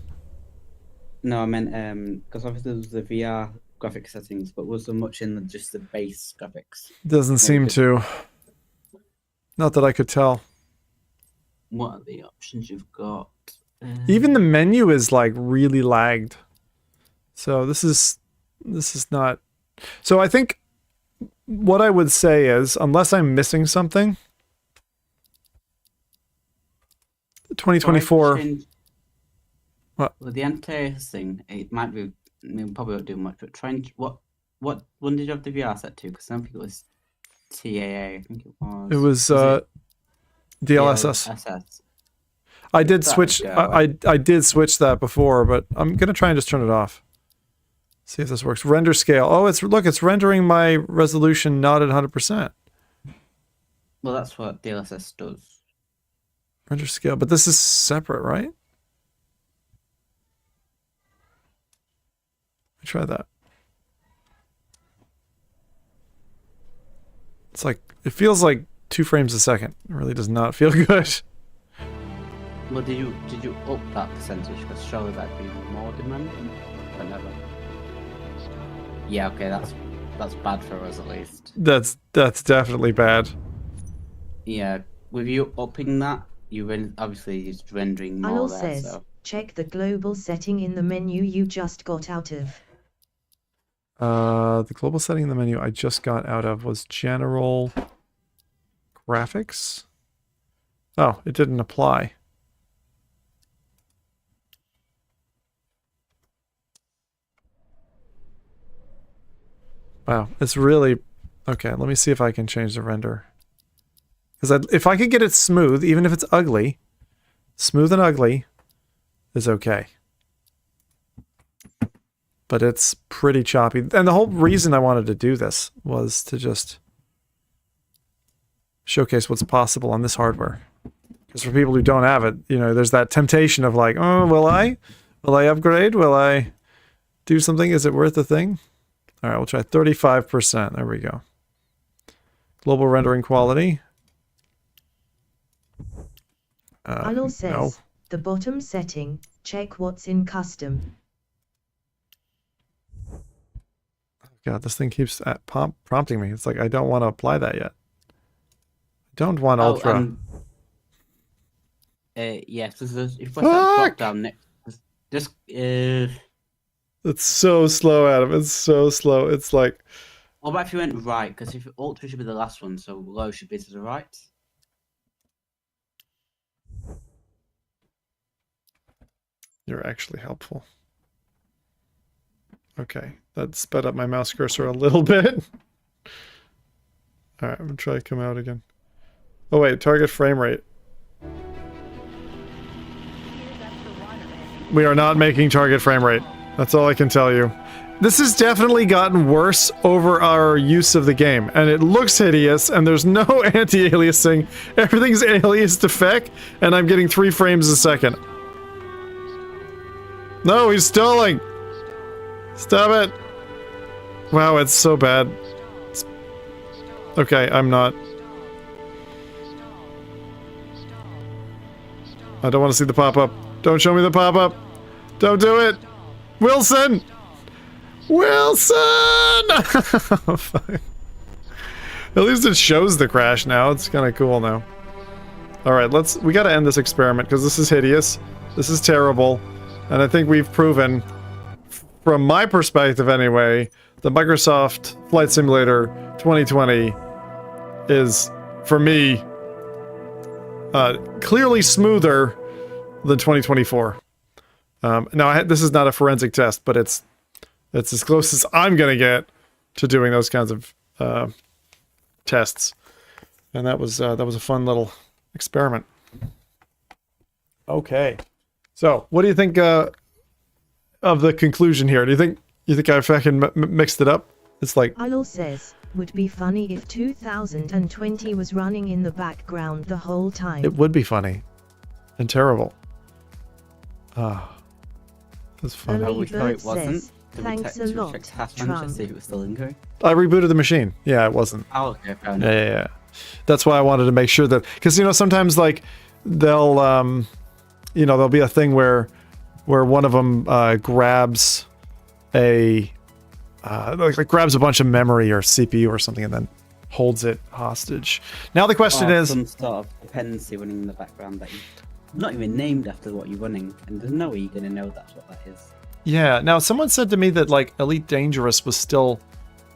No, I meant because obviously there's the VR graphic settings, but was there much in just the base graphics? Doesn't seem to. Not that I could tell. What are the options you've got? Even the menu is like really lagged. So this is not. So I think what I would say is, unless I'm missing something, 2024. What? With the anti-alias thing, it might be. I mean, probably won't do much, but try and what one did you have the VR set to? Because some people it was TAA. I think it was. It was DLSS. DLSS. I did That switch. would go. I did switch that before, but I'm gonna try and just turn it off. See if this works. Render scale. Oh, it's rendering my resolution not at 100%. Well, that's what DLSS does. Render scale, but this is separate, right? Try that. It's like, it feels like 2 frames a second. It really does not feel good. Well, did you up that percentage? Because surely that'd be more demanding. But never. Yeah, okay, that's bad for us at least. That's definitely bad. Yeah, with you upping that, obviously it's rendering more Arnold there. says, So check the global setting in the menu you just got out of. The global setting in the menu I just got out of was general graphics. Oh, it didn't apply. Wow, it's really... Okay, let me see if I can change the render. Because if I could get it smooth, even if it's ugly, smooth and ugly is okay. But it's pretty choppy. And the whole reason I wanted to do this was to just showcase what's possible on this hardware. Because for people who don't have it, you know, there's that temptation of like, oh, will I? Will I upgrade? Will I do something? Is it worth the thing? All right, we'll try 35%. There we go. Global rendering quality. Arnold says, no. the bottom setting, check what's in custom. God, this thing keeps prompting me. It's like, I don't want to apply that yet. I don't want ultra. yes, if you press that drop down next, just It's so slow, Adam. It's so slow. It's like... What about if you went right? Because if ultra should be the last one, so low should be to the right. You're actually helpful. Okay, that sped up my mouse cursor a little bit. Alright, I'm gonna try to come out again. Oh wait, target frame rate. We are not making target frame rate. That's all I can tell you. This has definitely gotten worse over our use of the game, and it looks hideous, and there's no anti-aliasing. Everything's alias to FEC, and I'm getting 3 frames a second. No, he's stalling! Stop it! Wow, it's so bad. Okay, I'm not. I don't want to see the pop-up. Don't show me the pop-up! Don't do it! Wilson! Wilson! Oh, fuck. At least it shows the crash now. It's kind of cool now. All right, we got to end this experiment because this is hideous. This is terrible. And I think we've proven, from my perspective anyway, the Microsoft Flight Simulator 2020 is, for me, clearly smoother than 2024. Now, this is not a forensic test, but it's as close as I'm going to get to doing those kinds of tests. And that was a fun little experiment. Okay. So, what do you think of the conclusion here? Do you think I fucking mixed it up? It's like... Alol says, would be funny if 2020 was running in the background the whole time. It would be funny. And terrible. That's funny. Are we sure it wasn't? Says, thanks a lot, Trump. See if it was still in going. I rebooted the machine. Yeah, it wasn't. Oh, okay, fair enough. Yeah. That's why I wanted to make sure that... Because, sometimes, like, they'll, there'll be a thing where one of them grabs grabs a bunch of memory or CPU or something and then holds it hostage. Now the question is... some sort of dependency running in the background that you're not even named after what you're running, and there's no way you're going to know that's what that is. Yeah, now someone said to me that, like, Elite Dangerous was still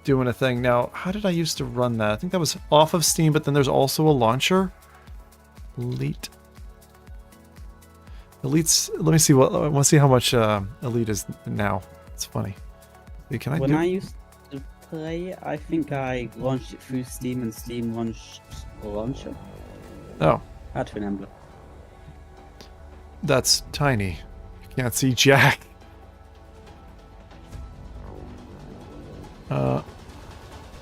doing a thing. Now, how did I used to run that? I think that was off of Steam, but then there's also a launcher. Elite's... Let me see I want to see how much Elite is now. It's funny. When I used to play it, I think I launched it through Steam and Steam launched a launcher. Oh. Hard to remember. That's tiny. You can't see Jack.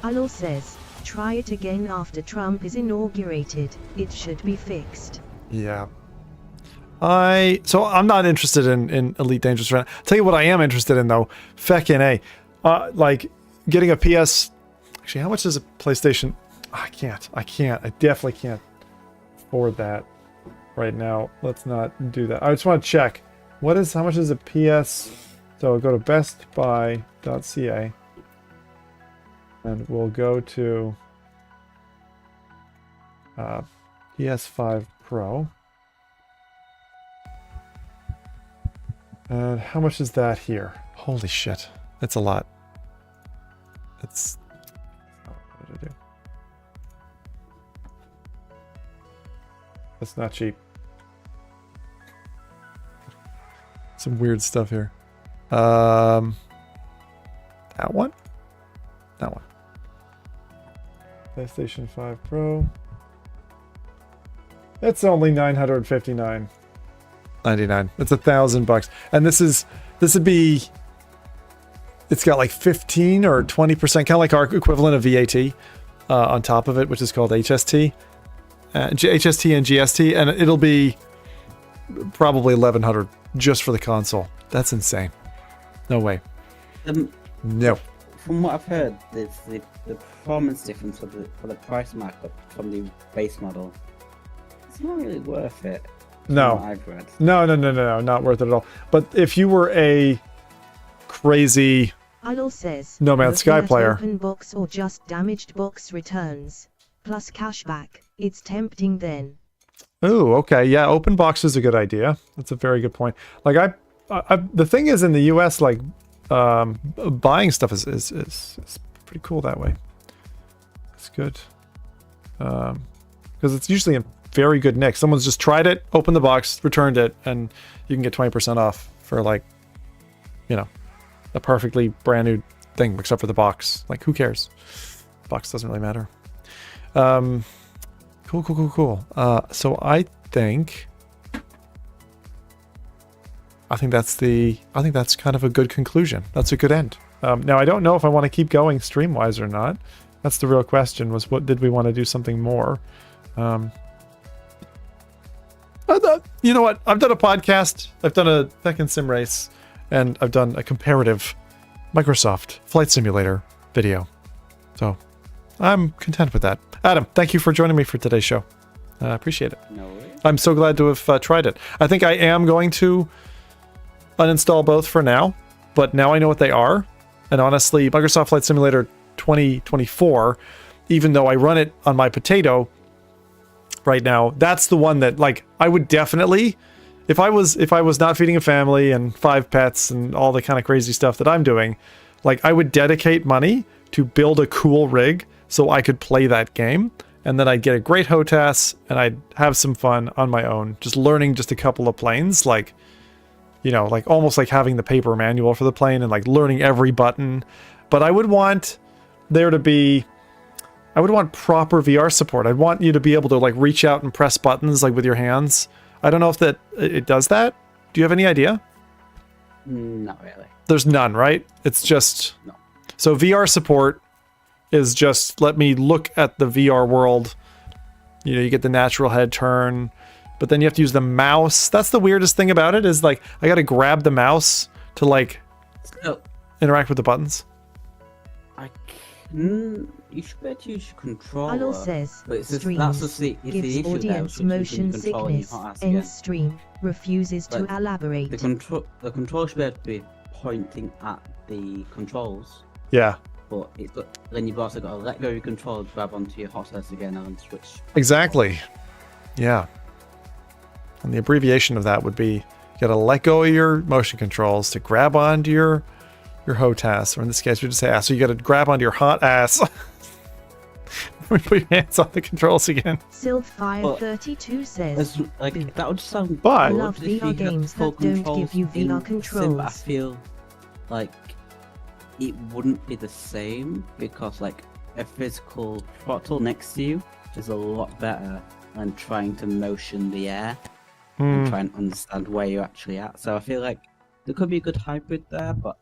Alol says, try it again after Trump is inaugurated. It should be fixed. Yeah. So I'm not interested in Elite Dangerous right now. Tell you what I am interested in though. Feckin' A. Like getting a PS. Actually, how much is a PlayStation? I can't. I definitely can't afford that right now. Let's not do that. I just want to check. How much is a PS? So I'll go to bestbuy.ca. And we'll go to PS5 Pro. And how much is that here? Holy shit. That's a lot. What did I do? That's not cheap. Some weird stuff here. That one? That one. PlayStation 5 Pro. It's only $959.99. It's $1,000, and this would be. It's got like 15 or 20%, kind of like our equivalent of VAT on top of it, which is called HST, HST and GST, and it'll be probably $1,100 just for the console. That's insane. No way. No. From what I've heard, the performance difference for the price markup from the base model, it's not really worth it. No. I've read. No, not worth it at all. But if you were a crazy Alol says, No Man's Sky player, open box or just damaged box returns plus cashback, it's tempting then. Oh, okay, yeah, open box is a good idea. That's a very good point. Like I the thing is in the US, like buying stuff is pretty cool that way. It's good because it's usually in very good nick. Someone's just tried it, opened the box, returned it, and you can get 20% off for like, a perfectly brand new thing, except for the box. Like, who cares? The box doesn't really matter. Cool. So I think that's kind of a good conclusion. That's a good end. Now I don't know if I want to keep going stream-wise or not. That's the real question, was what did we want to do something more? You know what? I've done a podcast, I've done a Tekken Sim Race, and I've done a comparative Microsoft Flight Simulator video. So I'm content with that. Adam, thank you for joining me for today's show. I appreciate it. No worries. I'm so glad to have tried it. I think I am going to uninstall both for now, but now I know what they are. And honestly, Microsoft Flight Simulator 2024, even though I run it on my potato right now. That's the one that, like, I would definitely, if I was not feeding a family and 5 pets and all the kind of crazy stuff that I'm doing, like, I would dedicate money to build a cool rig so I could play that game, and then I'd get a great HOTAS and I'd have some fun on my own, just learning just a couple of planes, like, you know, like almost like having the paper manual for the plane and like learning every button. But I would want there to be, I would want proper VR support. I'd want you to be able to like reach out and press buttons like with your hands. I don't know if that it does that. Do you have any idea? Not really. There's none, right? It's just No. So VR support is just let me look at the VR world. You know, you get the natural head turn, but then you have to use the mouse. That's the weirdest thing about it is like I got to grab the mouse to like interact with the buttons. You should be able to use your controller. Allo says, but it's just, streams, that's just the gives issue audience there, motion which is controlling sickness, your hot ass ends again. stream, refuses to Like, elaborate. The control should be able to be pointing at the controls, Yeah, but then you've also got to let go of your control, grab onto your HOTAS again, and then switch. exactly. Yeah. And the abbreviation of that would be you got to let go of your motion controls to grab onto your HOTAS, or in this case, we just say ass. So you got to grab onto your hot ass. We put your hands on the controls again. Sylph532 says, Like that would sound. But- I I love good if you VR had games full that don't controls give you VR in Sim, but I controls. feel like it wouldn't be the same because like a physical throttle next to you is a lot better than trying to motion the air and try and understand where you're actually at. So I feel like there could be a good hybrid there, but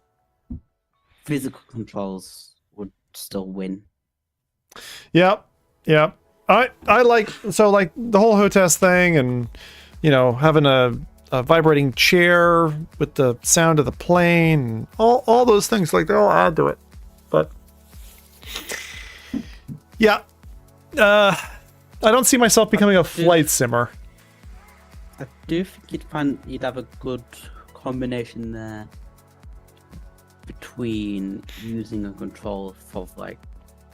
physical controls would still win. Yep. Yep. I like, so like the whole HOTAS thing and, you know, having a vibrating chair with the sound of the plane, all those things, like they all add to it. But yeah, I don't see myself becoming a flight simmer. I do think you'd have a good combination there between using a control for like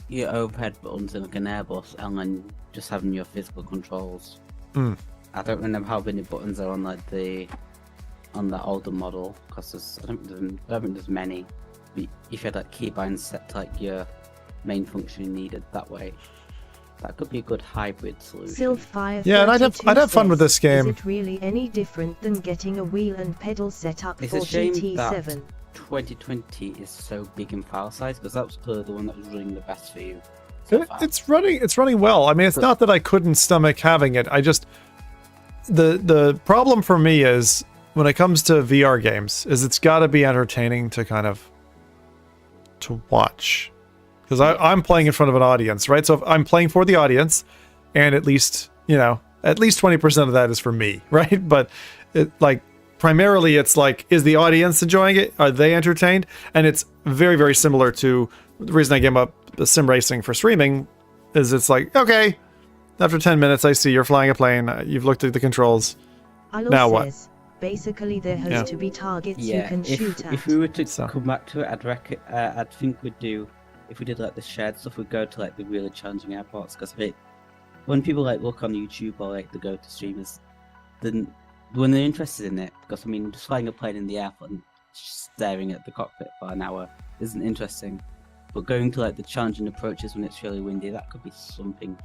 your overhead buttons in like an Airbus and then just having your physical controls. I don't remember how many buttons are on like on the older model because I don't think there's many. But if you had like keybinds set to like your main function you needed that way, that could be a good hybrid solution. Sylph532 Yeah, and I'd have fun with this game. Is it really any different than getting a wheel and pedal set up It's for a shame GT7? that 2020 is so big in file size because that was clearly the one that was running the best for you. So far. It's running well. I mean, it's not that I couldn't stomach having it. I just the problem for me is when it comes to VR games is it's got to be entertaining to kind of to watch, because I'm playing in front of an audience, right? So if I'm playing for the audience, and at least 20% of that is for me, right? But it like primarily it's like, is the audience enjoying it? Are they entertained? And it's very, very similar to the reason I gave up the sim racing for streaming is it's like, okay, after 10 minutes, I see you're flying a plane. You've looked at the controls. Allo Now what? says, basically there has Yeah. to be targets you Yeah, can shoot at. if we were to So- come back to it, I'd think we'd do, if we did like the shared stuff, we'd go to like the really challenging airports because when people like look on YouTube or like they go to streamers, then when they're interested in it, because I mean, just flying a plane in the air and staring at the cockpit for an hour isn't interesting. But going to like the challenging approaches when it's really windy, that could be something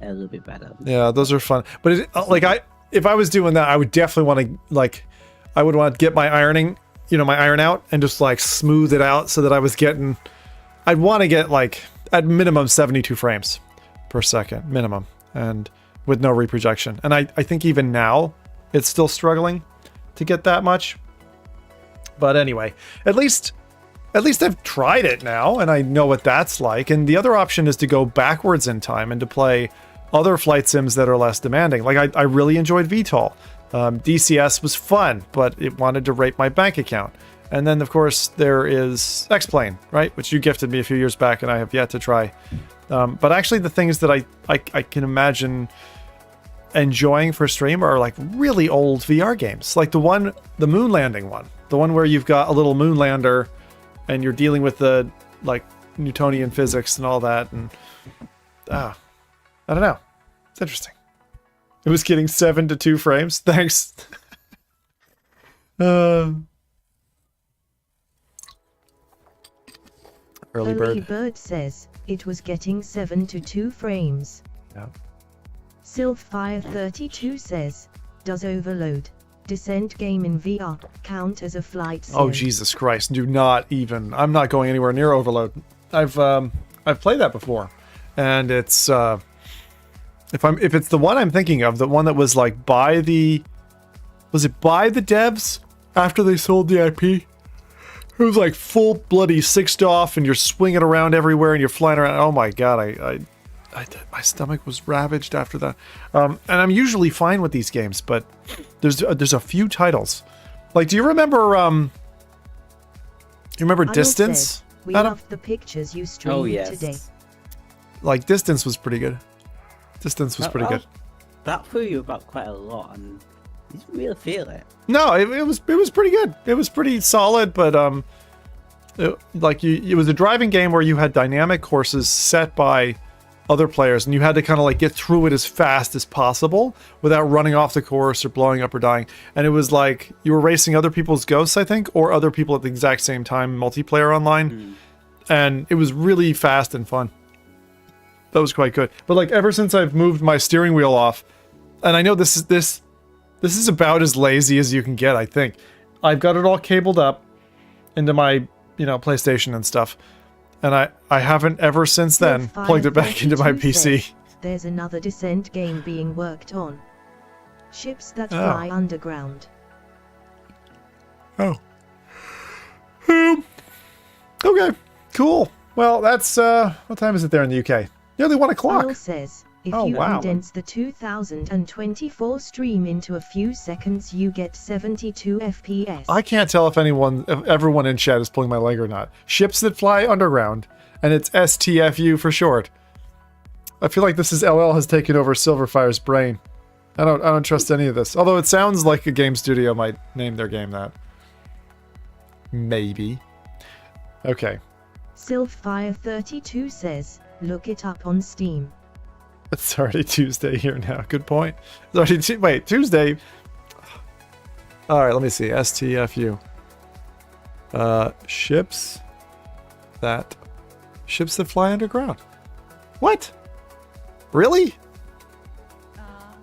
a little bit better. Yeah, those are fun. But if I was doing that, I would definitely want to I would want to get my iron out and just like smooth it out so that I'd want to get like at minimum 72 frames per second minimum, and with no reprojection. And I think even now it's still struggling to get that much. But anyway, at least I've tried it now and I know what that's like. And the other option is to go backwards in time and to play other flight sims that are less demanding. Like I really enjoyed VTOL. DCS was fun, but it wanted to rape my bank account. And then of course there is X-Plane, right? Which you gifted me a few years back and I have yet to try. But actually the things that I can imagine enjoying for stream are like really old VR games. Like the moon landing one. The one where you've got a little moon lander and you're dealing with the like Newtonian physics and all that, and I don't know. It's interesting. It was getting 7 to 2 frames. Thanks. Early bird. Says it was getting 7 to 2 frames. Yeah. Sylphfire32 says, does Overload Descent game in VR count as a flight sim? Oh Jesus Christ! Do not even. I'm not going anywhere near Overload. I've played that before, and it's if it's the one I'm thinking of, the one that was like by the devs after they sold the IP. It was like full bloody sixed off, and you're swinging around everywhere, and you're flying around. Oh my god! My stomach was ravaged after that. And I'm usually fine with these games, but there's a few titles. Like, do you remember Distance? We loved the pictures you streamed today. Like, Distance was pretty good. Distance was pretty good. That threw you about quite a lot, and you didn't really feel it. No, it was pretty good. It was pretty solid, but it was a driving game where you had dynamic courses set by other players, and you had to kind of like get through it as fast as possible without running off the course or blowing up or dying. And it was like you were racing other people's ghosts, I think, or other people at the exact same time, multiplayer online. And it was really fast and fun. That was quite good. But like ever since I've moved my steering wheel off, and I know this is about as lazy as you can get, I think. I've got it all cabled up into my, PlayStation and stuff. And I haven't ever since then plugged it back into my PC. There's another Descent game being worked on. Ships that fly underground. Oh. Okay, cool. Well, that's, what time is it there in the UK? Nearly 1 o'clock. Will says, if you condense the 2024 stream into a few seconds, you get 72 FPS. I can't tell if everyone in chat is pulling my leg or not. Ships that fly underground, and it's STFU for short. I feel like this is LL has taken over Silverfire's brain. I don't trust any of this. Although it sounds like a game studio might name their game that. Maybe. Okay. Sylphfire32 says, look it up on Steam. It's already Tuesday here now. Good point. It's already Tuesday. All right, let me see. STFU. Ships that fly underground. What? Really?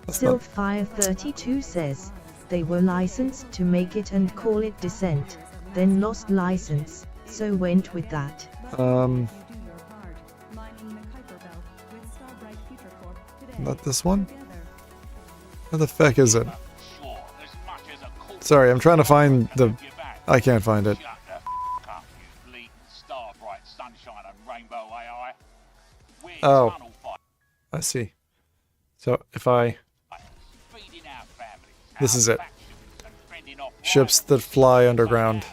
Sylphfire32 says they were licensed to make it and call it Descent, then lost license, so went with that. Not this one? Where the feck is it? Sorry, I'm trying to find the... I can't find it. Oh. I see. So, if I... This is it. Ships that fly underground.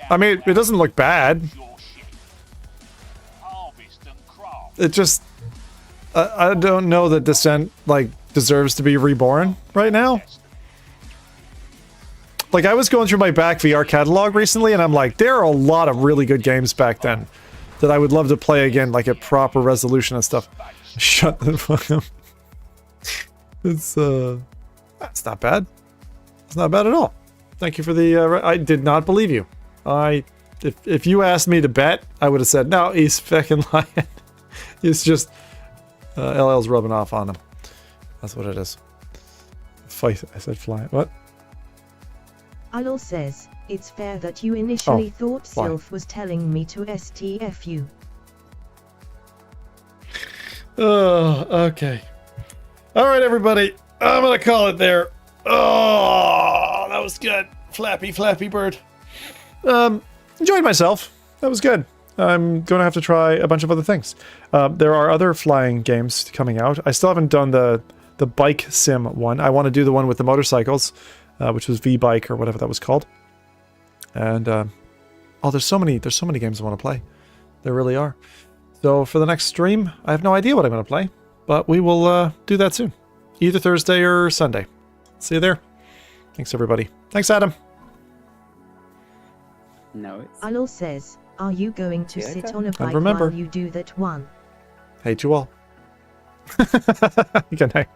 I mean, it doesn't look bad. It just... I don't know that Descent, deserves to be reborn right now. Like, I was going through my back VR catalog recently, and I'm like, there are a lot of really good games back then that I would love to play again, like at proper resolution and stuff. Shut the fuck up. It's not bad. It's not bad at all. Thank you for the, I did not believe you. If you asked me to bet, I would have said, no, he's fucking lying. It's just... LL's rubbing off on him. That's what it is. Fight. I said fly. What? Alol says, it's fair that you initially thought Sylph was telling me to STFU. Oh, okay. Alright, everybody. I'm gonna call it there. Oh, that was good. Flappy bird. Enjoyed myself. That was good. I'm going to have to try a bunch of other things. There are other flying games coming out. I still haven't done the bike sim one. I want to do the one with the motorcycles, which was V-Bike or whatever that was called. And there's so many games I want to play. There really are. So for the next stream, I have no idea what I'm going to play, but we will do that soon, either Thursday or Sunday. See you there. Thanks everybody. Thanks, Adam. No, it's... Alol says, are you going to sit on a bike remember. while you do that one? Hate you all. Good night.